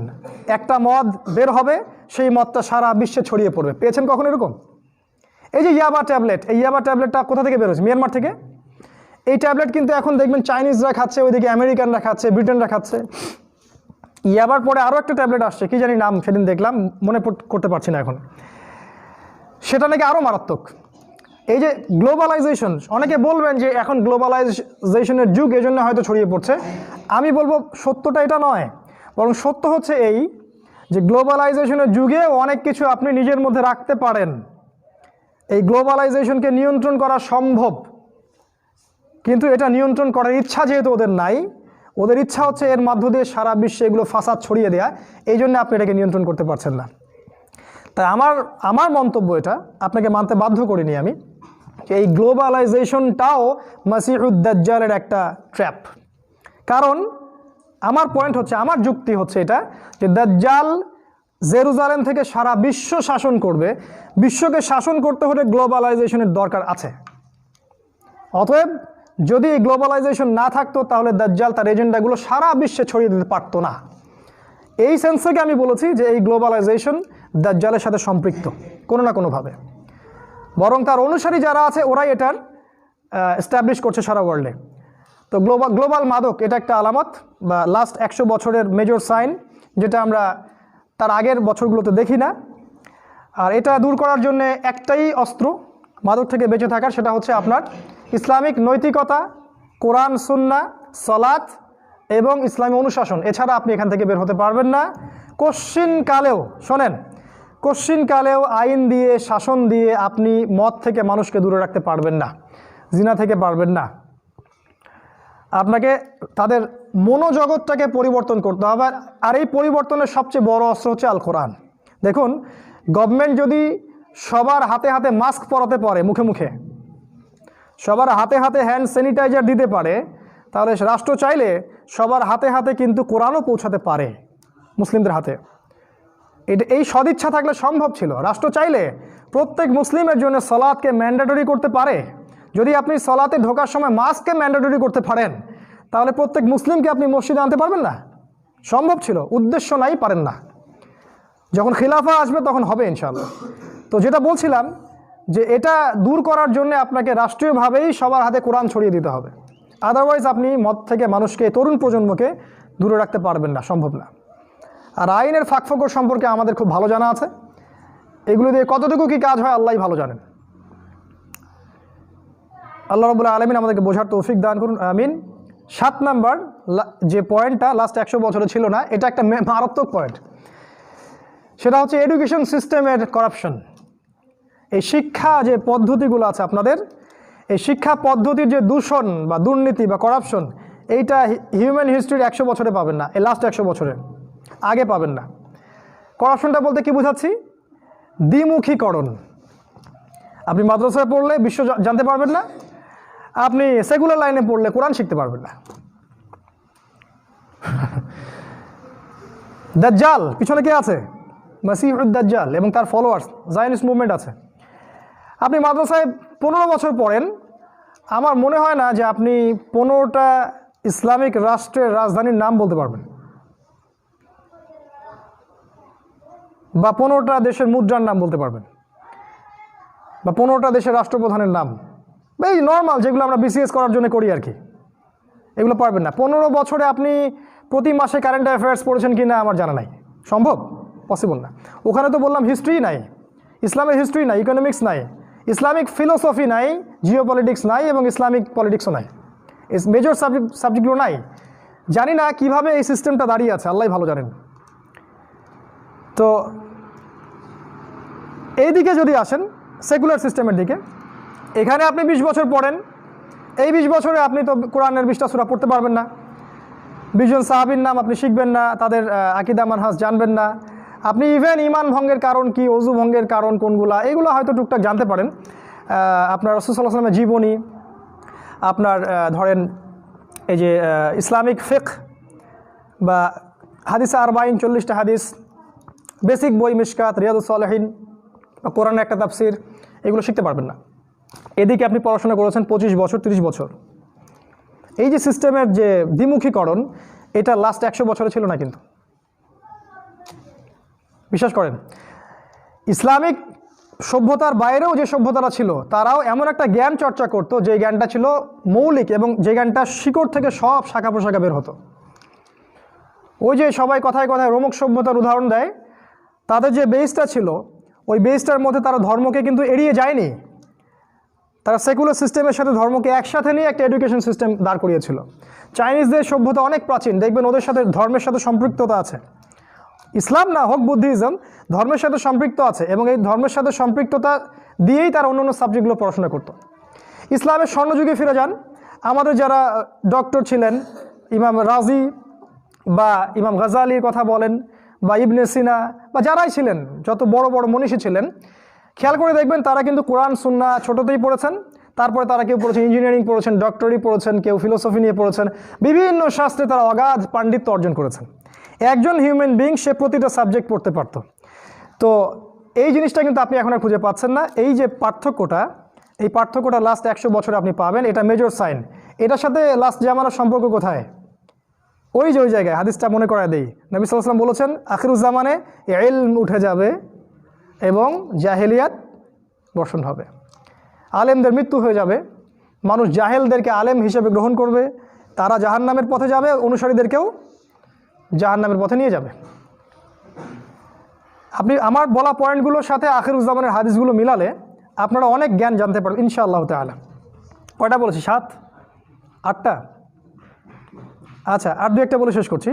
একটা মদ বের হবে, সেই মদটা সারা বিশ্বে ছড়িয়ে পড়বে। পেয়েছেন কখন এরকম? এই যে ইয়াবা ট্যাবলেট, এই ইয়াবা ট্যাবলেটটা কোথা থেকে বেরোচ্ছে? মিয়ানমার থেকে। এই ট্যাবলেট কিন্তু এখন দেখবেন চাইনিজরা খাচ্ছে, ওইদিকে আমেরিকানরা খাচ্ছে, ব্রিটেনরা খাচ্ছে। ইয়াবার পরে আরও একটা ট্যাবলেট আসছে, কি জানি নাম, সেদিন দেখলাম, মনে করতে পারছি না এখন। সেটা নাকি আরও মারাত্মক। এই যে গ্লোবালাইজেশন, অনেকে বলবেন যে এখন গ্লোবালাইজেশনের যুগ, এই জন্য হয়তো ছড়িয়ে পড়ছে। আমি বলবো সত্যটা এটা নয়, বরং সত্য হচ্ছে এই যে গ্লোবালাইজেশনের যুগে অনেক কিছু আপনি নিজের মধ্যে রাখতে পারেন। এই গ্লোবালাইজেশনকে নিয়ন্ত্রণ করা সম্ভব, কিন্তু এটা নিয়ন্ত্রণ করার ইচ্ছা যেহেতু ওদের নাই, ওদের ইচ্ছা হচ্ছে এর মধ্য দিয়ে সারা বিশ্বে এগুলো ফাসাদ ছড়িয়ে দেয়া, এই জন্য আপনি এটাকে নিয়ন্ত্রণ করতে পারছেন না। তাই আমার মন্তব্য এটা, আপনাকে মানতে বাধ্য করিনি আমি, এই গ্লোবালাইজেশনটাও মাসিহুদ দাজ্জালের একটা ট্র্যাপ। কারণ আমার পয়েন্ট হচ্ছে, আমার যুক্তি হচ্ছে এটা যে দাজ্জাল জেরুজালেম থেকে সারা বিশ্ব শাসন করবে। বিশ্বকে শাসন করতে হলে গ্লোবালাইজেশনের দরকার আছে। অতএব যদি এই গ্লোবালাইজেশন না থাকতো তাহলে দাজ্জাল তার এজেন্ডাগুলো সারা বিশ্বে ছড়িয়ে দিতে পারতো না। এই সেন্স থেকে আমি বলেছি যে এই গ্লোবালাইজেশন দাজ্জালের সাথে সম্পৃক্ত কোনো না কোনোভাবে, বরং তার অনুসারী যারা আছে ওরাই এটার এস্টাবলিশ করছে সারা ওয়ার্ল্ডে। তো গ্লোবাল মাদক এটা একটা আলামত বা লাস্ট 100 বছরের মেজর সাইন, যেটা আমরা তার আগের বছরগুলোতে দেখি না। আর এটা দূর করার জন্য একটাই অস্ত্র মাদক থেকে বেঁচে থাকার, সেটা হচ্ছে আপনার ইসলামিক নৈতিকতা, কোরআন সুন্নাহ, সালাত এবং ইসলামী অনুশাসন। এছাড়া আপনি এখান থেকে বের হতে পারবেন না কোশ্চিনকালেও। শোনেন, কোশ্চিনকালেও আইন দিয়ে, শাসন দিয়ে আপনি মদ থেকে মানুষকে দূরে রাখতে পারবেন না, জিনা থেকে পারবেন না। আপনাকে তাদের মনোজগৎটাকে পরিবর্তন করতে হবে। আর এই পরিবর্তনের সবচেয়ে বড় অস্ত্র হচ্ছে আল কোরআন। দেখুন, গভর্নমেন্ট যদি সবার হাতে হাতে মাস্ক পরাতে পারে, মুখে মুখে সবার হাতে হাতে হ্যান্ড স্যানিটাইজার দিতে পারে, তাহলে রাষ্ট্র চাইলে সবার হাতে হাতে কিন্তু কোরআনও পৌঁছাতে পারে, মুসলিমদের হাতে। এই সদিচ্ছা থাকলে সম্ভব ছিল। রাষ্ট্র চাইলে প্রত্যেক মুসলিমের জন্য সালাতকে ম্যান্ডেটরি করতে পারে। যদি আপনি সালাতে ঢোকার সময় মাস্ককে ম্যান্ডেটরি করতে পারেন, তাহলে প্রত্যেক মুসলিমকে আপনি মসজিদে আনতে পারবেন না? সম্ভব ছিল, উদ্দেশ্য নাই, পারেন না। যখন খিলাফা আসবে তখন হবে ইনশাআল্লাহ। তো যেটা বলছিলাম যে এটা দূর করার জন্য আপনাকে রাষ্ট্রীয়ভাবেই সবার হাতে কোরআন ছড়িয়ে দিতে হবে। আদারওয়াইজ আপনি মদ থেকে মানুষকে, তরুণ প্রজন্মকে দূরে রাখতে পারবেন না, সম্ভব না। আর আইনের ফাঁকফোকর সম্পর্কে আমাদের খুব ভালো জানা আছে। এগুলো দিয়ে কতটুকু কি কাজ হয় আল্লাহই ভালো জানেন। আল্লাহ রাব্বুল আলামিন আমাদেরকে বোঝার তৌফিক দান করুন, আমিন। 7 নাম্বার যে পয়েন্টটা লাস্ট 100 বছরে ছিল না, এটা একটা মারাত্মক পয়েন্ট। সেটা হচ্ছে এডুকেশন সিস্টেমের করাপশন। এই শিক্ষা যে পদ্ধতিগুলো আছে আপনাদের, এই শিক্ষা পদ্ধতির যে দূষণ বা দুর্নীতি বা করাপশন, এইটা হিউম্যান হিস্ট্রির 100 বছরে পাবেন না, এই লাস্ট 100 বছরে আগে পাবেন না। করাপশনটা বলতে কি বোঝাচ্ছি? দ্বিমুখীকরণ। আপনি মাদ্রাসায় পড়লে বিশ্ব জানতে পারবেন না, আপনি সেকুলার লাইনে পড়লে কোরআন শিখতে পারবেন না। দাজ্জাল পিছনে কে আছে? মাসিহুদ দাজ্জাল এবং তার ফলোয়ার্স, জায়নিস্ট মুভমেন্ট আছে। আপনি মাদ্রাসায় 15 বছর পড়েন, আমার মনে হয় না যে আপনি 15টা ইসলামিক রাষ্ট্রের রাজধানীর নাম বলতে পারবেন, বা 15টা দেশের মুদ্রার নাম বলতে পারবেন, বা 15টা দেশের রাষ্ট্রপ্রধানের নাম, এই নর্মাল যেগুলো আমরা বিসিএস করার জন্য করি আর কি, এগুলো পারবেন না। 15 বছরে আপনি প্রতি মাসে কারেন্ট অ্যাফেয়ার্স পড়েছেন কি না আমার জানা নাই, সম্ভব? পসিবল না। ওখানে তো বললাম হিস্ট্রি নাই, ইসলামের হিস্ট্রি নাই, ইকোনমিক্স নাই, ইসলামিক ফিলোসফি নাই, জিও পলিটিক্স নাই, এবং ইসলামিক পলিটিক্সও নাই। মেজর সাবজেক্টগুলো নাই। জানি না কিভাবে এই সিস্টেমটা দাঁড়িয়ে আছে, আল্লাহ ভালো জানেন। তো এই দিকে যদি আসেন, সেকুলার সিস্টেমের দিকে, এখানে আপনি 20 বছর পড়েন, এই 20 বছরে আপনি তো কোরআনের 20টা সূরা পড়তে পারবেন না, 20 জন সাহাবীর নাম আপনি শিখবেন না, তাদের আকীদা মানহাজ জানবেন না, আপনি ইভেন ইমান ভঙ্গের কারণ কি, ওযু ভঙ্গের কারণ কোনগুলা, এগুলো হয়তো টুকটাক জানতে পারেন। আপনার রাসূল সাল্লাল্লাহু আলাইহি ওয়াসাল্লামের জীবনী, আপনার ধরেন এই যে ইসলামিক ফিকহ বা হাদিসে 40টা হাদিস, বেসিক বই মিশকাত, রিয়াদুস সালেহিন বা কোরআনের একটা তাফসির, এগুলো শিখতে পারবেন না। এদিকে আপনি পড়াশোনা করেছেন 25 বছর 30 বছর। এই যে সিস্টেমের যে দ্বিমুখীকরণ, এটা লাস্ট 100 বছরে ছিল না। কিন্তু বিশ্বাস করেন, ইসলামিক সভ্যতার বাইরেও যে সভ্যতারা ছিল, তারাও এমন একটা জ্ঞান চর্চা করতো যে জ্ঞানটা ছিল মৌলিক, এবং যে জ্ঞানটা শিকড় থেকে সব শাখা প্রশাখা বের হতো। ওই যে সবাই কথায় কথায় রোমক সভ্যতার উদাহরণ দেয়, তাদের যে বেসটা ছিল, ওই বেসটার মধ্যে তারা ধর্মকে কিন্তু এড়িয়ে যায়নি। তারা সেকুলার সিস্টেমের সাথে ধর্মকে একসাথে নিয়ে একটা এডুকেশন সিস্টেম দাঁড় করিয়েছিল। চাইনিজদের সভ্যতা অনেক প্রাচীন, দেখবেন ওদের সাথে ধর্মের সাথে সম্পৃক্ততা আছে। ইসলাম না হোক, বুদ্ধিজম ধর্মের সাথে সম্পৃক্ত আছে, এবং এই ধর্মের সাথে সম্পৃক্ততা দিয়েই তারা অন্য সাবজেক্টগুলো পড়াশোনা করতো। ইসলামের স্বর্ণযুগে ফিরে যান, আমাদের যারা ডক্টর ছিলেন, ইমাম রাজি বা ইমাম গাজালির কথা বলেন, বা ইবনে সিনা, বা যারাই ছিলেন, যত বড় বড় মনীষী ছিলেন, খেয়াল করে দেখবেন তারা কিন্তু কোরআন সুন্নাহ ছোটোতেই পড়েছেন। তারপরে তারা কেউ পড়েছেন ইঞ্জিনিয়ারিং পড়েছেন, ডক্টরি পড়েছেন, কেউ ফিলোসফি নিয়ে পড়েছেন, বিভিন্ন শাস্ত্রে তারা অগাধ পাণ্ডিত্য অর্জন করেছেন। একজন হিউম্যান বিং সে প্রতিটা সাবজেক্ট পড়তে পারত। তো এই জিনিসটা কিন্তু আপনি এখন আর খুঁজে পাচ্ছেন না। এই যে পার্থক্যটা, এই পার্থক্যটা লাস্ট 100 বছরে আপনি পাবেন, এটা মেজর সাইন। এটার সাথে লাস্ট জামানার সম্পর্ক কোথায়? ওই যে ওই জায়গায় হাদিসটা মনে করায় দেই, নবী সাল্লাল্লাহু আলাইহি ওয়াসাল্লাম বলেছেন, আখিরুজ্জামানে ইলম উঠে যাবে এবং জাহেলিয়াত বর্ষণ হবে, আলেমদের মৃত্যু হয়ে যাবে, মানুষ জাহেলদেরকে আলেম হিসেবে গ্রহণ করবে, তারা জাহান্নামের পথে যাবে, অনুসারীদেরকেও জাহান্নামের পথে নিয়ে যাবে। আপনি আমার বলা পয়েন্টগুলোর সাথে আখিরুজ্জামানের হাদিসগুলো মিলালে আপনারা অনেক জ্ঞান জানতে পারবেন ইনশাআল্লাহ তাআলা। কয়টা বলেছি? 7 8টা? আচ্ছা, আর 2-1টা বলে শেষ করছি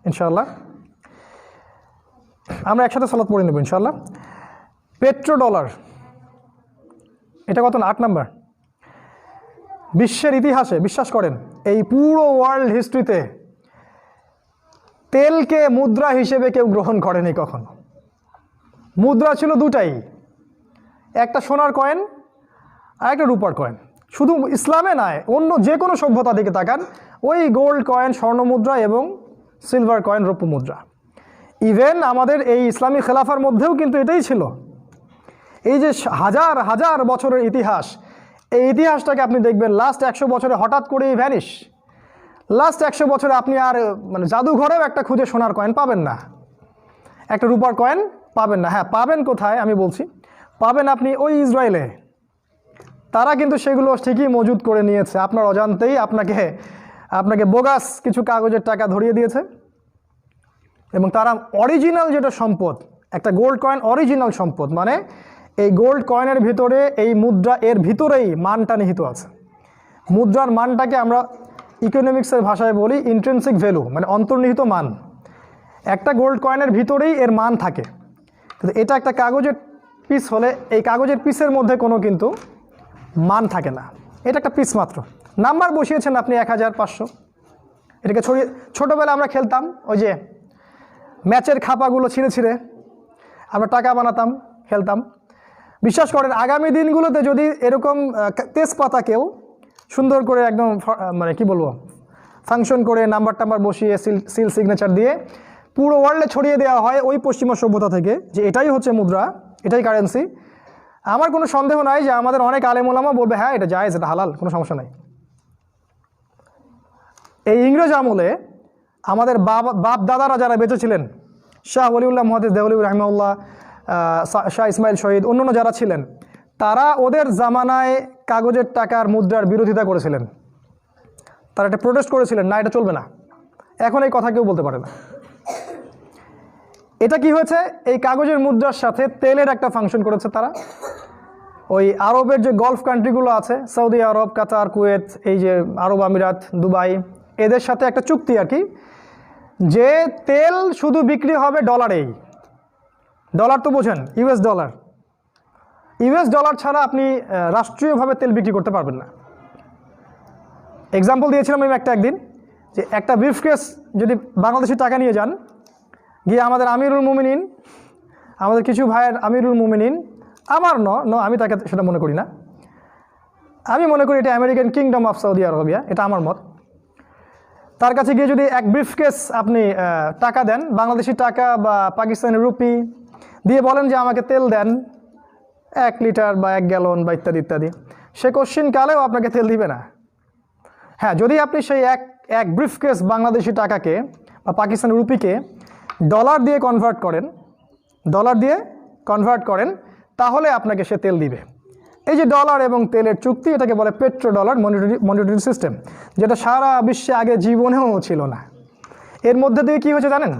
ইনশাআল্লাহ। আমরা একসাথে সালাত পড়ে নেব ইনশাআল্লাহ। পেট্রো ডলার, এটা কত না? 8 নাম্বার। বিশ্বের ইতিহাসে বিশ্বাস করেন, এই পুরো ওয়ার্ল্ড হিস্ট্রিতে তেলকে মুদ্রা হিসেবে কেউ গ্রহণ করেনি কখনো। মুদ্রা ছিল দুটাই, একটা সোনার কয়েন আর একটা রূপার কয়েন। শুধু ইসলামে নয়, অন্য যে কোনো সভ্যতা দিকে তাকান, ওই গোল্ড কয়েন, স্বর্ণ মুদ্রা এবং সিলভার কয়েন, রৌপ্য মুদ্রা। ইভেন আমাদের এই ইসলামী খেলাফার মধ্যেও কিন্তু এটাই ছিল। এই যে হাজার হাজার বছরের ইতিহাস, এই ইতিহাসটাকে আপনি দেখবেন লাস্ট 100 বছরে হঠাৎ করেই ভ্যানিশ। লাস্ট 100 বছরে আপনি আর মানে জাদুঘরেও একটা খুঁজে সোনার কয়েন পাবেন না, একটা রূপার কয়েন পাবেন না। হ্যাঁ, পাবেন কোথায় আমি বলছি, পাবেন আপনি ওই ইসরায়েলে। তারা কিন্তু সেগুলো ঠিকই মজুদ করে নিয়েছে, আপনার অজান্তেই আপনাকে বোগাস কিছু কাগজের টাকা ধরিয়ে দিয়েছে। এবং তারা অরিজিনাল যেটা সম্পদ, একটা গোল্ড কয়েন অরিজিনাল সম্পদ, মানে এই গোল্ড কয়েনের ভিতরে, এই মুদ্রা এর ভিতরেই মানটা নিহিত আছে। মুদ্রার মানটাকে আমরা ইকোনমিক্সের ভাষায় বলি ইন্ট্রিনসিক ভ্যালু, মানে অন্তর্নিহিত মান। একটা গোল্ড কয়েনের ভিতরেই এর মান থাকে। কিন্তু এটা একটা কাগজের পিস হলে এই কাগজের পিসের মধ্যে কোনো কিন্তু মান থাকে না, এটা একটা পিস মাত্র। নাম্বার বসিয়েছেন আপনি 1000, 500, এটাকে ছড়িয়ে। ছোটোবেলা আমরা খেলতাম, ওই যে ম্যাচের খাপাগুলো ছিঁড়ে ছিঁড়ে আমরা টাকা বানাতাম, খেলতাম। বিশ্বাস করেন আগামী দিনগুলোতে যদি এরকম তেজপাতাকেও সুন্দর করে একদম মানে কি বলবো, ফাংশন করে নাম্বার টাম্বার বসিয়ে সিল সিগনেচার দিয়ে পুরো ওয়ার্ল্ডে ছড়িয়ে দেওয়া হয় ওই পশ্চিমা সভ্যতা থেকে, যে এটাই হচ্ছে মুদ্রা, এটাই কারেন্সি, আমার কোনো সন্দেহ নাই যে আমাদের অনেক আলেম ওলামা বলবে হ্যাঁ এটা জায়েজ, এটা হালাল, কোনো সমস্যা নাই। এই ইংরেজ আমলে আমাদের বাপ দাদারা যারা বেঁচে ছিলেন, শাহ ওলিউল্লাহ মুহাদ্দিস দেওয়ালি রাহিমাহুল্লাহ, শাহ ইসমাইল শহীদ, অন্যান্য যারা ছিলেন, তারা ওদের জামানায় কাগজের টাকার মুদ্রার বিরোধিতা করেছিলেন। তারা এটা প্রোটেস্ট করেছিলেন, না এটা চলবে না। এখন এই কথা কেউ বলতে পারে না। এটা কি হয়েছে, এই কাগজের মুদ্রার সাথে তেলের একটা ফাংশন করেছে তারা। ওই আরবের যে গলফ কান্ট্রিগুলো আছে, সৌদি আরব, কাতার, কুয়েত, এই যে আরব আমিরাত, দুবাই, এদের সাথে একটা চুক্তি আর কি, যে তেল শুধু বিক্রি হবে ডলারেই। ডলার তো বোঝেন, ইউএস ডলার। ইউএস ডলার ছাড়া আপনি রাষ্ট্রীয়ভাবে তেল বিক্রি করতে পারবেন না। এক্সাম্পল দিয়েছিলাম আমি একদিন, যে একটা ব্রিফকেস যদি বাংলাদেশি টাকা নিয়ে যান, গিয়ে আমাদের আমিরুল মুমিনিন, আমাদের কিছু ভাইয়ের আমিরুল মুমিনিন, আমার আমি তাকে সেটা মনে করি না, আমি মনে করি এটা American kingdom of Saudi Arabia, এটা আমার মত। তার কাছে গিয়ে যদি এক ব্রিফকেস আপনি টাকা দেন, বাংলাদেশি টাকা বা পাকিস্তানি রুপি দিয়ে বলেন যে আমাকে তেল দেন 1 লিটার বা 1 গ্যালন বা ইত্যাদি ইত্যাদি, সে কোশ্চিন কালেও আপনাকে তেল দিবে না। হ্যাঁ, যদি আপনি সেই এক ব্রিফকেস বাংলাদেশি টাকাকে বা পাকিস্তানি রুপিকে ডলার দিয়ে কনভার্ট করেন, তাহলে আপনাকে সে তেল দিবে। এই যে ডলার এবং তেলের চুক্তি, এটাকে বলে পেট্রো ডলার মনিটারি সিস্টেম, যেটা সারা বিশ্বে আগে জীবনেও ছিল না। এর মধ্যে দিয়ে কী হয়েছে জানেন,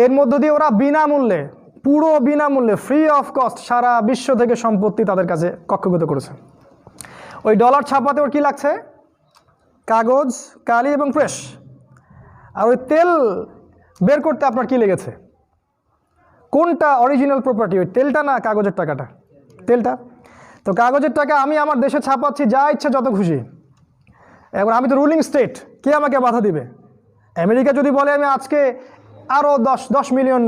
এর মধ্য দিয়ে ওরা বিনামূল্যে, পুরো বিনামূল্যে, ফ্রি অফ কস্ট সারা বিশ্ব থেকে সম্পত্তি তাদের কাছে কক্ষগত করেছে। ওই ডলার ছাপাতে ওর কী লাগছে, কাগজ, কালি এবং প্রেস। আর ওই তেল বের করতে আপনার কী লেগেছে, কোনটা অরিজিনাল প্রপার্টি, ওই তেলটা না কাগজের টাকাটা? তেলটা। তো কাগজের টাকা আমি আমার দেশে ছাপাচ্ছি যা ইচ্ছা যত খুশি, এবার আমি তো রুলিং স্টেট, কে আমাকে বাধা দিবে? আমেরিকা যদি বলে আমি আজকে আরও 10 মিলিয়ন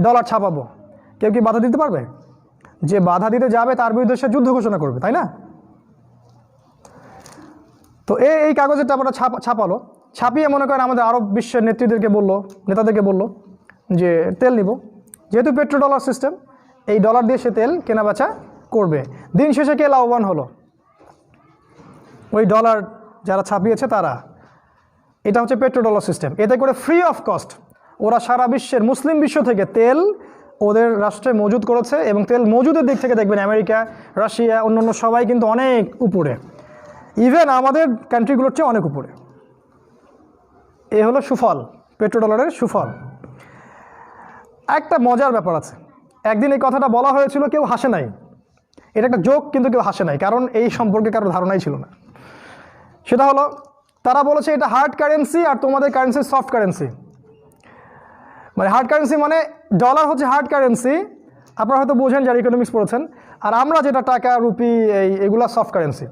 ডলার ছাপাবো, কেউ কি বাধা দিতে পারবে? যে বাধা দিতে যাবে তার বিরুদ্ধে সে যুদ্ধ ঘোষণা করবে, তাই না? তো এই কাগজের টাকাটা ছাপালো, ছাপিয়ে মনে করেন আমাদের আরব বিশ্বের নেতাদেরকে বললো যে তেল নিব, যেহেতু পেট্রো ডলার সিস্টেম, এই ডলার দিয়ে সে তেল কেনা বেচা করবে। দিন শেষে কে লাভবান হলো? ওই ডলার যারা ছাপিয়েছে তারা। এটা হচ্ছে পেট্রো ডলার সিস্টেম। এতে করে ফ্রি অফ কস্ট ওরা সারা বিশ্বের মুসলিম বিশ্ব থেকে তেল ওদের রাষ্ট্রে মজুদ করেছে, এবং তেল মজুদের দিক থেকে দেখবেন আমেরিকা, রাশিয়া, অন্যান্য সবাই কিন্তু অনেক উপরে, ইভেন আমাদের কান্ট্রিগুলোর চেয়ে অনেক উপরে। এ হলো সুফল, পেট্রো ডলারের সুফল। একটা মজার ব্যাপার আছে, একদিন এই কথাটা বলা হয়েছিল, কেউ হাসে নাই, এটা একটা জোক, কিন্তু কেউ হাসে নাই, কারণ এই সম্পর্কে কারো ধারণাই ছিল না। সেটা হলো, তারা বলেছে এটা হার্ড কারেন্সি আর তোমাদের কারেন্সি সফট কারেন্সি। মানে হার্ড কারেন্সি মানে ডলার হচ্ছে হার্ড কারেন্সি, আপনারা হয়তো বোঝেন যারা ইকোনমিক্স পড়েছেন, আর আমরা যেটা টাকা, রুপি, এগুলা সফট কারেন্সি।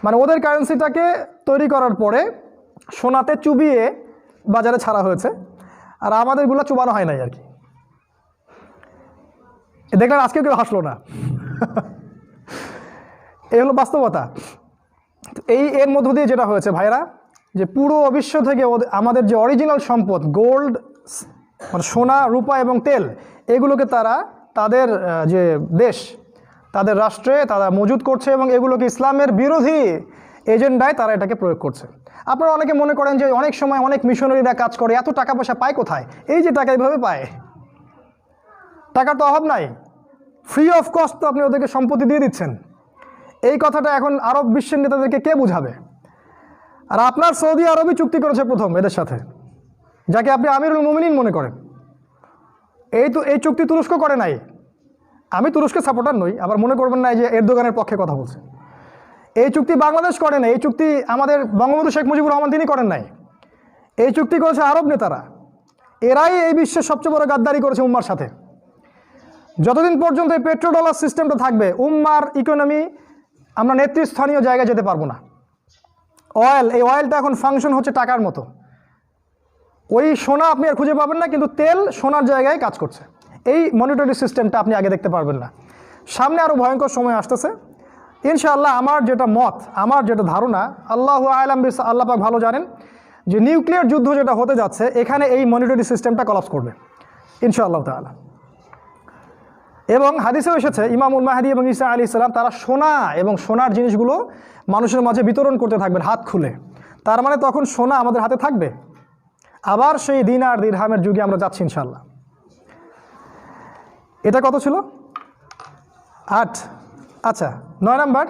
মানে ওদের কারেন্সিটাকে তৈরি করার পরে সোনাতে চুবিয়ে বাজারে ছাড়া হয়েছে, আর আমাদেরগুলো চুবানো হয় নাই আর কি। দেখলেন আজকেও কেউ হাসলো না। এই হলো বাস্তবতা। এর মধ্য দিয়ে যেটা হয়েছে ভাইরা, যে পুরো বিশ্ব থেকে আমাদের যে অরিজিনাল সম্পদ গোল্ড, মানে সোনা, রূপা এবং তেল, এগুলোকে তারা তাদের যে দেশ, তাদের রাষ্ট্রে তারা মজুদ করছে এবং এগুলোকে ইসলামের বিরোধী এজেন্ডায় তারা এটাকে প্রয়োগ করছে। আপনারা অনেকে মনে করেন যে অনেক সময় অনেক মিশনারিরা কাজ করে, এত টাকা পয়সা পায় কোথায়? এই যে টাকা এইভাবে পায়, টাকার তো অভাব নাই, ফ্রি অফ কস্ট তো আপনি ওদেরকে সম্পত্তি দিয়ে দিচ্ছেন। এই কথাটা এখন আরব বিশ্বের নেতাদেরকে কে বুঝাবে? আর আপনার সৌদি আরবই চুক্তি করেছে প্রথম এদের সাথে, যাকে আপনি আমিরুল মুমিনিন মনে করেন। এই চুক্তি তুরস্ক করে নাই। আমি তুরস্কের সাপোর্টার নই, আবার মনে করবেন না যে এরদোগানের পক্ষে কথা বলছে। এই চুক্তি বাংলাদেশ করে নাই, এই চুক্তি আমাদের বঙ্গবন্ধু শেখ মুজিবুর রহমান তিনি করেন নাই। এই চুক্তি করেছে আরব নেতারা। এরাই এই বিশ্বের সবচেয়ে বড় গাদ্দারি করেছে উম্মার সাথে। যতদিন পর্যন্ত এই পেট্রো ডলার সিস্টেমটা থাকবে, উম্মার ইকোনমি আমরা নেতৃস্থানীয় জায়গায় যেতে পারবো না। এই অয়েলটা এখন ফাংশন হচ্ছে টাকার মতো। ওই সোনা আপনি আর খুঁজে পাবেন না, কিন্তু তেল সোনার জায়গায় কাজ করছে। এই মনিটরি সিস্টেমটা আপনি আগে দেখতে পারবেন না। সামনে আরও ভয়ঙ্কর সময় আসতেছে ইনশাআল্লাহ। আমার যেটা মত, আমার যেটা ধারণা, আল্লাহু আ'লাম বিস, আল্লাহ পাক ভালো জানেন, যে নিউক্লিয়ার যুদ্ধ যেটা হতে যাচ্ছে, এখানে এই মনিটরি সিস্টেমটা কলাপস করবে ইনশাআল্লাহ তাআলা। এবং হাদিসেও এসেছে ইমামুল মাহদি এবং ঈসা আলাইহিস সালাম তারা সোনা এবং সোনার জিনিসগুলো মানুষের মাঝে বিতরণ করতে থাকবেন হাত খুলে। তার মানে তখন সোনা আমাদের হাতে থাকবে। আবার সেই দিনার দিরহামের যুগে আমরা যাচ্ছি ইনশাআল্লাহ। এটা কত ছিল? 8। আচ্ছা, 9 নাম্বার,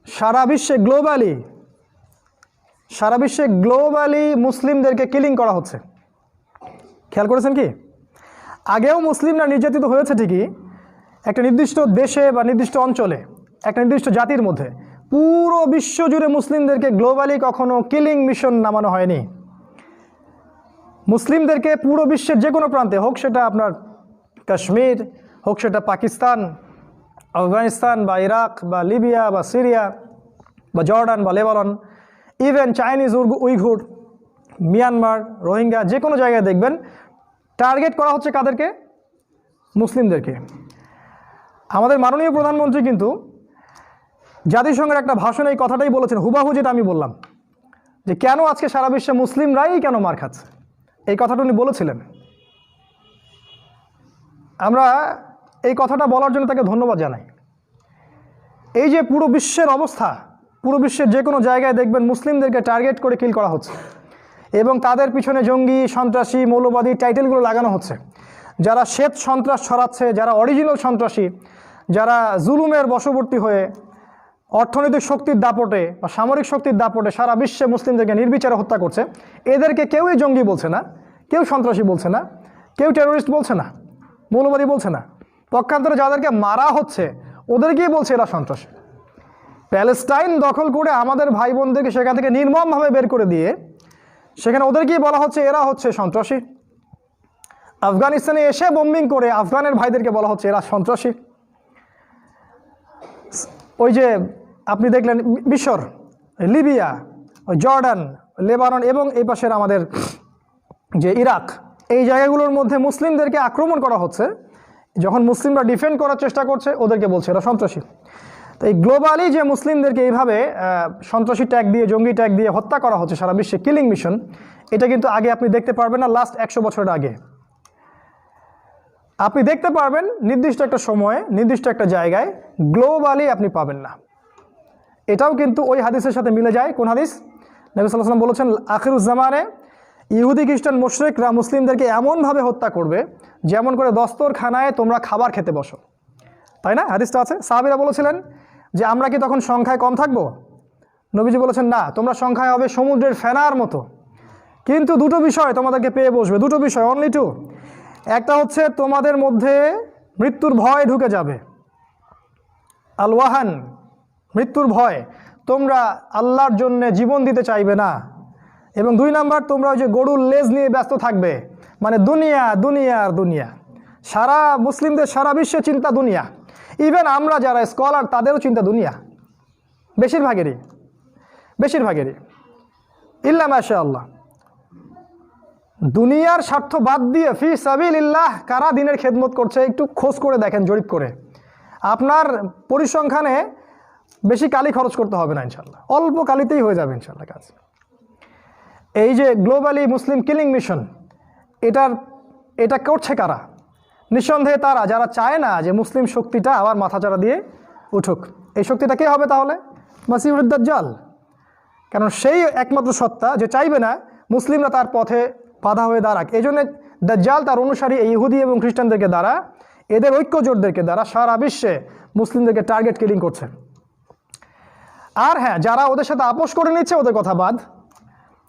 সারা বিশ্বে গ্লোবালি মুসলিমদেরকে কিলিং করা হচ্ছে। খেয়াল করেছেন কি? আগেও মুসলিমরা নির্যাতিত হয়েছে ঠিকই, একটা নির্দিষ্ট দেশে বা নির্দিষ্ট অঞ্চলে, একটা নির্দিষ্ট জাতির মধ্যে। পুরো বিশ্ব জুড়ে মুসলিমদেরকে গ্লোবালি কখনো কিলিং মিশন নামানো হয়নি। মুসলিমদেরকে পুরো বিশ্বের যে কোনো প্রান্তে, হোক সেটা আপনার কাশ্মীর, হোক সেটা পাকিস্তান, আফগানিস্তান বা ইরাক বা লিবিয়া বা সিরিয়া বা জর্ডান বা Lebanon, even Chinese Uyghur, Myanmar, Rohingya, যে কোনো জায়গায় দেখবেন টার্গেট করা হচ্ছে কাদেরকে? মুসলিমদেরকে। আমাদের মাননীয় প্রধানমন্ত্রী কিন্তু জাতিসংঘের একটা ভাষণে এই কথাটাই বলেছেন, হুবাহু যেটা আমি বললাম, যে কেন আজকে সারা বিশ্বে মুসলিমরাই কেন মার খাচ্ছে, এই কথাটা উনি বলেছিলেন। আমরা এই কথাটা বলার জন্য তাকে ধন্যবাদ জানাই। এই যে পুরো বিশ্বের অবস্থা, পুরো বিশ্বের যে কোনো জায়গায় দেখবেন মুসলিমদেরকে টার্গেট করে কিল করা হচ্ছে এবং তাদের পিছনে জঙ্গি, সন্ত্রাসী, মৌলবাদী টাইটেলগুলো লাগানো হচ্ছে। যারা শ্বেত সন্ত্রাস ছড়াচ্ছে, যারা অরিজিনাল সন্ত্রাসী, যারা জুলুমের বশবর্তী হয়ে অর্থনৈতিক শক্তির দাপটে বা সামরিক শক্তির দাপটে সারা বিশ্বে মুসলিমদেরকে নির্বিচারে হত্যা করছে, এদেরকে কেউই জঙ্গি বলছে না, কেউ সন্ত্রাসী বলছে না, কেউ টেরোরিস্ট বলছে না, মৌলবাদী বলছে না। পক্ষান্তরে যাদেরকে মারা হচ্ছে ওদেরকেই বলছে এরা সন্ত্রাসী। প্যালেস্টাইন দখল করে আমাদের ভাই বোনদেরকে সেখান থেকে নির্মমভাবে বের করে দিয়ে সেখানে ওদেরকেই বলা হচ্ছে এরা হচ্ছে সন্ত্রাসী। আফগানিস্তানে এসে বোম্বিং করে আফগানের ভাইদেরকে বলা হচ্ছে এরা সন্ত্রাসী। ওই যে আপনি দেখলেন মিশর, লিবিয়া, ওই জর্ডান, লেবানন এবং এই পাশের আমাদের যে ইরাক, এই জায়গাগুলোর মধ্যে মুসলিমদেরকে আক্রমণ করা হচ্ছে। যখন মুসলিমরা ডিফেন্ড করার চেষ্টা করছে ওদেরকে বলছে এরা সন্ত্রাসী। তো এই গ্লোবালি যে মুসলিমদেরকে এইভাবে সন্ত্রাসী ট্যাগ দিয়ে, জঙ্গি ট্যাগ দিয়ে হত্যা করা হচ্ছে সারা বিশ্বে, কিলিং মিশন, এটা কিন্তু আগে আপনি দেখতে পারবেন না। লাস্ট 100 বছরের আগে আপনি দেখতে পারবেন নির্দিষ্ট একটা সময়ে, নির্দিষ্ট একটা জায়গায়, গ্লোবালি আপনি পাবেন না। এটাও কিন্তু ওই হাদিসের সাথে মিলে যায়। কোন হাদিস? নবী সাল্লাল্লাহু আলাইহি ওয়াসাল্লাম বলেছেন, আখিরুজ্জামানে ইহুদি খ্রিস্টান মুশরিকরা মুসলিমদেরকে এমনভাবে হত্যা করবে যেমন করে দস্তরখানায় তোমরা খাবার খেতে বসো। তাই না? হাদিসটা আছে। সাহাবীরা বলেছিলেন যে আমরা কি তখন সংখ্যায় কম থাকবো? নবীজি বলেছেন, না, তোমরা সংখ্যায় হবে সমুদ্রের ফেনার মতো, কিন্তু দুটো বিষয় তোমাদেরকে পেয়ে বসবে, দুটো বিষয়, অনলি 2। একটা হচ্ছে তোমাদের মধ্যে মৃত্যুর ভয় ঢুকে যাবে, আল ওয়াহান, মৃত্যুর ভয়, তোমরা আল্লাহর জন্য জীবন দিতে চাইবে না। এবং 2 নাম্বার, তোমরা ওই যে গরুর লেজ নিয়ে ব্যস্ত থাকবে, মানে দুনিয়া দুনিয়া আর দুনিয়া। সারা মুসলিমদের সারা বিশ্বে চিন্তা দুনিয়া। ইভেন আমরা যারা স্কলার তাদেরও চিন্তা দুনিয়া, বেশিরভাগেরই ইল্লা মাশাআল্লাহ। দুনিয়ার স্বার্থ বাদ দিয়ে ফি সাবিলিল্লাহ কারা দিনের খেদমত করছে একটু খোঁজ করে দেখেন, জরিপ করে। আপনার পরিসংখ্যানে বেশি কালি খরচ করতে হবে না ইনশাল্লাহ, অল্প কালিতেই হয়ে যাবে ইনশাল্লাহ কাজ। এই যে গ্লোবালি মুসলিম কিলিং মিশন, এটা করছে কারা? নিঃসন্দেহে তারা যারা চায় না যে মুসলিম শক্তিটা আবার মাথাচাড়া দিয়ে উঠুক। এই শক্তিটা কে হবে তাহলে? মাসিহুদ দাজ্জাল। কারণ সেই একমাত্র সত্তা যে চাইবে না মুসলিমরা তার পথে বাধা হয়ে দাঁড়াক। এই জন্য দাজ্জাল তার অনুসারী এই ইহুদি এবং খ্রিস্টানদেরকে দ্বারা, এদের ঐক্যজোটদেরকে দ্বারা সারা বিশ্বে মুসলিমদেরকে টার্গেট কিলিং করছে। আর হ্যাঁ, যারা ওদের সাথে আপোষ করে নিচ্ছে ওদের কথা বাদ,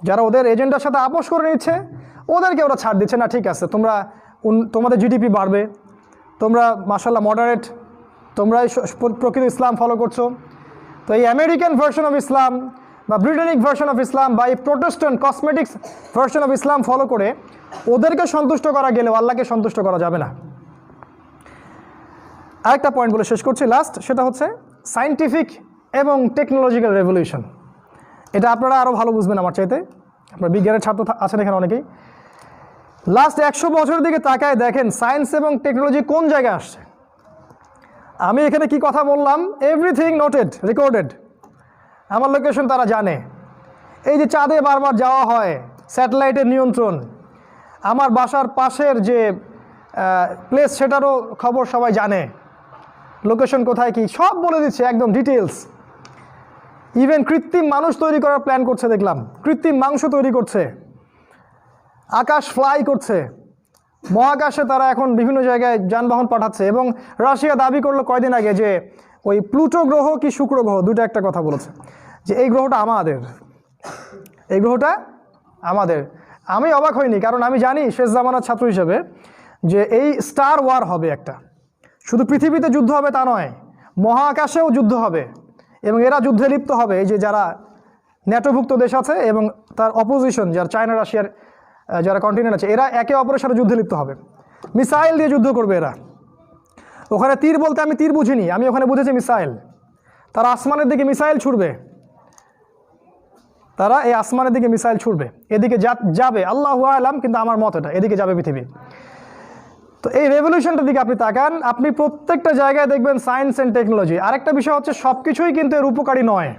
যারা ওদের এজেন্ডার সাথে আপোষ করে নিচ্ছে ওদেরকে ওরা ছাড় দিচ্ছে না। ঠিক আছে, তোমাদের জিডিপি বাড়বে, তোমরা মাশাআল্লাহ মডারেট, তোমরা প্রকৃত ইসলাম ফলো করছো, তো এই আমেরিকান ভার্সন অফ ইসলাম বা ব্রিটেনিক ভার্সন অফ ইসলাম বা এই Protestant cosmetics version of Islam follow করে ওদেরকে সন্তুষ্ট করা গেলেও আল্লাহকে সন্তুষ্ট করা যাবে না। আরেকটা পয়েন্ট বলে শেষ করছি লাস্ট, সেটা হচ্ছে সায়েন্টিফিক এবং টেকনোলজিক্যাল রেভলিউশন। এটা আপনারা আরও ভালো বুঝবেন আমার চাইতে, আপনার বিজ্ঞানের ছাত্র আছেন এখানে অনেকেই। লাস্ট 100 বছরের দিকে তাকায় দেখেন সায়েন্স এবং টেকনোলজি কোন জায়গায় আসছে। আমি এখানে কি কথা বললাম, এভরিথিং নোটেড, রেকর্ডেড, আমার লোকেশন তারা জানে। এই যে চাঁদে বারবার যাওয়া হয়, স্যাটেলাইটের নিয়ন্ত্রণ, আমার বাসার পাশের যে প্লেস সেটারও খবর সবাই জানে, লোকেশন কোথায় কি সব বলে দিচ্ছে একদম ডিটেলস। ইভেন কৃত্রিম মানুষ তৈরি করার প্ল্যান করছে দেখলাম, কৃত্রিম মাংস তৈরি করছে, আকাশ ফ্লাই করছে, মহাকাশে তারা এখন বিভিন্ন জায়গায় যানবাহন পাঠাচ্ছে। এবং রাশিয়া দাবি করলো কয়দিন আগে যে ওই প্লুটো গ্রহ কি শুক্র গ্রহ, দুটো একটা কথা বলেছে যে এই গ্রহটা আমাদের, এই গ্রহটা আমাদের। আমি অবাক হইনি, কারণ আমি জানি শেষ জামানার ছাত্র হিসেবে যে এই স্টার ওয়ার হবে একটা, শুধু পৃথিবীতে যুদ্ধ হবে তা নয়, মহাকাশেও যুদ্ধ হবে এবং এরা যুদ্ধে লিপ্ত হবে। এই যে যারা ন্যাটোভুক্ত দেশ আছে এবং তার অপোজিশন যারা চায়না রাশিয়ার যারা কন্টিনেন্ট আছে, এরা একে অপরের সাথে যুদ্ধে লিপ্ত হবে, মিসাইল দিয়ে যুদ্ধ করবে এরা। ওখানে তীর বলতে আমি তীর বুঝিনি, আমি ওখানে বুঝেছি মিসাইল। তারা আসমানের দিকে মিসাইল ছুড়বে, তারা এই আসমানের দিকে মিসাইল ছুড়বে, এদিকে যাবে আল্লাহু আলাম, কিন্তু আমার মত এটা এদিকে যাবে পৃথিবী। তো এই রেভলিউশনটার দিকে আপনি তাকান, আপনি প্রত্যেকটা জায়গায় দেখবেন সায়েন্স অ্যান্ড টেকনোলজি। আরেকটা বিষয় হচ্ছে সব কিছুই কিন্তু এর উপকারী নয়,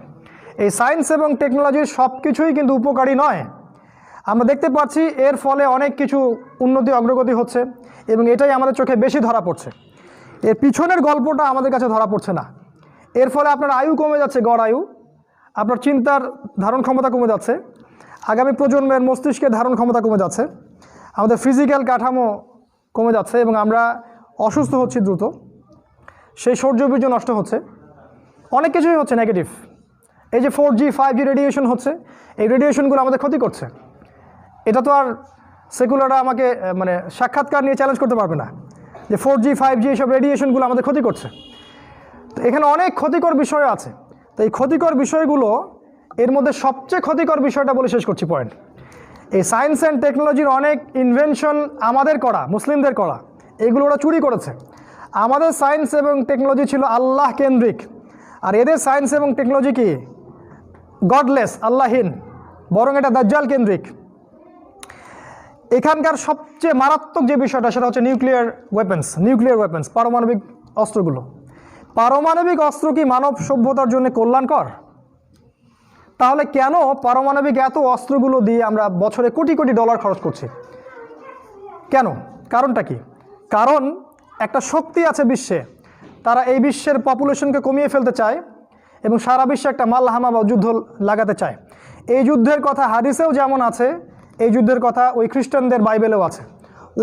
এই সায়েন্স এবং টেকনোলজির সব কিছুই কিন্তু উপকারী নয়। আমরা দেখতে পাচ্ছি এর ফলে অনেক কিছু উন্নতি অগ্রগতি হচ্ছে এবং এটাই আমাদের চোখে বেশি ধরা পড়ছে, এর পিছনের গল্পটা আমাদের কাছে ধরা পড়ছে না। এর ফলে আপনার আয়ু কমে যাচ্ছে, গড় আয়ু, আপনার চিন্তার ধারণ ক্ষমতা কমে যাচ্ছে, আগামী প্রজন্মের মস্তিষ্কের ধারণ ক্ষমতা কমে যাচ্ছে, আমাদের ফিজিক্যাল কাঠামো কমে যাচ্ছে এবং আমরা অসুস্থ হচ্ছি দ্রুত, সেই সৌরবীর্য নষ্ট হচ্ছে, অনেক কিছুই হচ্ছে নেগেটিভ। এই যে 4G 5G রেডিয়েশন হচ্ছে, এই রেডিয়েশনগুলো আমাদের ক্ষতি করছে। এটা তো আর সেকুলাররা আমাকে মানে সাক্ষাৎকার নিয়ে চ্যালেঞ্জ করতে পারবে না যে 4G 5G এইসব রেডিয়েশনগুলো আমাদের ক্ষতি করছে। তো এখানে অনেক ক্ষতিকর বিষয় আছে। তো এই ক্ষতিকর বিষয়গুলো, এর মধ্যে সবচেয়ে ক্ষতিকর বিষয়টা বলে শেষ করছি পয়েন্ট, এই সায়েন্স অ্যান্ড টেকনোলজির অনেক ইনভেনশন আমাদের করা, মুসলিমদের করা, এগুলো ওরা চুরি করেছে। আমাদের সায়েন্স এবং টেকনোলজি ছিল আল্লাহ কেন্দ্রিক, আর এদের সায়েন্স এবং টেকনোলজি কি গডলেস, আল্লাহীন, বরং এটা দাজ্জাল কেন্দ্রিক। এখানকার সবচেয়ে মারাত্মক যে বিষয়টা সেটা হচ্ছে নিউক্লিয়ার ওয়েপেন্স, পারমাণবিক অস্ত্রগুলো। পারমাণবিক অস্ত্র কি মানব সভ্যতার জন্য কল্যাণকর? তাহলে কেন পারমাণবিক এত অস্ত্রগুলো দিয়ে আমরা বছরে কোটি কোটি ডলার খরচ করছি? কেন? কারণটা কি? কারণ একটা শক্তি আছে বিশ্বে, তারা এই বিশ্বের পপুলেশনকে কমিয়ে ফেলতে চায় এবং সারা বিশ্বে একটা মালহামা বা যুদ্ধ লাগাতে চায়। এই যুদ্ধের কথা হাদিসেও যেমন আছে, এই যুদ্ধের কথা ওই খ্রিস্টানদের বাইবেলেও আছে।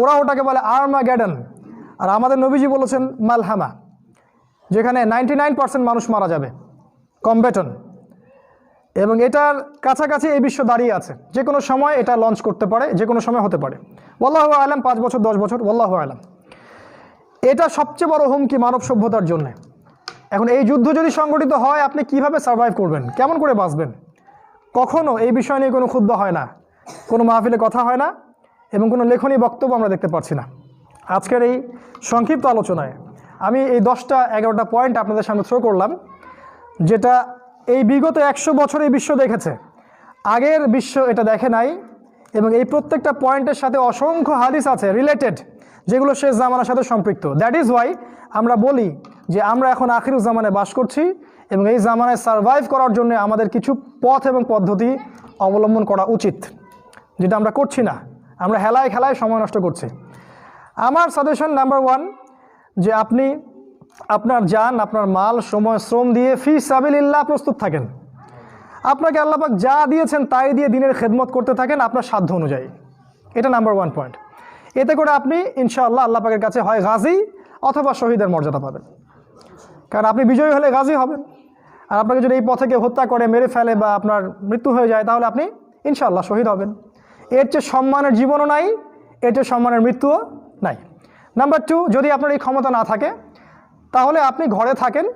ওরা ওটাকে বলে আর্মাগেডন, আর আমাদের নবীজি বলেছেন মালহামা, যেখানে 99% মানুষ মারা যাবে, কমব্যাটন। এবং এটার কাছাকাছি এই বিশ্ব দাঁড়িয়ে আছে, যে কোনো সময় এটা লঞ্চ করতে পারে, যে কোনো সময় হতে পারে। ওয়াল্লাহু আলাম, 5 বছর 10 বছর, ওয়াল্লাহু আলাম। এটা সবচেয়ে বড় হুমকি মানব সভ্যতার জন্য। এখন এই যুদ্ধ যদি সংগঠিত হয়, আপনি কিভাবে সার্ভাইভ করবেন, কেমন করে বাঁচবেন? কখনো এই বিষয় নিয়ে কোনো খুতবা হয় না, কোনো মাহফিলে কথা হয় না এবং কোনো লেখনী বক্তব্য আমরা দেখতে পাচ্ছি না। আজকের এই সংক্ষিপ্ত আলোচনায় আমি এই 10-11টা পয়েন্ট আপনাদের সামনে থ্রো করলাম, যেটা এই বিগত 100 বছর এই বিশ্ব দেখেছে, আগের বিশ্ব এটা দেখে নাই। এবং এই প্রত্যেকটা পয়েন্টের সাথে অসংখ্য হাদিস আছে রিলেটেড, যেগুলো শেষ জামানার সাথে সম্পৃক্ত। দ্যাট ইজ ওয়াই আমরা বলি যে আমরা এখন আখির জামানে বাস করছি এবং এই জামানায় সারভাইভ করার জন্য আমাদের কিছু পথ এবং পদ্ধতি অবলম্বন করা উচিত, যেটা আমরা করছি না। আমরা হেলায় খেলায় সময় নষ্ট করছি। আমার সাজেশন নাম্বার 1, যে আপনি আপনার জান, আপনার মাল, সময়, শ্রম দিয়ে ফি সাবিলিল্লাহ প্রস্তুত থাকেন। আপনাকে আল্লাহ পাক যা দিয়েছেন তাই দিয়ে দিনের খেদমত করতে থাকেন আপনার সাধ্য অনুযায়ী। এটা নাম্বার 1 পয়েন্ট। এতে করে আপনি ইনশাআল্লাহ আল্লাহ পাকের কাছে হয় গাজী অথবা শহীদের মর্যাদা পাবেন। কারণ আপনি বিজয়ী হলে গাজী হবেন, আর আপনাকে যদি এই পথে কেউ হত্যা করে, মেরে ফেলে বা আপনার মৃত্যু হয়ে যায়, তাহলে আপনি ইনশাআল্লাহ শহীদ হবেন। এর চেয়ে সম্মানের জীবনও নাই, এর চেয়ে সম্মানের মৃত্যুও নাই। নাম্বার 2, যদি আপনার এই ক্ষমতা না থাকে তাহলে আপনি ঘরে থাকেন,